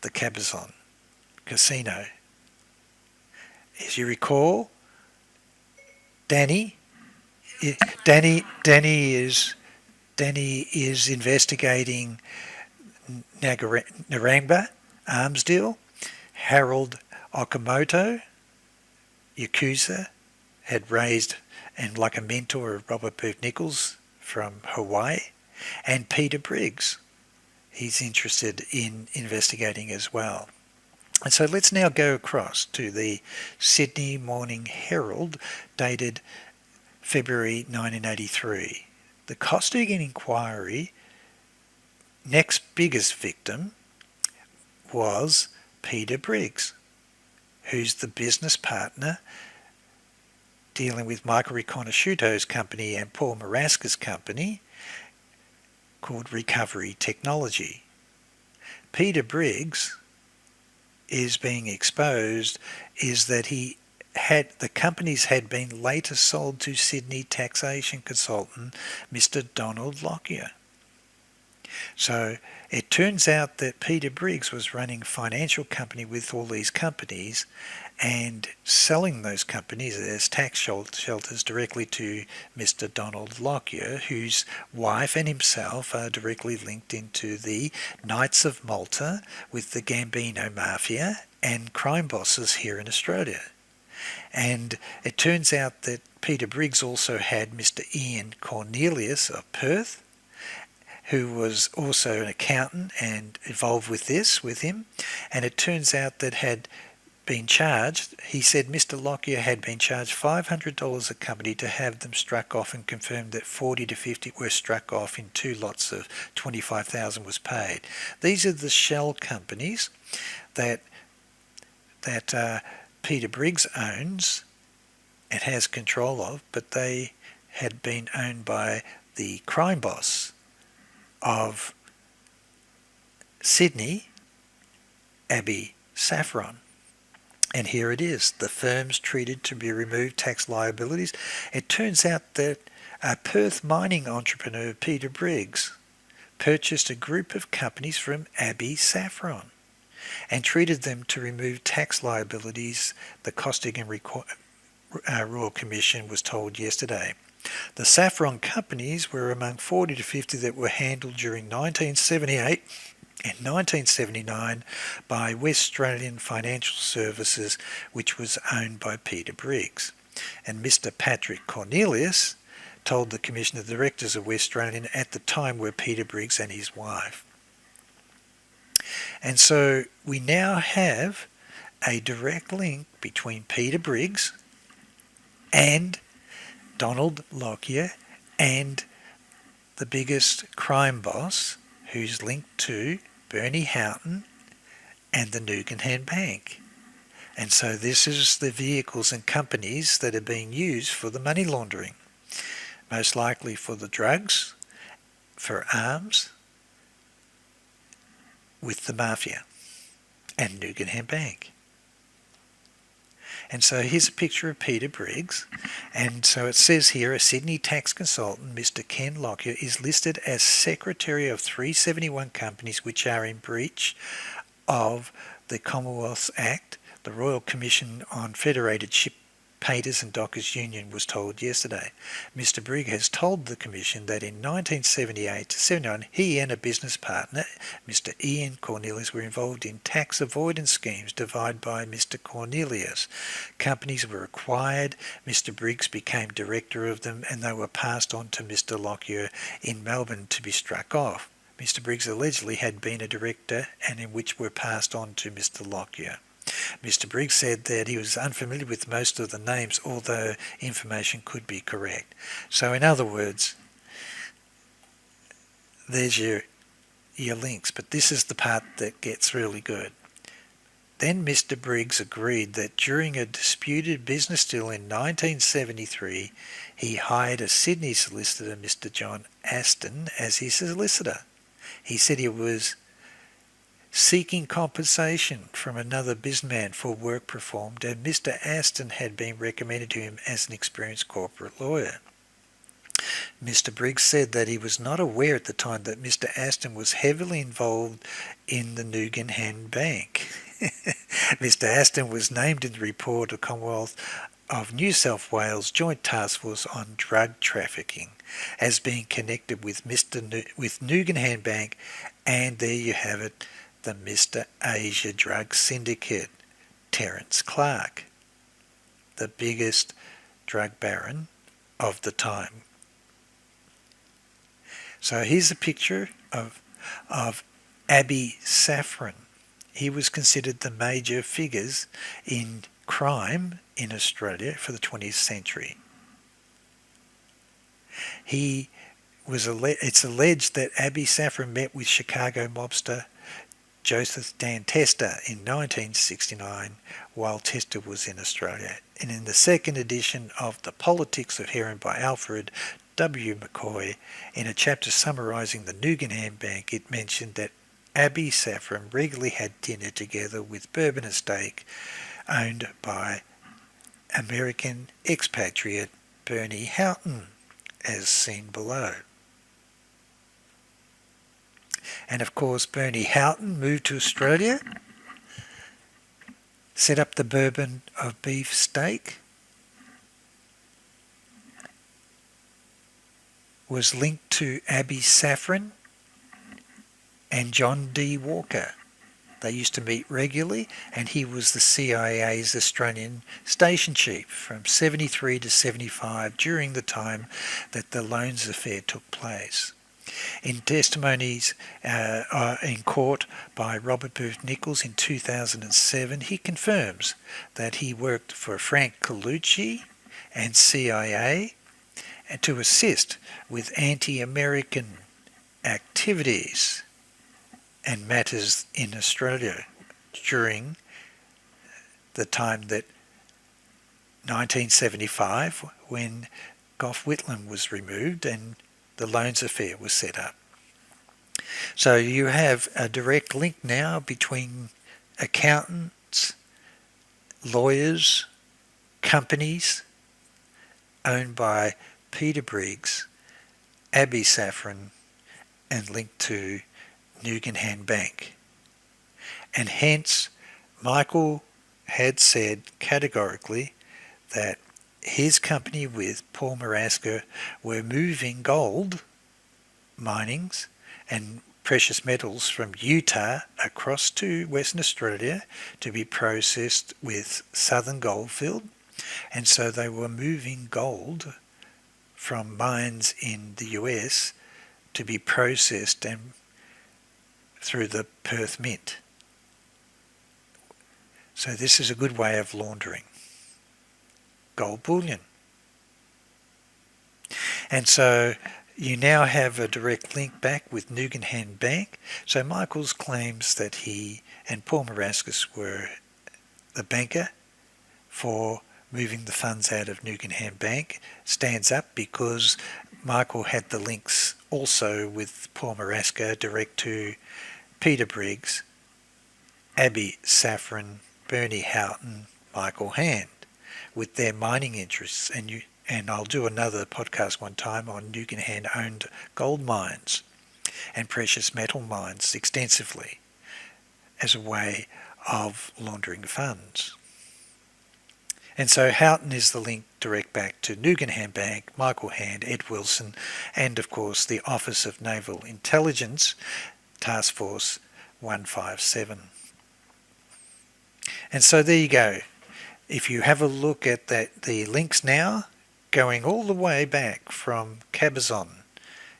the Cabazon Casino. As you recall, Danny is investigating Narangba arms deal. Harold Okamoto, Yakuza, had raised and like a mentor of Robert Booth Nichols from Hawaii, and Peter Briggs. He's interested in investigating as well. And so let's now go across to the Sydney Morning Herald, dated February 1983. The Costigan inquiry, next biggest victim was Peter Briggs, who's the business partner dealing with Michael Riconosciuto's company and Paul Maraska's company called Recovery Technology. Peter Briggs is being exposed is that the companies had been later sold to Sydney taxation consultant Mr. Donald Lockyer. So it turns out that Peter Briggs was running a financial company with all these companies and selling those companies as tax shelters directly to Mr. Donald Lockyer, whose wife and himself are directly linked into the Knights of Malta with the Gambino Mafia and crime bosses here in Australia. And it turns out that Peter Briggs also had Mr. Ian Cornelius of Perth, who was also an accountant and involved with this with him. And it turns out that had been charged, he said Mr. Lockyer had been charged $500 a company to have them struck off, and confirmed that 40 to 50 were struck off in 2 lots of 25,000 was paid. These are the shell companies that Peter Briggs owns and has control of, but they had been owned by the crime boss of Sydney, Abby Saffron. And here it is, the firms treated to be removed tax liabilities. It turns out that a Perth mining entrepreneur, Peter Briggs, purchased a group of companies from Abby Saffron and treated them to remove tax liabilities, the Costigan Royal Commission was told yesterday. The Saffron companies were among 40 to 50 that were handled during 1978 and 1979 by West Australian Financial Services, which was owned by Peter Briggs. And Mr. Patrick Cornelius told the Commission of Directors of West Australian at the time were Peter Briggs and his wife. And so we now have a direct link between Peter Briggs and Donald Lockyer and the biggest crime boss, who's linked to Bernie Houghton and the Nugan Bank. And so this is the vehicles and companies that are being used for the money laundering, most likely for the drugs, for arms, with the Mafia and Nugan Bank. And so here's a picture of Peter Briggs. And so it says here, a Sydney tax consultant, Mr. Ken Lockyer, is listed as secretary of 371 companies which are in breach of the Commonwealth Act. The Royal Commission on Federated Ship Painters and Dockers Union was told yesterday. Mr. Briggs has told the Commission that in 1978 to 79 he and a business partner, Mr. Ian Cornelius, were involved in tax avoidance schemes devised by Mr. Cornelius. Companies were acquired, Mr. Briggs became director of them, and they were passed on to Mr. Lockyer in Melbourne to be struck off. Mr. Briggs allegedly had been a director and in which were passed on to Mr. Lockyer. Mr. Briggs said that he was unfamiliar with most of the names, although information could be correct. So in other words, there's your links, but this is the part that gets really good. Then Mr. Briggs agreed that during a disputed business deal in 1973, he hired a Sydney solicitor, Mr. John Aston, as his solicitor. He said he was seeking compensation from another businessman for work performed, and Mr. Aston had been recommended to him as an experienced corporate lawyer. Mr. Briggs said that he was not aware at the time that Mr. Aston was heavily involved in the Nugan Bank. Mr. Aston was named in the report of Commonwealth of New South Wales Joint Task Force on Drug Trafficking as being connected with Nugan Bank, and there you have it, the Mr. Asia Drug Syndicate, Terence Clark, the biggest drug baron of the time. So here's a picture of Abby Saffron. He was considered the major figures in crime in Australia for the 20th century. It's alleged that Abby Saffron met with Chicago mobster Joseph Dan Tester in 1969 while Tester was in Australia. And in the second edition of The Politics of Heroin by Alfred W. McCoy, in a chapter summarising the Nugan Bank, it mentioned that Abby Saffron regularly had dinner together with bourbon and steak owned by American expatriate Bernie Houghton, as seen below. And of course, Bernie Houghton moved to Australia, set up the bourbon of beef steak, was linked to Abby Saffron and John D. Walker. They used to meet regularly, and he was the CIA's Australian station chief from 73 to 75 during the time that the Loans affair took place. In testimonies in court by Robert Booth Nichols in 2007, he confirms that he worked for Frank Colucci and CIA to assist with anti-American activities and matters in Australia during the time that 1975, when Gough Whitlam was removed and the Loans affair was set up. So you have a direct link now between accountants, lawyers, companies owned by Peter Briggs, Abby Saffron, and linked to Nugan Bank. And hence, Michael had said categorically that his company with Paul Maraska were moving gold minings and precious metals from Utah across to Western Australia to be processed with Southern Goldfield. And so they were moving gold from mines in the US to be processed and through the Perth Mint. So this is a good way of laundering gold bullion. And so you now have a direct link back with Nugan Bank. So Michaels claims that he and Paul Marascus were the banker for moving the funds out of Nugan Bank. Stands up because Michael had the links also with Paul Maraska direct to Peter Briggs, Abby Saffron, Bernie Houghton, Michael Hand, with their mining interests. And I'll do another podcast one time on Nugan owned gold mines and precious metal mines extensively as a way of laundering funds. And so Houghton is the link direct back to Nugan Bank, Michael Hand, Ed Wilson, and of course the Office of Naval Intelligence, Task Force 157. And so there you go. If you have a look at the links now, going all the way back from Cabazon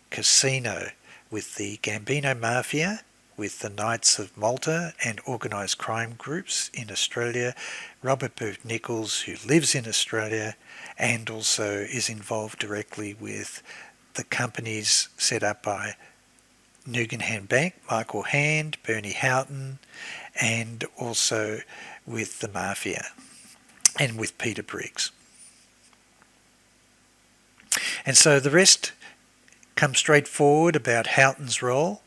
Casino with the Gambino Mafia, with the Knights of Malta and organised crime groups in Australia, Robert Booth Nichols, who lives in Australia and also is involved directly with the companies set up by Nugan Bank, Michael Hand, Bernie Houghton, and also with the Mafia and with Peter Briggs. And so the rest comes straightforward about Houghton's role.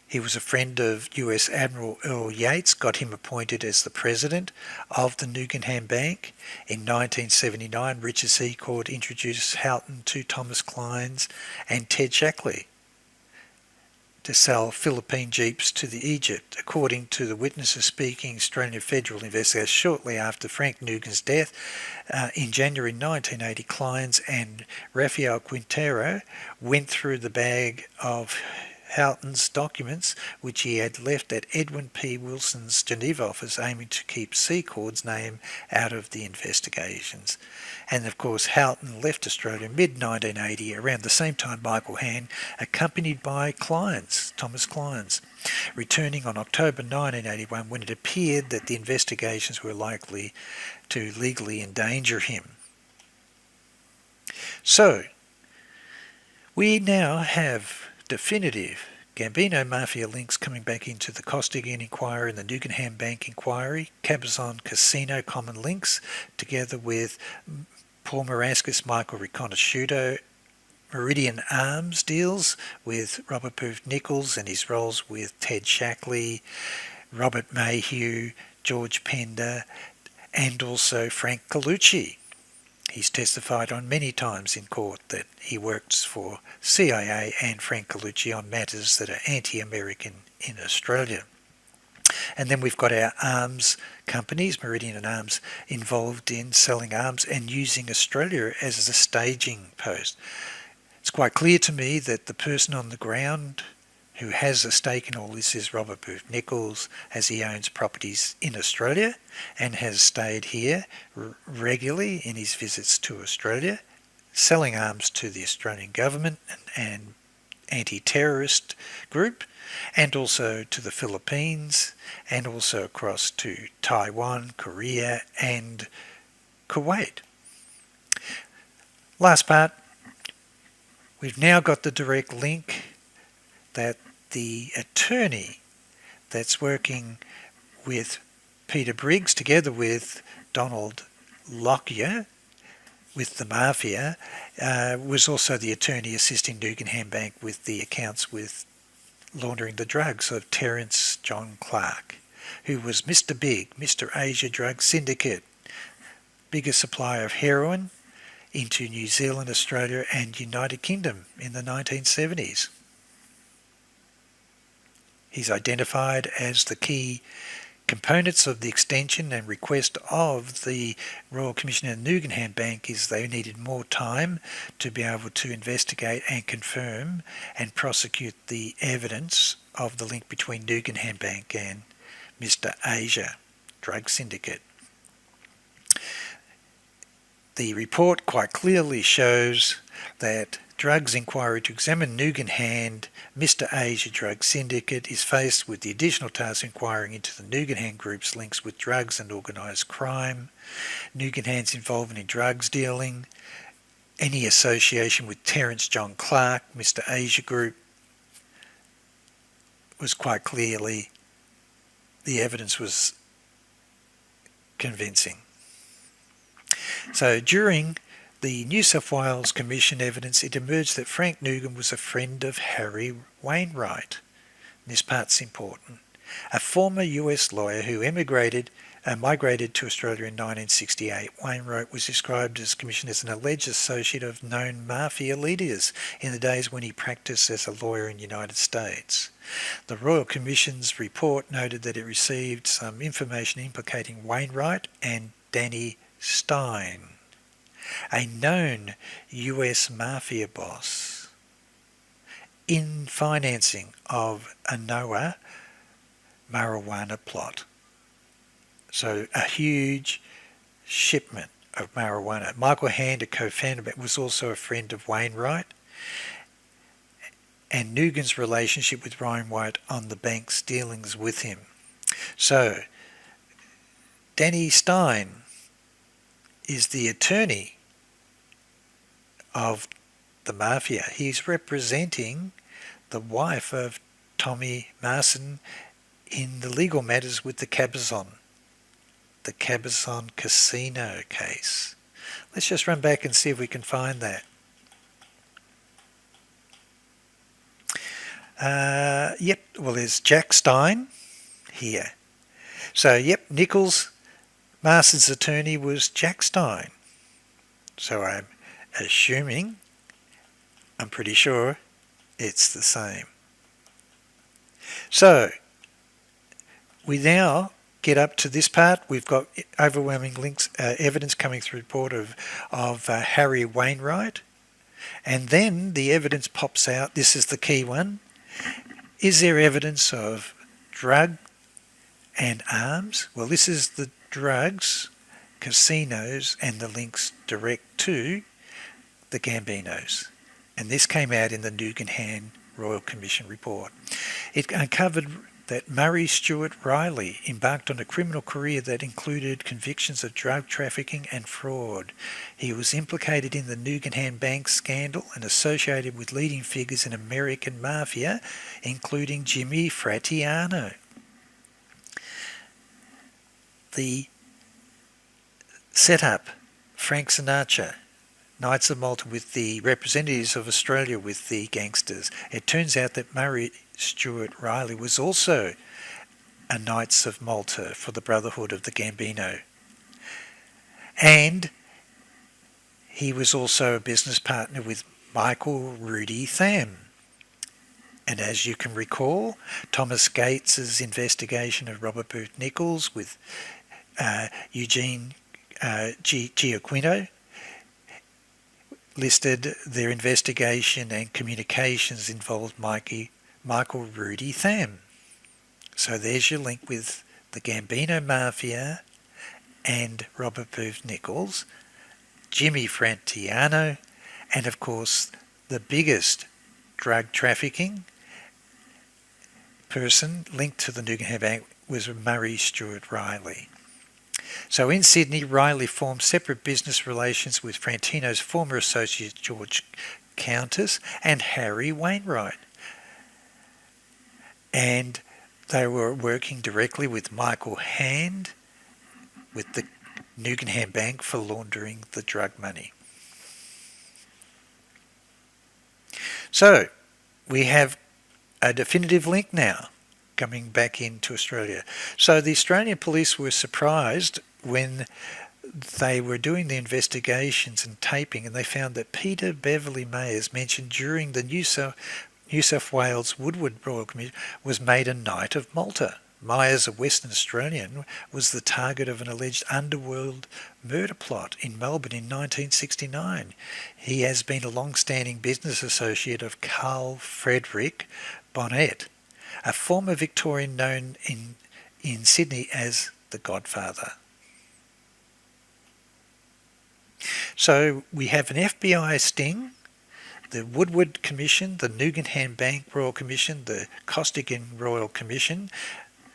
He was a friend of US Admiral Earl Yates, got him appointed as the president of the Nugan Bank. In 1979, Richard Secord introduced Houghton to Thomas Kleins and Ted Shackley to sell Philippine Jeeps to the Egypt. According to the witnesses speaking Australian federal investigators, shortly after Frank Nugan's death in January 1980, Kleins and Rafael Quintero went through the bag of Houghton's documents, which he had left at Edwin P. Wilson's Geneva office, aiming to keep Secord's name out of the investigations. And of course, Houghton left Australia mid-1980, around the same time Michael Hand, accompanied by Kleins, Thomas Kleins, returning on October 1981 when it appeared that the investigations were likely to legally endanger him. So, we now have definitive Gambino Mafia links coming back into the Costigan inquiry and the Nugan Bank inquiry, Cabazon Casino common links, together with Paul Marascus, Michael Riconosciuto, Meridian Arms deals with Robert Booth Nichols and his roles with Ted Shackley, Robert Mayhew, George Pender, and also Frank Colucci. He's testified on many times in court that he works for CIA and Frank Colucci on matters that are anti-American in Australia. And then we've got our arms companies, Meridian and Arms, involved in selling arms and using Australia as a staging post. It's quite clear to me that the person on the ground who has a stake in all this is Robert Booth Nichols, as he owns properties in Australia and has stayed here regularly in his visits to Australia, selling arms to the Australian government and anti-terrorist group, and also to the Philippines, and also across to Taiwan, Korea, and Kuwait. Last part, we've now got the direct link that the attorney that's working with Peter Briggs together with Donald Lockyer with the Mafia was also the attorney assisting Nugan Bank with the accounts with laundering the drugs of Terence John Clark, who was Mr. Big, Mr. Asia Drug Syndicate, biggest supplier of heroin into New Zealand, Australia and United Kingdom in the 1970s. He's identified as the key components of the extension and request of the Royal Commission and Nugan Bank is they needed more time to be able to investigate and confirm and prosecute the evidence of the link between Nugan Bank and Mr. Asia Drug Syndicate. The report quite clearly shows that Drugs Inquiry to examine Nugan Mr. Asia Drug Syndicate is faced with the additional task inquiring into the Nugan Group's links with drugs and organised crime, Nugan's involvement in drugs dealing, any association with Terence John Clark, Mr. Asia Group, was quite clearly, the evidence was convincing. So during the New South Wales Commission evidence, it emerged that Frank Nugan was a friend of Harry Wainwright. And this part's important. A former US lawyer who migrated to Australia in 1968. Wainwright was described as commissioned as an alleged associate of known Mafia leaders in the days when he practiced as a lawyer in the United States. The Royal Commission's report noted that it received some information implicating Wainwright and Danny Stein, a known US Mafia boss, in financing of a NOAA marijuana plot. So a huge shipment of marijuana. Michael Hand, a co-founder, was also a friend of Wainwright, and Nugan's relationship with Wainwright on the bank's dealings with him. So Danny Stein is the attorney of the Mafia. He's representing the wife of Tommy Marson in the legal matters with the Cabazon Casino case. Let's just run back and see if we can find that. Yep, well, there's Jack Stein here. So, yep, Nichols, Marson's attorney was Jack Stein. So I'm assuming, I'm pretty sure, it's the same. So we now get up to this part. We've got overwhelming evidence coming through the report of Harry Wainwright, and then the evidence pops out. This is the key one. Is there evidence of drug and arms? Well, this is the drugs, casinos, and the links direct to the Gambinos. And this came out in the Nugan Royal Commission report. It uncovered that Murray Stewart Riley embarked on a criminal career that included convictions of drug trafficking and fraud. He was implicated in the Nugan Bank scandal and associated with leading figures in American Mafia, including Jimmy Fratiano. The setup, Frank Sinatra, Knights of Malta with the representatives of Australia with the gangsters. It turns out that Murray Stuart Riley was also a Knights of Malta for the Brotherhood of the Gambino. And he was also a business partner with Michael Rudy Tham. And as you can recall, Thomas Gates's investigation of Robert Booth Nichols with Eugene Giaquino listed their investigation and communications involved Michael Rudy Tham. So there's your link with the Gambino Mafia and Robert Booth Nichols, Jimmy Frantillano, and of course the biggest drug trafficking person linked to the Nugan Bank was Murray Stuart Riley. So in Sydney, Riley formed separate business relations with Frantino's former associate George Countess and Harry Wainwright. And they were working directly with Michael Hand with the Nugan Bank for laundering the drug money. So we have a definitive link now coming back into Australia. So the Australian police were surprised when they were doing the investigations and taping, and they found that Peter Beverley Mayers, mentioned during the New South Wales Woodward Royal Commission, was made a Knight of Malta. Myers, a Western Australian, was the target of an alleged underworld murder plot in Melbourne in 1969. He has been a long-standing business associate of Carl Frederick Bonnet, a former Victorian known in Sydney as the Godfather. So we have an FBI sting, the Woodward Commission, the Nugan Bank Royal Commission, the Costigan Royal Commission.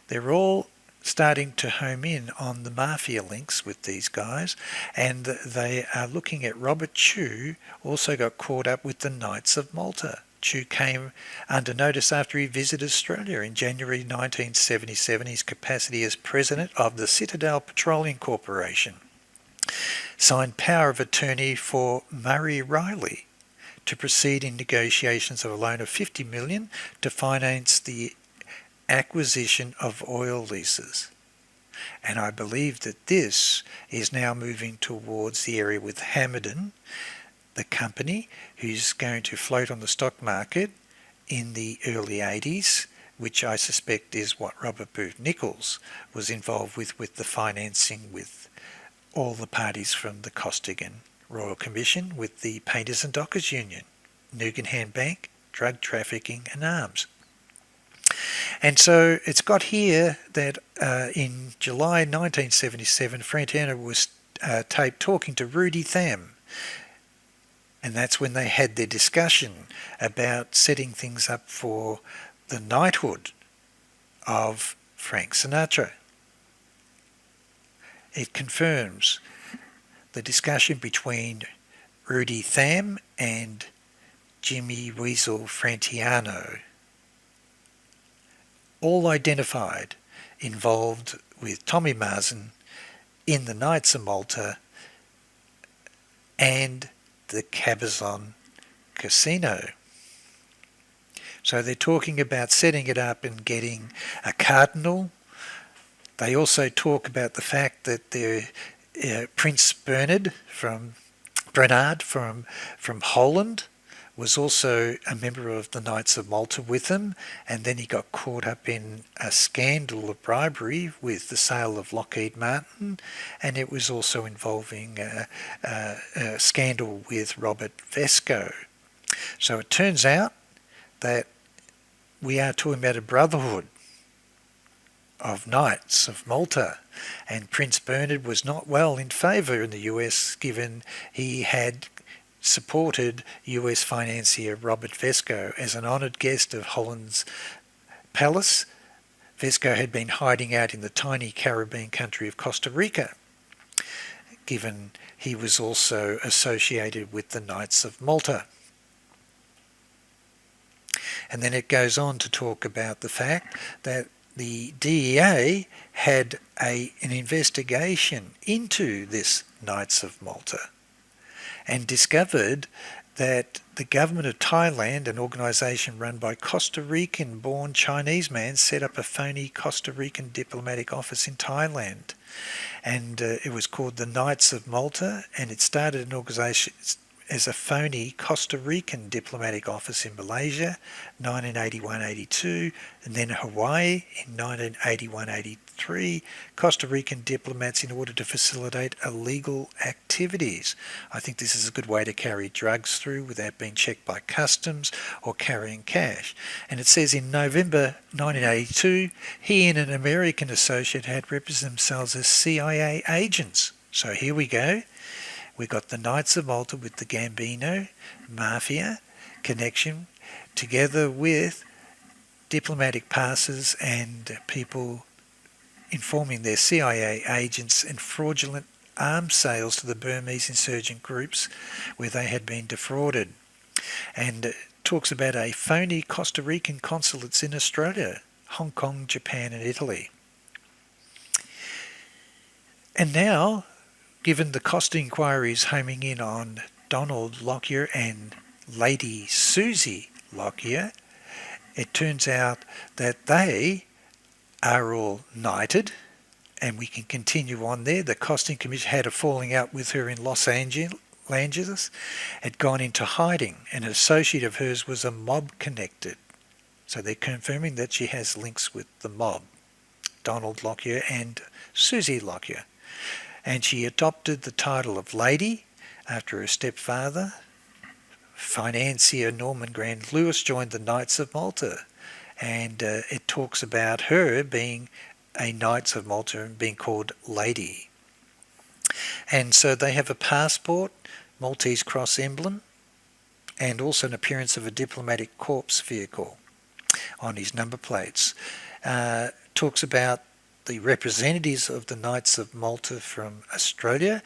They're all starting to home in on the Mafia links with these guys, and they are looking at Robert Chew, also got caught up with the Knights of Malta. Chew came under notice after he visited Australia in January 1977, his capacity as president of the Citadel Petroleum Corporation. Signed power of attorney for Murray Riley to proceed in negotiations of a loan of $50 million to finance the acquisition of oil leases. And I believe that this is now moving towards the area with Hamilton, the company who's going to float on the stock market in the early 80s, which I suspect is what Robert Booth Nichols was involved with the financing with all the parties from the Costigan Royal Commission, with the Painters and Dockers Union, Nugan Bank, drug trafficking and arms. And so it's got here that in July 1977, Frantillano was taped talking to Rudy Tham. And that's when they had their discussion about setting things up for the knighthood of Frank Sinatra. It confirms the discussion between Rudy Tham and Jimmy Weasel Frantillano, all identified involved with Tommy Marsden in the Knights of Malta and the Cabazon Casino. So they're talking about setting it up and getting a cardinal. They also talk about the fact that Prince Bernard from Holland was also a member of the Knights of Malta with them, and then he got caught up in a scandal of bribery with the sale of Lockheed Martin, and it was also involving a scandal with Robert Vesco. So it turns out that we are talking about a brotherhood of Knights of Malta, and Prince Bernard was not well in favour in the US, given he had supported US financier Robert Vesco as an honoured guest of Holland's palace. Vesco had been hiding out in the tiny Caribbean country of Costa Rica, given he was also associated with the Knights of Malta. And then it goes on to talk about the fact that the DEA had an investigation into this Knights of Malta. and discovered that the government of Thailand, an organisation run by Costa Rican-born Chinese man, set up a phony Costa Rican diplomatic office in Thailand. And it was called the Knights of Malta, and it started an organisation as a phony Costa Rican diplomatic office in Malaysia, 1981-82, and then Hawaii in 1981-83, Costa Rican diplomats in order to facilitate illegal activities. I think this is a good way to carry drugs through without being checked by customs or carrying cash. And it says in November 1982, he and an American associate had represented themselves as CIA agents. So here we go. We got the Knights of Malta with the Gambino Mafia connection, together with diplomatic passes and people informing their CIA agents and fraudulent arms sales to the Burmese insurgent groups where they had been defrauded. And talks about a phony Costa Rican consulates in Australia, Hong Kong, Japan and Italy. And now, given the cost inquiries homing in on Donald Lockyer and Lady Susie Lockyer, it turns out that they are all knighted, and we can continue on there. The Costing Commission had a falling out with her in Los Angeles, had gone into hiding. An associate of hers was a mob connected. So they're confirming that she has links with the mob, Donald Lockyer and Susie Lockyer. And she adopted the title of Lady after her stepfather. Financier Norman Grand Lewis joined the Knights of Malta, and it talks about her being a Knights of Malta and being called Lady. And so they have a passport, Maltese cross emblem, and also an appearance of a diplomatic corps vehicle on his number plates. Talks about the representatives of the Knights of Malta from Australia,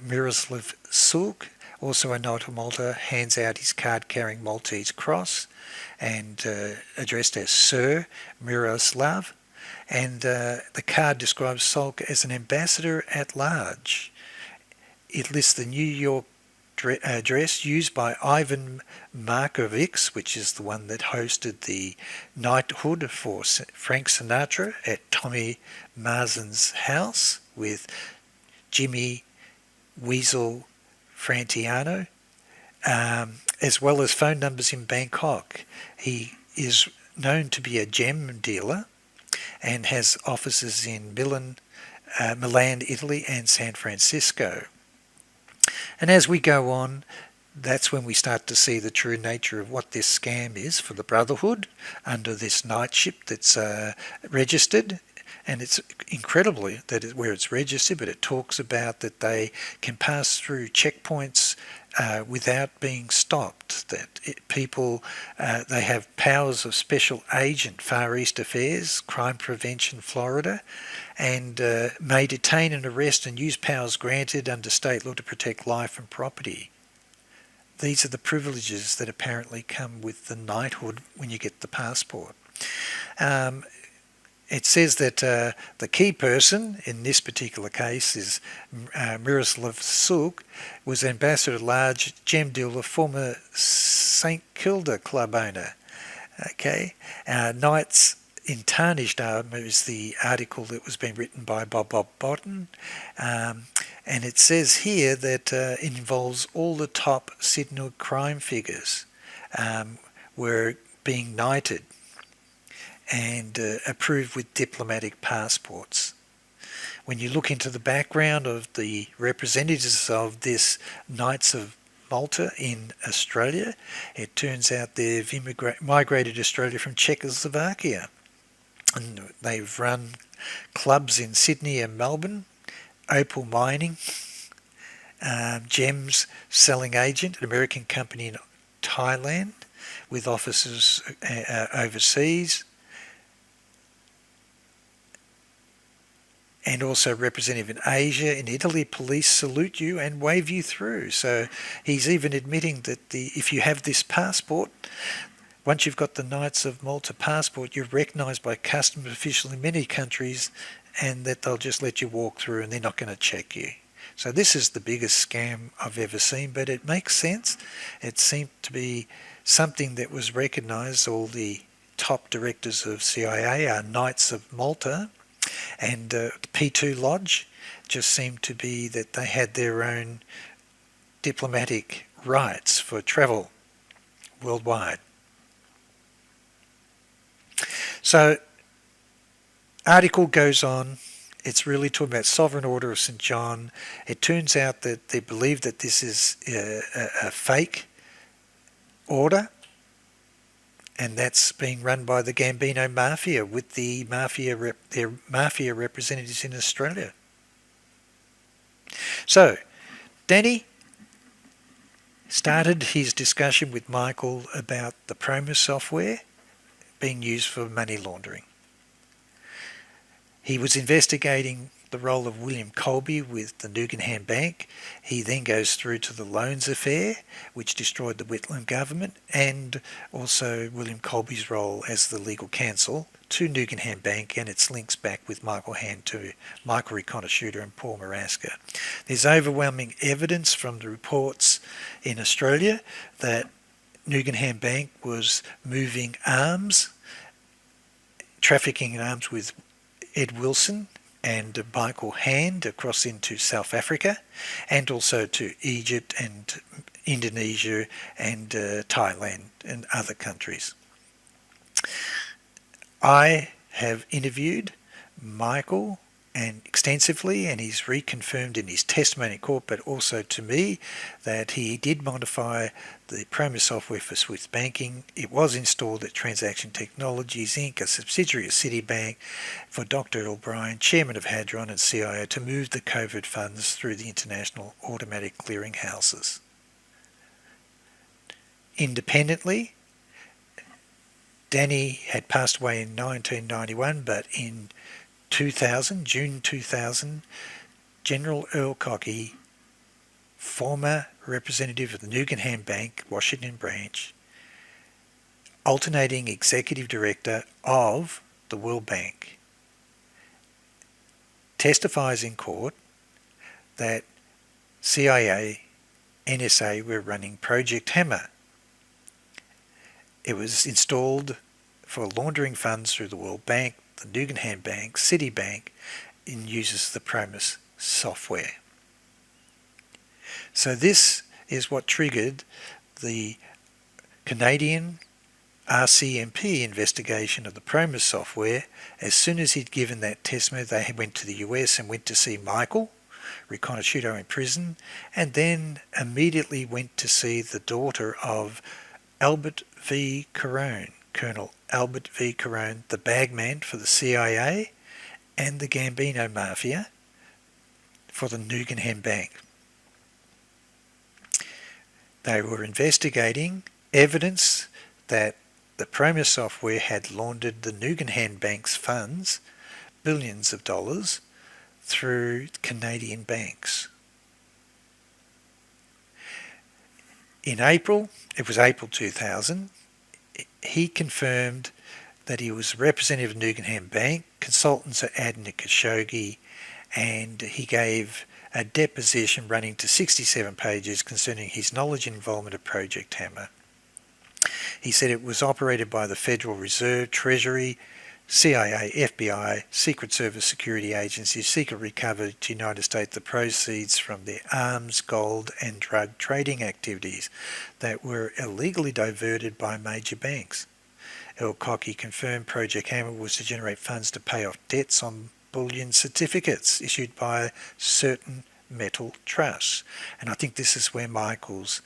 Miroslav Sulk, also a Knight of Malta, hands out his card-carrying Maltese cross and addressed as Sir Miroslav. And the card describes Sulk as an ambassador at large. It lists the New York address used by Ivan Markovics, which is the one that hosted the knighthood for Frank Sinatra at Tommy Marzin's house with Jimmy Weasel Frantiano, as well as phone numbers in Bangkok. He is known to be a gem dealer and has offices in Milan, Italy and San Francisco. And as we go on, that's when we start to see the true nature of what this scam is for the Brotherhood under this knightship that's registered. And it's incredibly that where it's registered, but it talks about that they can pass through checkpoints without being stopped, that they have powers of special agent, Far East Affairs, Crime Prevention, Florida, and may detain and arrest and use powers granted under state law to protect life and property. These are the privileges that apparently come with the knighthood when you get the passport. It says that the key person in this particular case is Miroslav Sulk, was ambassador at large, gem dealer, former St Kilda club owner. Okay, Knights in Tarnished Armour is the article that was being written by Bob Botten, and it says here that it involves all the top Sydney crime figures were being knighted and approved with diplomatic passports. When you look into the background of the representatives of this Knights of Malta in Australia, it turns out they've migrated to Australia from Czechoslovakia. And they've run clubs in Sydney and Melbourne, opal mining, gems selling agent, an American company in Thailand with offices overseas, and also representative in Asia. In Italy, police salute you and wave you through. So he's even admitting that if you have this passport, once you've got the Knights of Malta passport, you're recognised by customs officials in many countries, and that they'll just let you walk through and they're not going to check you. So this is the biggest scam I've ever seen, but it makes sense. It seemed to be something that was recognised. All the top directors of CIA are Knights of Malta, and the P2 Lodge just seemed to be that they had their own diplomatic rights for travel worldwide. So, article goes on. It's really talking about Sovereign Order of St. John. It turns out that they believe that this is a fake order, and that's being run by the Gambino Mafia with the their Mafia representatives in Australia. So, Danny started his discussion with Michael about the PROMIS software being used for money laundering. He was investigating the role of William Colby with the Nugan Bank. He then goes through to the loans affair, which destroyed the Whitlam government, and also William Colby's role as the legal counsel to Nugan Bank and its links back with Michael Hand to Michael Riconosciuto and Paul Maraska. There's overwhelming evidence from the reports in Australia that Nugan Bank was moving arms, trafficking in arms with Ed Wilson and Michael Hand across into South Africa, and also to Egypt and Indonesia and Thailand and other countries. I have interviewed Michael extensively, and he's reconfirmed in his testimony in court, but also to me, that he did modify the PROMIS software for Swift banking. It was installed at Transaction Technologies Inc., a subsidiary of CITIBANK, for Dr. O'Brien, chairman of Hadron and CIO, to move the COVID funds through the international automatic clearing houses. Independently, Danny had passed away in 1991, but in 2000, June 2000, General Earl Cockey, former representative of the Nugan Bank, Washington branch, alternating executive director of the World Bank, testifies in court that CIA, NSA were running Project Hammer. It was installed for laundering funds through the World Bank, the Nugan Bank, CITIBANK, and uses the PROMIS software. So this is what triggered the Canadian RCMP investigation of the PROMIS software. As soon as he'd given that testimony, they went to the US and went to see Michael Riconosciuto in prison, and then immediately went to see the daughter of Albert V. Carone, Colonel Albert V. Carone, the bagman for the CIA and the Gambino Mafia for the Nugan Bank. They were investigating evidence that the PROMIS software had laundered the Nugan Bank's funds, billions of dollars, through Canadian banks. In April, it was April 2000, he confirmed that he was a representative of Nugan Bank, consultants at Adna Khashoggi, and he gave a deposition running to 67 pages concerning his knowledge and involvement of Project Hammer. He said it was operated by the Federal Reserve, Treasury, CIA, FBI, Secret Service security agencies, secretly recovered to the United States the proceeds from their arms, gold and drug trading activities that were illegally diverted by major banks. Earl Cockey confirmed Project Hammer was to generate funds to pay off debts on bullion certificates issued by certain metal trusts. And I think this is where Michael's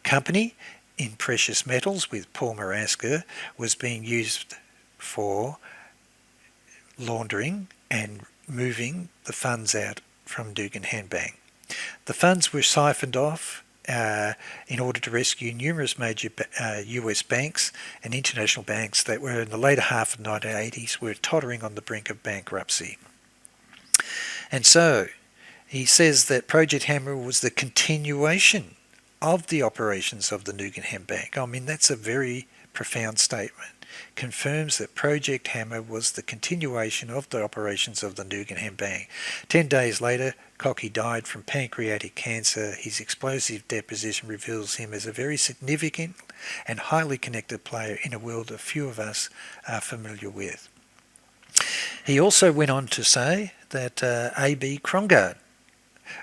company in precious metals with Paul Maraska was being used for laundering and moving the funds out from Nugan Bank. The funds were siphoned off in order to rescue numerous major US banks and international banks that were in the later half of the 1980s were tottering on the brink of bankruptcy. And so he says that Project Hammer was the continuation of the operations of the Nugan Bank. I mean, that's a very profound statement. Confirms that Project Hammer was the continuation of the operations of the Nugan Bank. 10 days later, Cocky died from pancreatic cancer. His explosive deposition reveals him as a very significant and highly connected player in a world that few of us are familiar with. He also went on to say that A.B. Krongard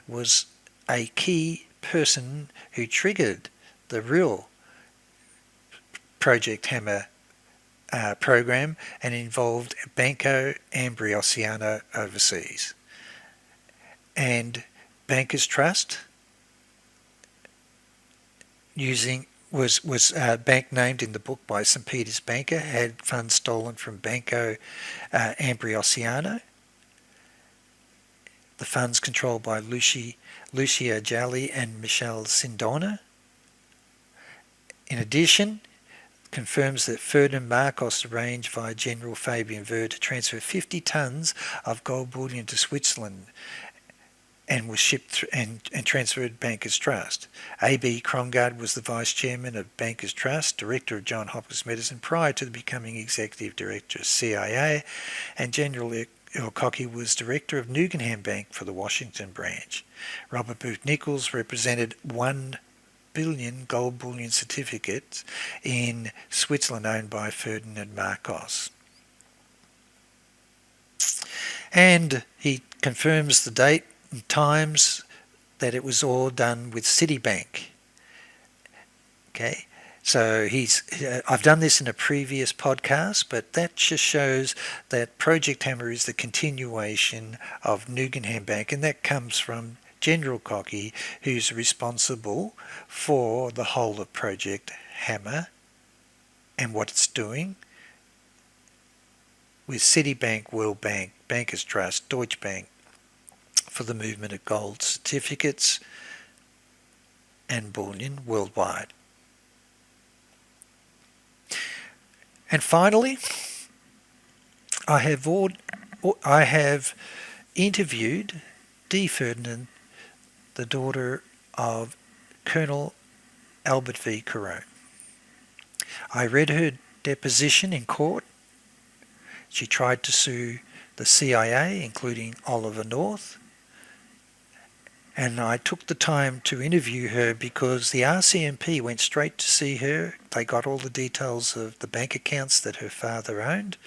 was a key person who triggered the real Project Hammer program and involved Banco Ambrosiano overseas. And Bankers Trust was bank named in the book by St. Peter's banker, had funds stolen from Banco Ambrosiano. The funds controlled by Lucia Jalli and Michelle Sindona. In addition, confirms that Ferdinand Marcos arranged via General Fabian Ver to transfer 50 tonnes of gold bullion to Switzerland and was shipped and transferred Bankers Trust. A.B. Krongard was the Vice Chairman of Bankers Trust, Director of Johns Hopkins Medicine prior to becoming Executive Director of CIA, and General Cocky was Director of Nugan Bank for the Washington branch. Robert Booth Nichols represented 1 billion gold bullion certificates in Switzerland owned by Ferdinand Marcos. And he confirms the date and times that it was all done with CITIBANK. Okay, so I've done this in a previous podcast, but that just shows that Project Hammer is the continuation of Nugan Bank, and that comes from General Cocky, who's responsible for the whole of Project Hammer and what it's doing with CITIBANK, World Bank, Bankers Trust, Deutsche Bank for the movement of gold certificates and bullion worldwide. And finally, I have interviewed Dee Ferdinand, the daughter of Colonel Albert V. Carone. I read her deposition in court. She tried to sue the CIA, including Oliver North, and I took the time to interview her because the RCMP went straight to see her. They got all the details of the bank accounts that her father owned,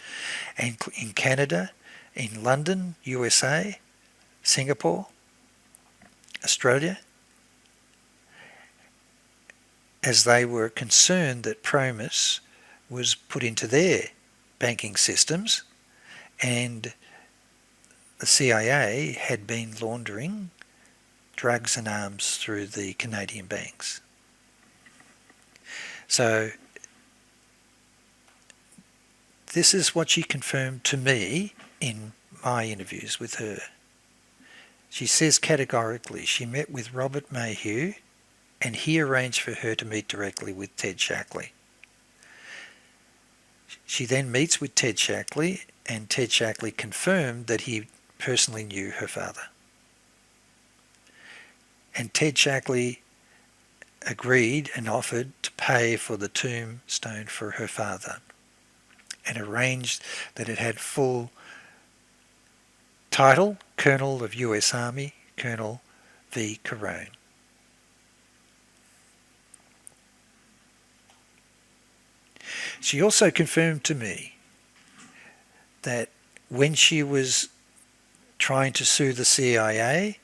and in Canada, in London, USA, Singapore, Australia, as they were concerned that PROMIS was put into their banking systems and the CIA had been laundering drugs and arms through the Canadian banks. So this is what she confirmed to me in my interviews with her. She says categorically she met with Robert Mayhew and he arranged for her to meet directly with Ted Shackley. She then meets with Ted Shackley and Ted Shackley confirmed that he personally knew her father. And Ted Shackley agreed and offered to pay for the tombstone for her father and arranged that it had full title, Colonel of US Army, Colonel V. Carone. She also confirmed to me that when she was trying to sue the CIA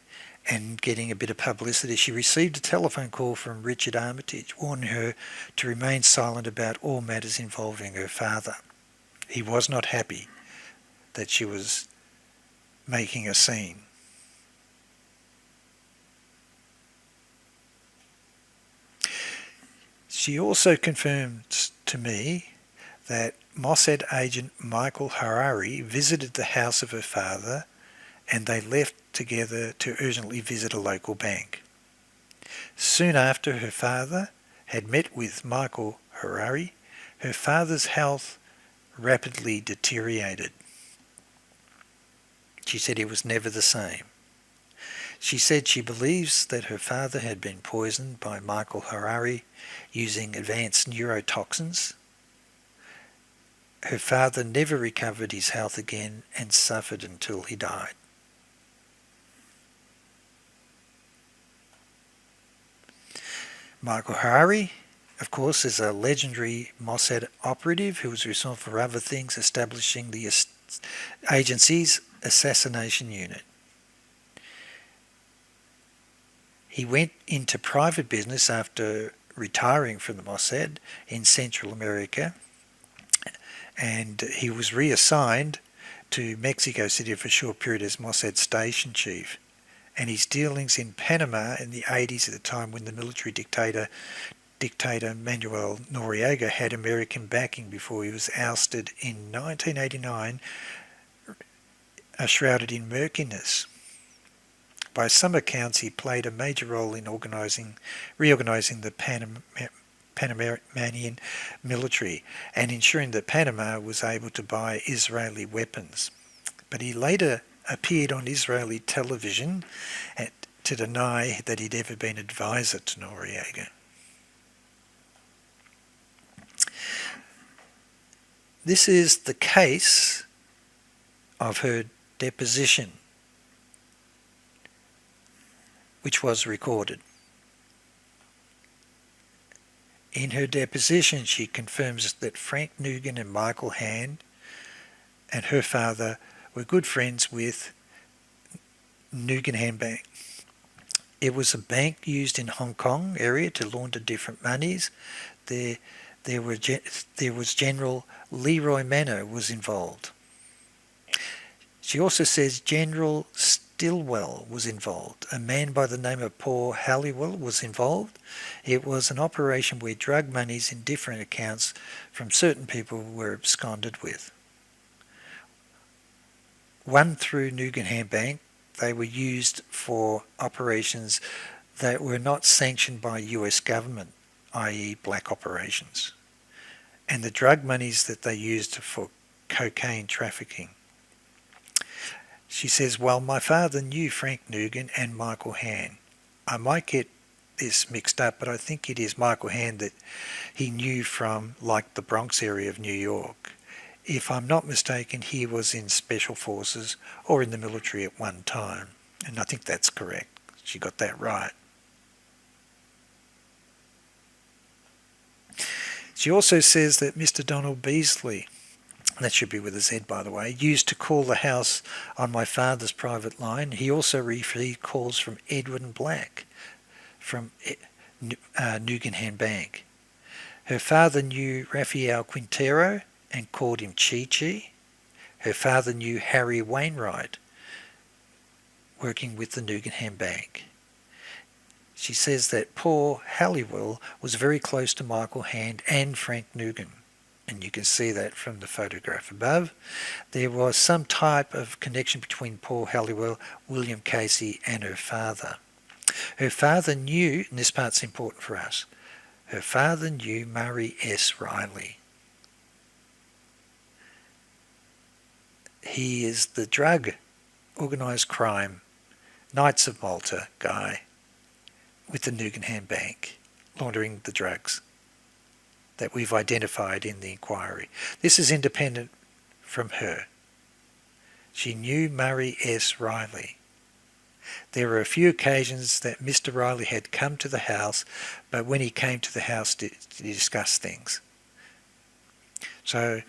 and getting a bit of publicity, she received a telephone call from Richard Armitage warning her to remain silent about all matters involving her father. He was not happy that she was making a scene. She also confirmed to me that Mossad agent Michael Harari visited the house of her father and they left together to urgently visit a local bank. Soon after her father had met with Michael Harari, her father's health rapidly deteriorated. She said he was never the same. She said she believes that her father had been poisoned by Michael Harari using advanced neurotoxins. Her father never recovered his health again and suffered until he died. Michael Hari, of course, is a legendary Mossad operative who was responsible for other things, establishing the agency's assassination unit. He went into private business after retiring from the Mossad in Central America, and he was reassigned to Mexico City for a short period as Mossad station chief. And his dealings in Panama in the 80s, at the time when the military dictator Manuel Noriega had American backing before he was ousted in 1989, are shrouded in murkiness. By some accounts, he played a major role in reorganizing the Panamanian military and ensuring that Panama was able to buy Israeli weapons. But he later appeared on Israeli television to deny that he'd ever been advisor to Noriega. This is the case of her deposition, which was recorded. In her deposition, she confirms that Frank Nugan and Michael Hand and her father were good friends with Nugan Hand Bank. It was a bank used in Hong Kong area to launder different monies. There was General Leroy Manor was involved. She also says General Stilwell was involved. A man by the name of Paul Halliwell was involved. It was an operation where drug monies in different accounts from certain people were absconded with. One through Nugan Hand Bank, they were used for operations that were not sanctioned by US government, i.e. black operations, and the drug monies that they used for cocaine trafficking. She says, while my father knew Frank Nugan and Michael Hand, I might get this mixed up, but I think it is Michael Hand that he knew from like the Bronx area of New York. If I'm not mistaken, he was in special forces or in the military at one time. And I think that's correct. She got that right. She also says that Mr. Donald Beasley, that should be with a Z by the way, used to call the house on my father's private line. He also received calls from Edwin Black from Nugan Hand Bank. Her father knew Rafael Quintero and called him Chi-Chi. Her father knew Harry Wainwright, working with the Nugan Hand Bank. She says that Paul Halliwell was very close to Michael Hand and Frank Nugan, and you can see that from the photograph above. There was some type of connection between Paul Halliwell, William Casey, and her father. Her father knew, and this part's important for us, her father knew Murray S. Riley. He is the drug, organised crime, Knights of Malta guy with the Nugan Hand Bank, laundering the drugs that we've identified in the inquiry. This is independent from her. She knew Murray S. Riley. There were a few occasions that Mr. Riley had come to the house, but when he came to the house to discuss things. So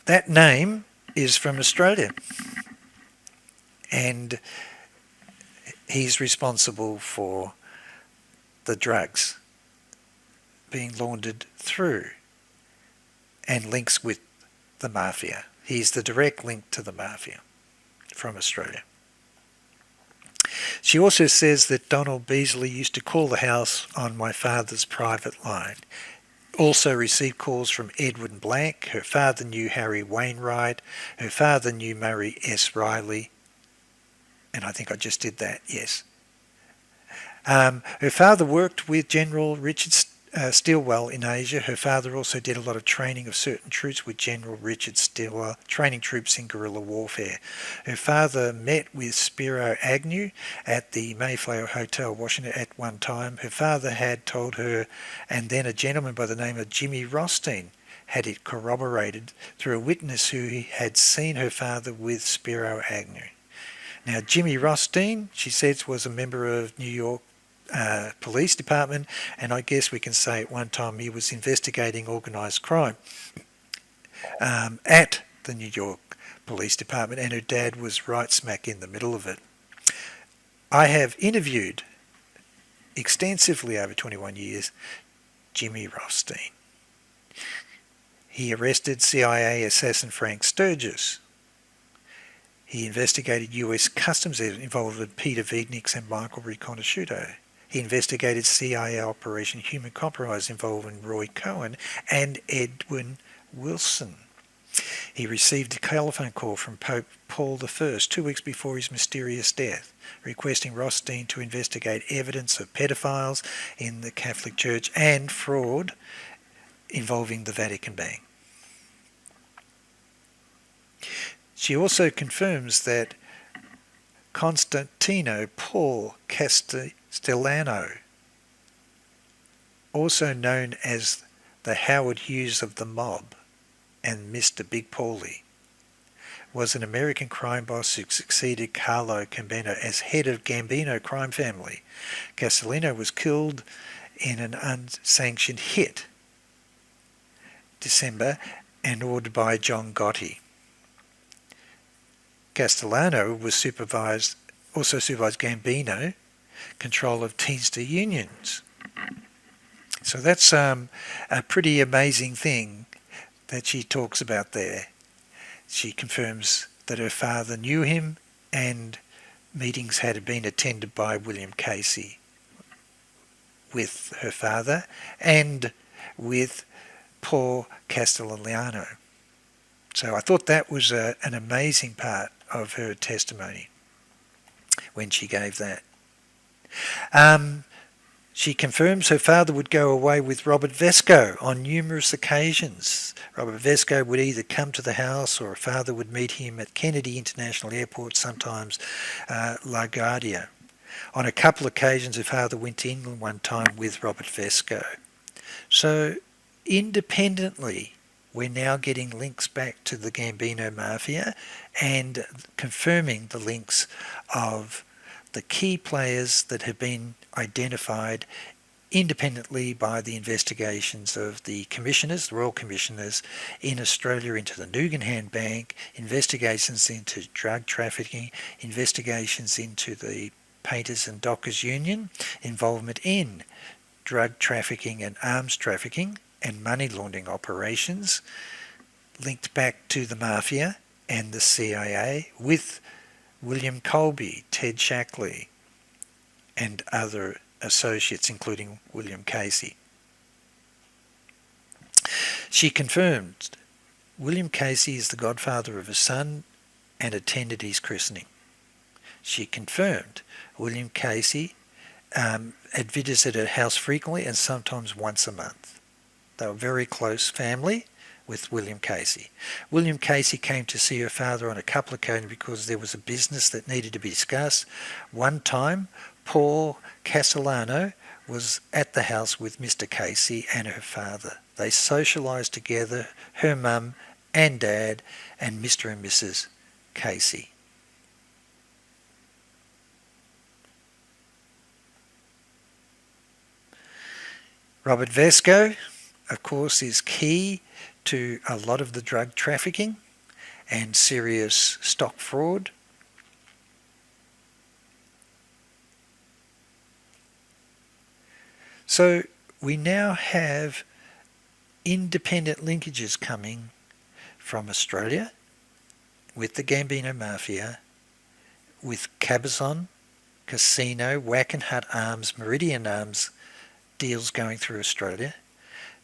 that name is from Australia, and he's responsible for the drugs being laundered through and links with the Mafia. He's the direct link to the Mafia from Australia. She also says that Donald Beasley used to call the house on my father's private line. Also received calls from Edwin Black. Her father knew Harry Wainwright. Her father knew Murray S. Riley. And I think I just did that, yes. Her father worked with General Richard Stilwell in Asia. Her father also did a lot of training of certain troops with General Richard Stilwell, training troops in guerrilla warfare. Her father met with Spiro Agnew at the Mayflower Hotel, Washington, at one time. Her father had told her, and then a gentleman by the name of Jimmy Rothstein had it corroborated through a witness who had seen her father with Spiro Agnew. Now, Jimmy Rothstein, she says, was a member of New York Police Department, and I guess we can say at one time he was investigating organised crime at the New York Police Department, and her dad was right smack in the middle of it. I have interviewed extensively over 21 years Jimmy Rothstein. He arrested CIA assassin Frank Sturgis. He investigated US customs involved with Peter Wiedniks and Michael Riconosciuto. He investigated CIA Operation Human Compromise involving Roy Cohn and Edwin Wilson. He received a telephone call from Pope Paul I 2 weeks before his mysterious death, requesting Rothstein to investigate evidence of pedophiles in the Catholic Church and fraud involving the Vatican Bank. She also confirms that Constantino Paul Castellano, also known as the Howard Hughes of the mob and Mr. Big Paulie, was an American crime boss who succeeded Carlo Gambino as head of Gambino crime family. Castellano was killed in an unsanctioned hit December and ordered by John Gotti. Castellano was also supervised Gambino control of Teamster unions. So that's a pretty amazing thing that she talks about there. She confirms that her father knew him and meetings had been attended by William Casey with her father and with Paul Castellano. So I thought that was an amazing part of her testimony when she gave that. She confirms her father would go away with Robert Vesco on numerous occasions. Robert Vesco would either come to the house or her father would meet him at Kennedy International Airport, sometimes LaGuardia. On a couple of occasions her father went to England one time with Robert Vesco. So independently, we're now getting links back to the Gambino Mafia and confirming the links of the key players that have been identified independently by the investigations of the commissioners, the Royal Commissioners in Australia into the Nugan Hand Bank, investigations into drug trafficking, investigations into the Painters and Dockers Union, involvement in drug trafficking and arms trafficking and money laundering operations, linked back to the Mafia and the CIA with William Colby, Ted Shackley, and other associates, including William Casey. She confirmed William Casey is the godfather of her son and attended his christening. She confirmed William Casey had visited her house frequently and sometimes once a month. They were very close family with William Casey. William Casey came to see her father on a couple of occasions because there was a business that needed to be discussed. One time, Paul Castellano was at the house with Mr. Casey and her father. They socialised together, her mum and dad and Mr. and Mrs. Casey. Robert Vesco, of course, is key to a lot of the drug trafficking and serious stock fraud. So we now have independent linkages coming from Australia with the Gambino Mafia, with Cabazon, Casino, Wackenhut Arms, Meridian Arms deals going through Australia,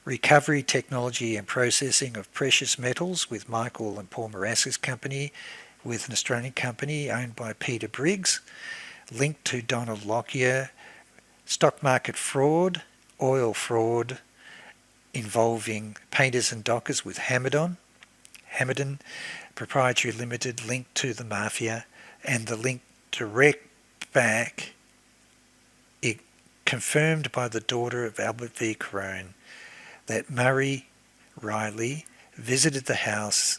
recovery, technology and processing of precious metals with Michael and Paul Marassa's company, with an Australian company owned by Peter Briggs, linked to Donald Lockyer, stock market fraud, oil fraud involving Painters and Dockers with Hammerdon Proprietary Limited, linked to the Mafia, and the link direct back confirmed by the daughter of Albert V. Corone that Murray Riley visited the house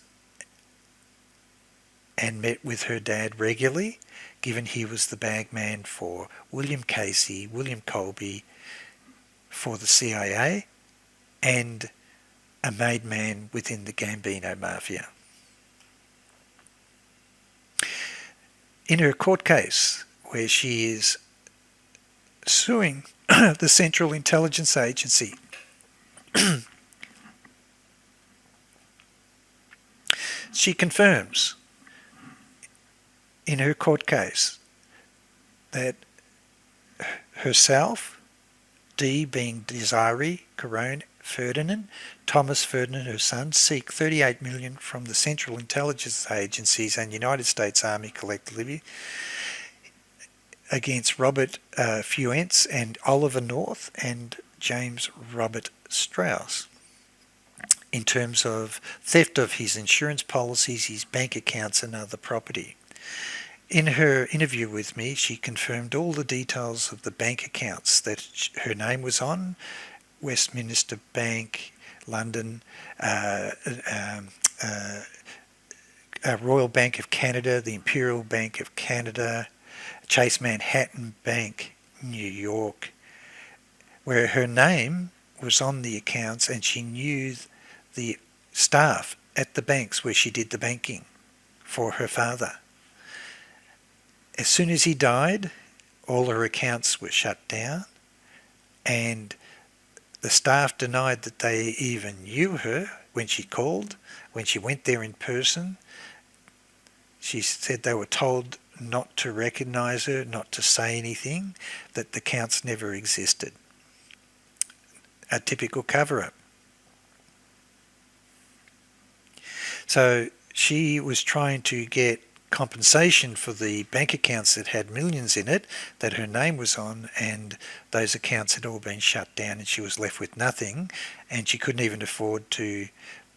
and met with her dad regularly, given he was the bagman for William Casey, William Colby for the CIA, and a made man within the Gambino Mafia. In her court case, where she is suing the Central Intelligence Agency, she confirms in her court case that herself, D being Desiree Carone Ferdinand, Thomas Ferdinand, her son, seek $38 million from the Central Intelligence Agencies and United States Army collectively against Robert Fuentes and Oliver North and James Robert Strauss in terms of theft of his insurance policies, his bank accounts and other property. In her interview with me, she confirmed all the details of the bank accounts that her name was on: Westminster Bank, London, Royal Bank of Canada, the Imperial Bank of Canada, Chase Manhattan Bank, New York, where her name was on the accounts, and she knew the staff at the banks where she did the banking for her father. As soon as he died, all her accounts were shut down, and the staff denied that they even knew her when she called. When she went there in person, she said they were told not to recognise her, not to say anything, that the accounts never existed. A typical cover-up. So she was trying to get compensation for the bank accounts that had millions in it that her name was on, and those accounts had all been shut down and she was left with nothing, and she couldn't even afford to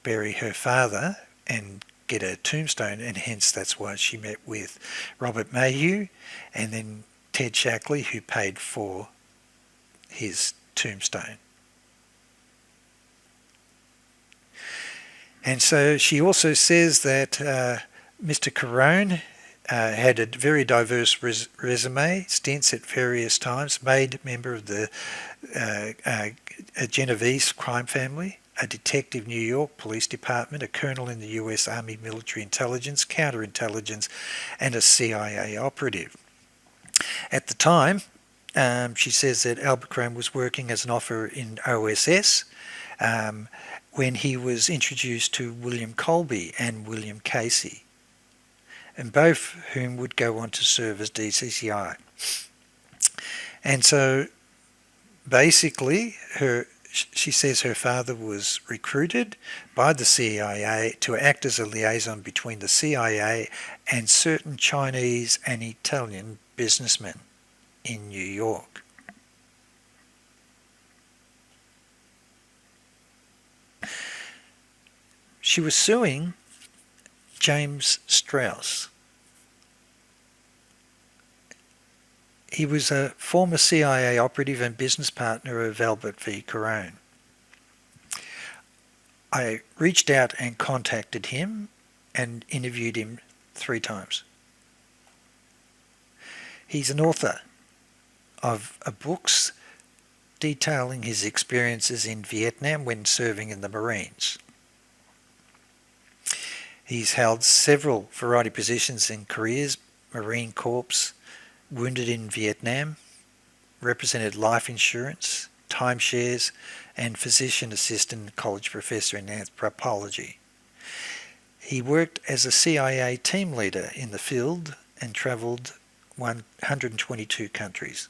bury her father and get a tombstone, and hence that's why she met with Robert Mayhew and then Ted Shackley, who paid for his tombstone. And so she also says that Mr. Carone had a very diverse resume, stints at various times, made member of the a Genovese crime family, a detective in New York Police Department, a colonel in the US Army Military Intelligence, Counterintelligence, and a CIA operative. At the time, she says that Albert Carone was working as an officer in OSS when he was introduced to William Colby and William Casey, and both whom would go on to serve as DCCI. And so basically she says her father was recruited by the CIA to act as a liaison between the CIA and certain Chinese and Italian businessmen in New York. She was suing James Strauss. He was a former CIA operative and business partner of Albert V. Carone. I reached out and contacted him and interviewed him 3 times. He's an author of books detailing his experiences in Vietnam when serving in the Marines. He's held several variety positions in careers: Marine Corps, wounded in Vietnam, represented life insurance, timeshares, and physician assistant college professor in anthropology. He worked as a CIA team leader in the field and travelled 122 countries.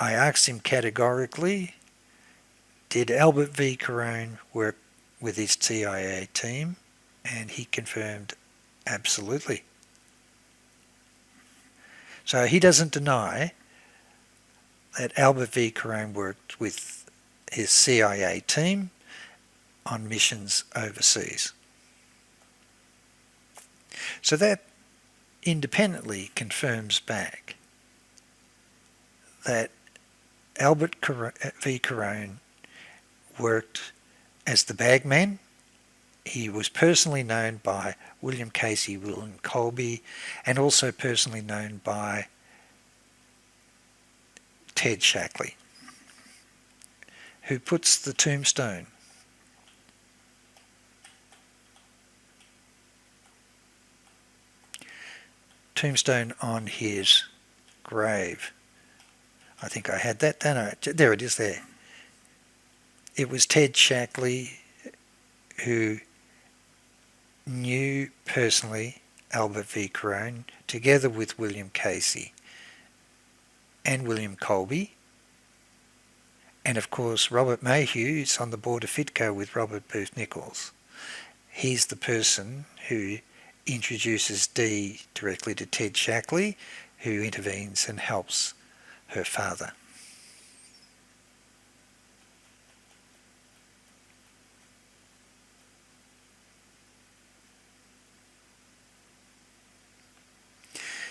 I asked him categorically, did Albert V. Carone work with his CIA team? And he confirmed absolutely. So he doesn't deny that Albert V. Carone worked with his CIA team on missions overseas. So that independently confirms back that Albert V. Carone worked as the bagman He was personally known by William Casey, William Colby, and also personally known by Ted Shackley, who puts the tombstone on his grave. I think I had that, don't I? There it is there. It was Ted Shackley who knew personally Albert V. Carone, together with William Casey and William Colby, and of course Robert Mayhew is on the board of FITCO with Robert Booth Nichols. He's the person who introduces Dee directly to Ted Shackley, who intervenes and helps her father.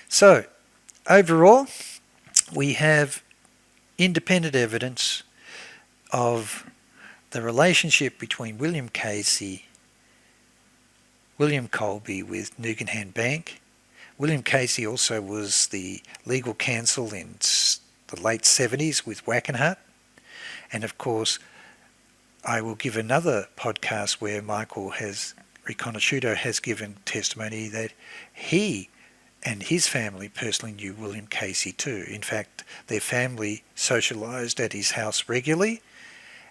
So, overall, we have independent evidence of the relationship between William Casey, William Colby with Nugan Hand Bank. William Casey also was the legal counsel in the late 70s with Wackenhut. And of course, I will give another podcast where Michael Riconosciuto has given testimony that he and his family personally knew William Casey too. In fact, their family socialised at his house regularly,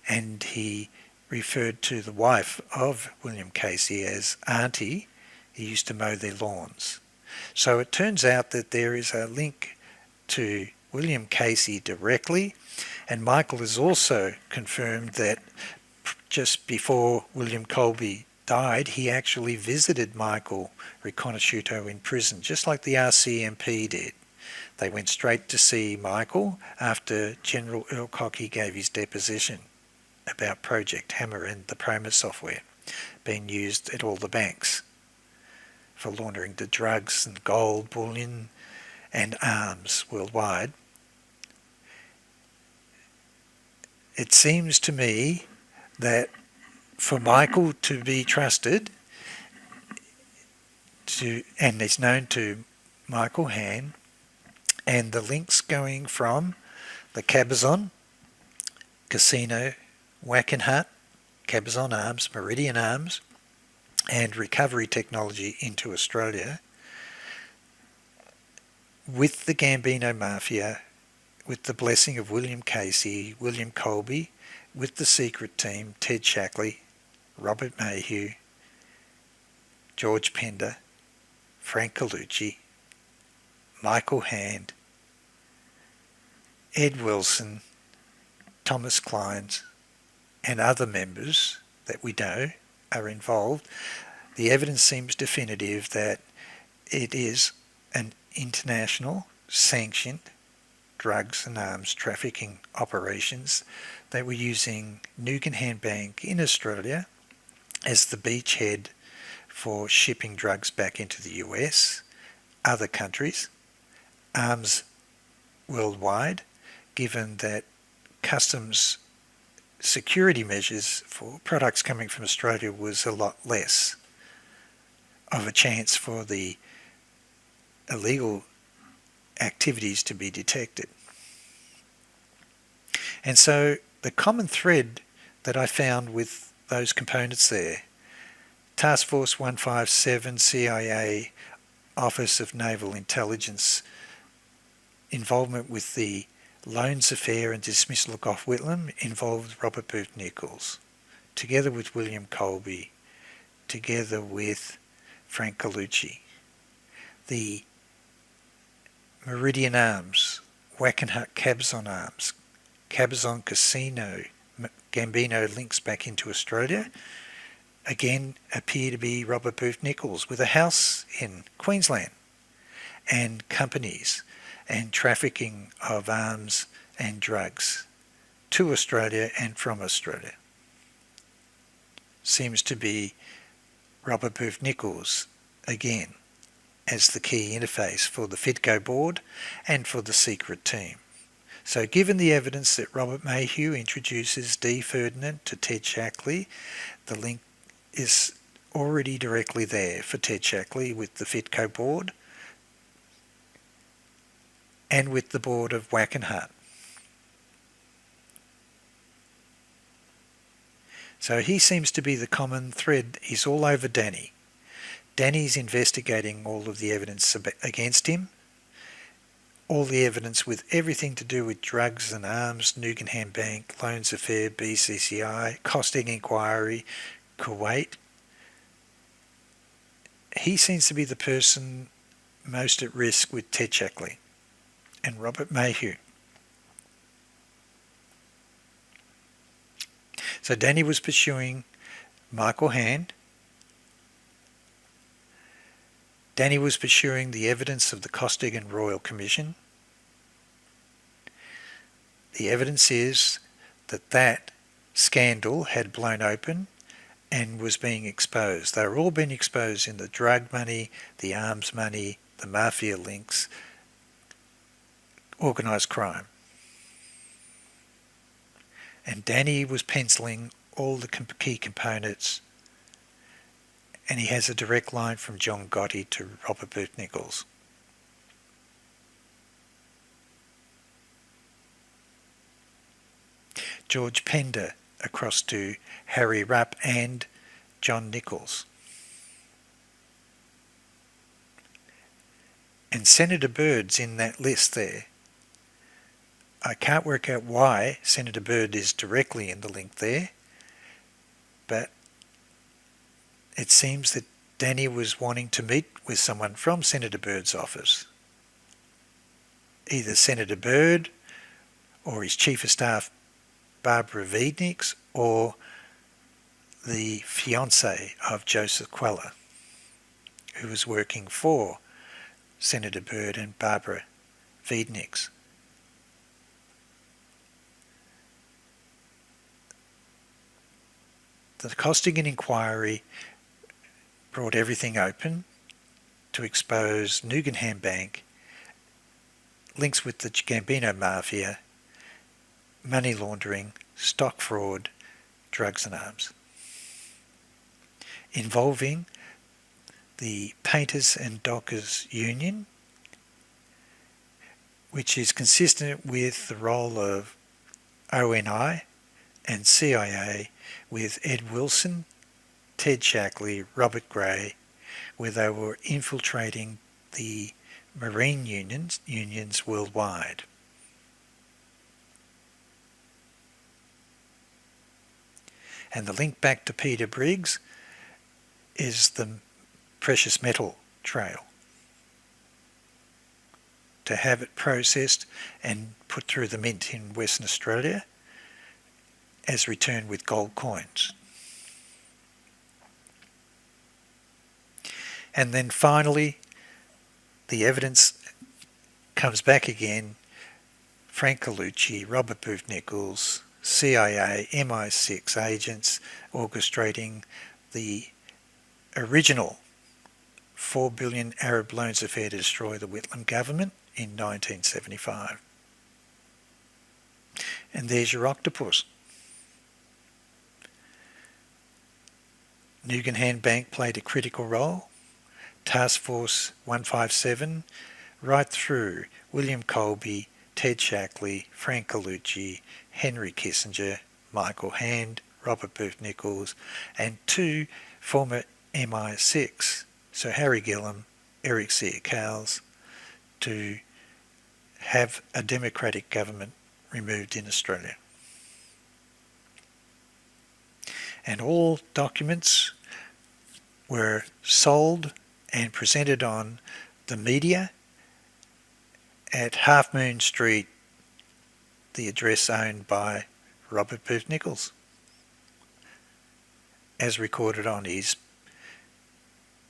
and he referred to the wife of William Casey as Auntie. He used to mow their lawns. So it turns out that there is a link to William Casey directly, and Michael has also confirmed that just before William Colby died, he actually visited Michael Riconosciuto in prison, just like the RCMP did. They went straight to see Michael after General Earl Cockey gave his deposition about Project Hammer and the PROMIS software being used at all the banks for laundering the drugs and gold, bullion and arms worldwide. It seems to me that for Michael to be trusted, and it's known to Michael Hand, and the links going from the Cabazon Casino, Wackenhut, Cabazon Arms, Meridian Arms, and recovery technology into Australia, with the Gambino Mafia, with the blessing of William Casey, William Colby, with the secret team, Ted Shackley, Robert Mayhew, George Pender, Frank Colucci, Michael Hand, Ed Wilson, Thomas Kleins, and other members that we know are involved. The evidence seems definitive that it is an international sanctioned drugs and arms trafficking operations that were using Nugan Hand Bank in Australia as the beachhead for shipping drugs back into the US, other countries, arms worldwide, given that customs security measures for products coming from Australia was a lot less of a chance for the illegal activities to be detected. And so the common thread that I found with those components there, Task Force 157, CIA, Office of Naval Intelligence, involvement with the loans affair and dismissal of Gough Whitlam involved Robert Booth Nichols, together with William Colby, together with Frank Colucci. The Meridian Arms, Wackenhut Cabazon Arms, Cabazon Casino, Gambino links back into Australia, again appear to be Robert Booth Nichols with a house in Queensland and companies and trafficking of arms and drugs to Australia and from Australia. Seems to be Robert Booth Nichols again as the key interface for the FITCO board and for the secret team. So given the evidence that Robert Mayhew introduces D. Ferdinand to Ted Shackley, the link is already directly there for Ted Shackley with the FitCo board and with the board of Wackenhut. So he seems to be the common thread. He's all over Danny. Danny's investigating all of the evidence against him, all the evidence with everything to do with drugs and arms, Nugan Bank, Loans Affair, BCCI, costing inquiry, Kuwait. He seems to be the person most at risk with Ted Shackley and Robert Mayhew. So Danny was pursuing Michael Hand. Danny was pursuing the evidence of the Costigan Royal Commission. The evidence is that scandal had blown open and was being exposed. They were all being exposed in the drug money, the arms money, the Mafia links, organised crime. And Danny was penciling all the key components, and he has a direct line from John Gotti to Robert Booth Nichols. George Pender across to Harry Rupp and John Nichols. And Senator Bird's in that list there. I can't work out why Senator Bird is directly in the link there, but it seems that Danny was wanting to meet with someone from Senator Bird's office. Either Senator Bird or his Chief of Staff Barbara Wiedniks or the fiancée of Joseph Queller, who was working for Senator Bird and Barbara Wiedniks. The Costigan inquiry brought everything open to expose Nugan Bank, links with the Gambino Mafia, money laundering, stock fraud, drugs and arms, involving the Painters and Dockers Union, which is consistent with the role of ONI and CIA with Ed Wilson, Ted Shackley, Robert Gray, where they were infiltrating the marine unions worldwide. And the link back to Peter Briggs is the precious metal trail. To have it processed and put through the mint in Western Australia as returned with gold coins. And then finally, the evidence comes back again. Frank Colucci, Robert Booth Nichols, CIA, MI6 agents orchestrating the original $4 billion Arab loans affair to destroy the Whitlam government in 1975. And there's your octopus. Nugan Bank played a critical role. Task Force 157, right through William Colby, Ted Shackley, Frank Colucci, Henry Kissinger, Michael Hand, Robert Booth Nichols, and two former MI6, Sir Harry Gillam, Eric Searcals, to have a democratic government removed in Australia. And all documents were sold and presented on the media at Half Moon Street, the address owned by Robert Booth Nichols, as recorded on his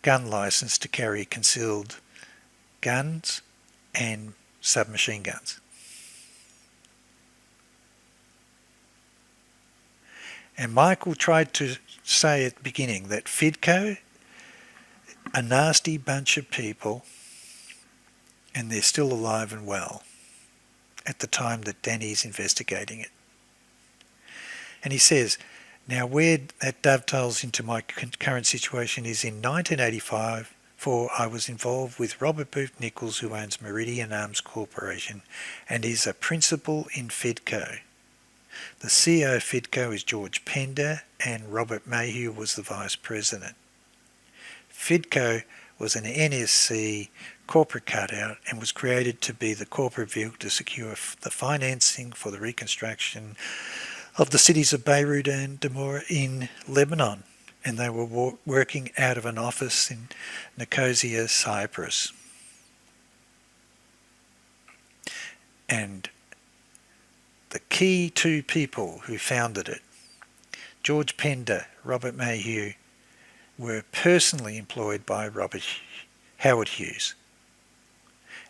gun licence to carry concealed guns and submachine guns. And Michael tried to say at the beginning that FIDCO, a nasty bunch of people, and they're still alive and well at the time that Danny's investigating it. And he says, Now, where that dovetails into my current situation is in 1985, I was involved with Robert Booth Nichols, who owns Meridian Arms Corporation and is a principal in FIDCO. The CEO of FIDCO is George Pender, and Robert Mayhew was the vice president. FIDCO was an NSC corporate cutout and was created to be the corporate vehicle to secure the financing for the reconstruction of the cities of Beirut and Damour in Lebanon, and they were working out of an office in Nicosia, Cyprus. And the key two people who founded it, George Pender, Robert Mayhew, were personally employed by Howard Hughes.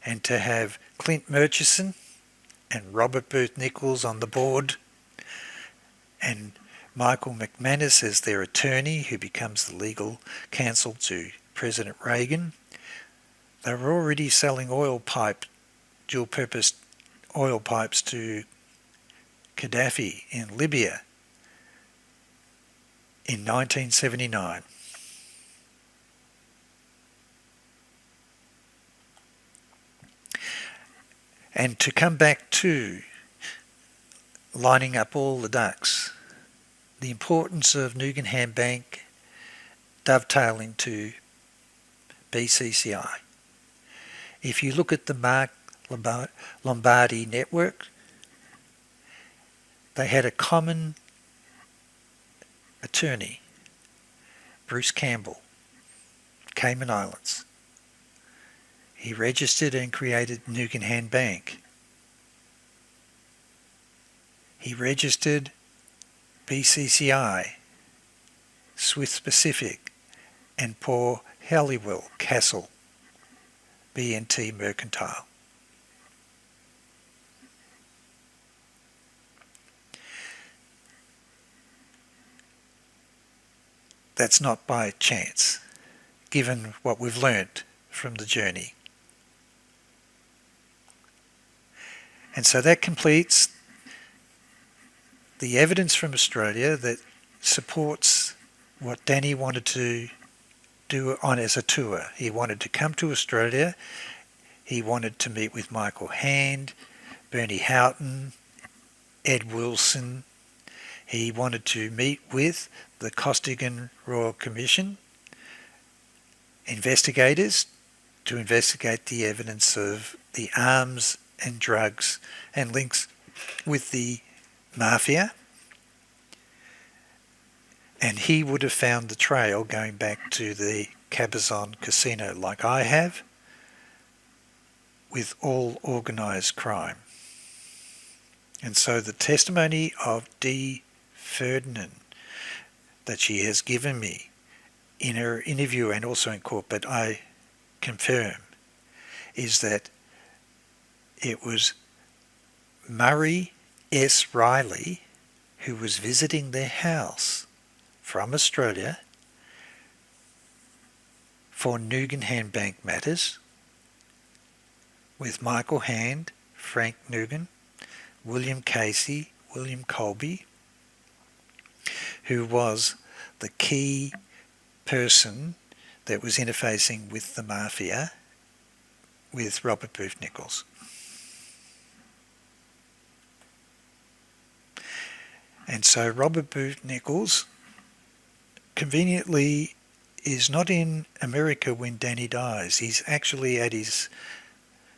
And to have Clint Murchison and Robert Booth Nichols on the board and Michael McManus as their attorney, who becomes the legal counsel to President Reagan. They were already selling dual-purpose oil pipes to Gaddafi in Libya in 1979. And to come back to lining up all the ducks, the importance of Nugan Hand Bank dovetailing to BCCI. If you look at the Mark Lombardi network, they had a common attorney, Bruce Campbell, Cayman Islands. He registered and created Nugan Hand Bank. He registered BCCI, Swiss Pacific, and Port Halliwell Castle, B&T Mercantile. That's not by chance, given what we've learnt from the journey. And so that completes the evidence from Australia that supports what Danny wanted to do as a tour. He wanted to come to Australia. He wanted to meet with Michael Hand, Bernie Houghton, Ed Wilson. He wanted to meet with the Costigan Royal Commission investigators to investigate the evidence of the arms and drugs and links with the Mafia. And he would have found the trail going back to the Cabazon casino like I have, with all organised crime. And so the testimony of Dee Ferdinand that she has given me in her interview and also in court, but I confirm, is that it was Murray S. Riley who was visiting their house from Australia for Nugan Hand Bank matters with Michael Hand, Frank Nugan, William Casey, William Colby, who was the key person that was interfacing with the Mafia with Robert Booth Nichols. And so Robert Booth Nichols conveniently is not in America when Danny dies. He's actually at his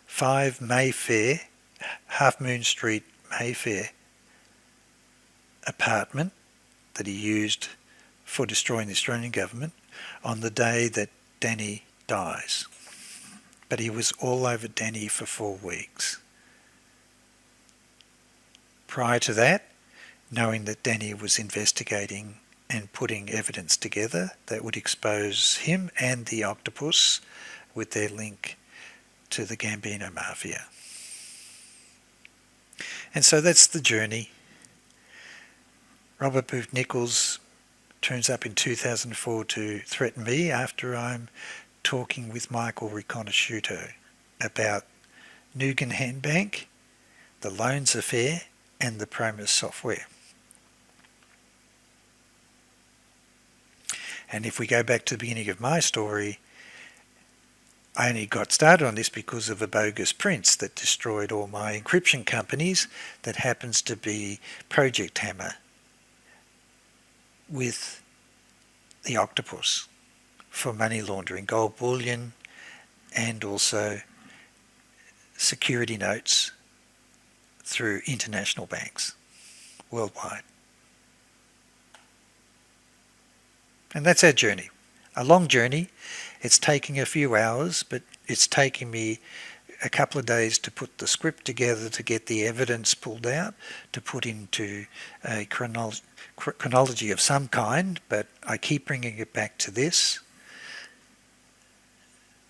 5 Mayfair, Half Moon Street, Mayfair apartment that he used for destroying the Australian government on the day that Danny dies. But he was all over Danny for 4 weeks. Prior to that, knowing that Danny was investigating and putting evidence together that would expose him and the octopus with their link to the Gambino Mafia. And so that's the journey. Robert Booth Nichols turns up in 2004 to threaten me after I'm talking with Michael Riconosciuto about Nugan Hand Bank, the loans affair, and the PROMIS software. And if we go back to the beginning of my story, I only got started on this because of a bogus prince that destroyed all my encryption companies that happens to be Project Hammer with the octopus for money laundering, gold bullion, and also security notes through international banks worldwide. And that's our journey. A long journey. It's taking a few hours, but it's taking me a couple of days to put the script together, to get the evidence pulled out, to put into a chronology of some kind, but I keep bringing it back to this.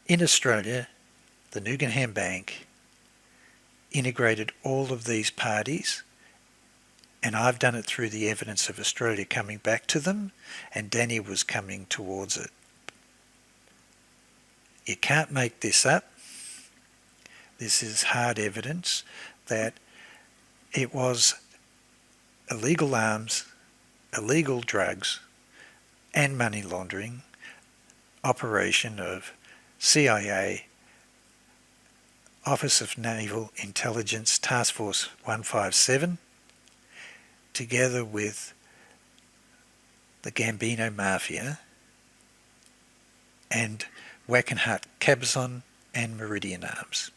In Australia, the Nugan Bank integrated all of these parties, and I've done it through the evidence of Australia coming back to them, and Danny was coming towards it. You can't make this up. This is hard evidence that it was illegal arms, illegal drugs, and money laundering operation of CIA, Office of Naval Intelligence Task Force 157, together with the Gambino Mafia and Wackenhut Cabazon and Meridian Arms.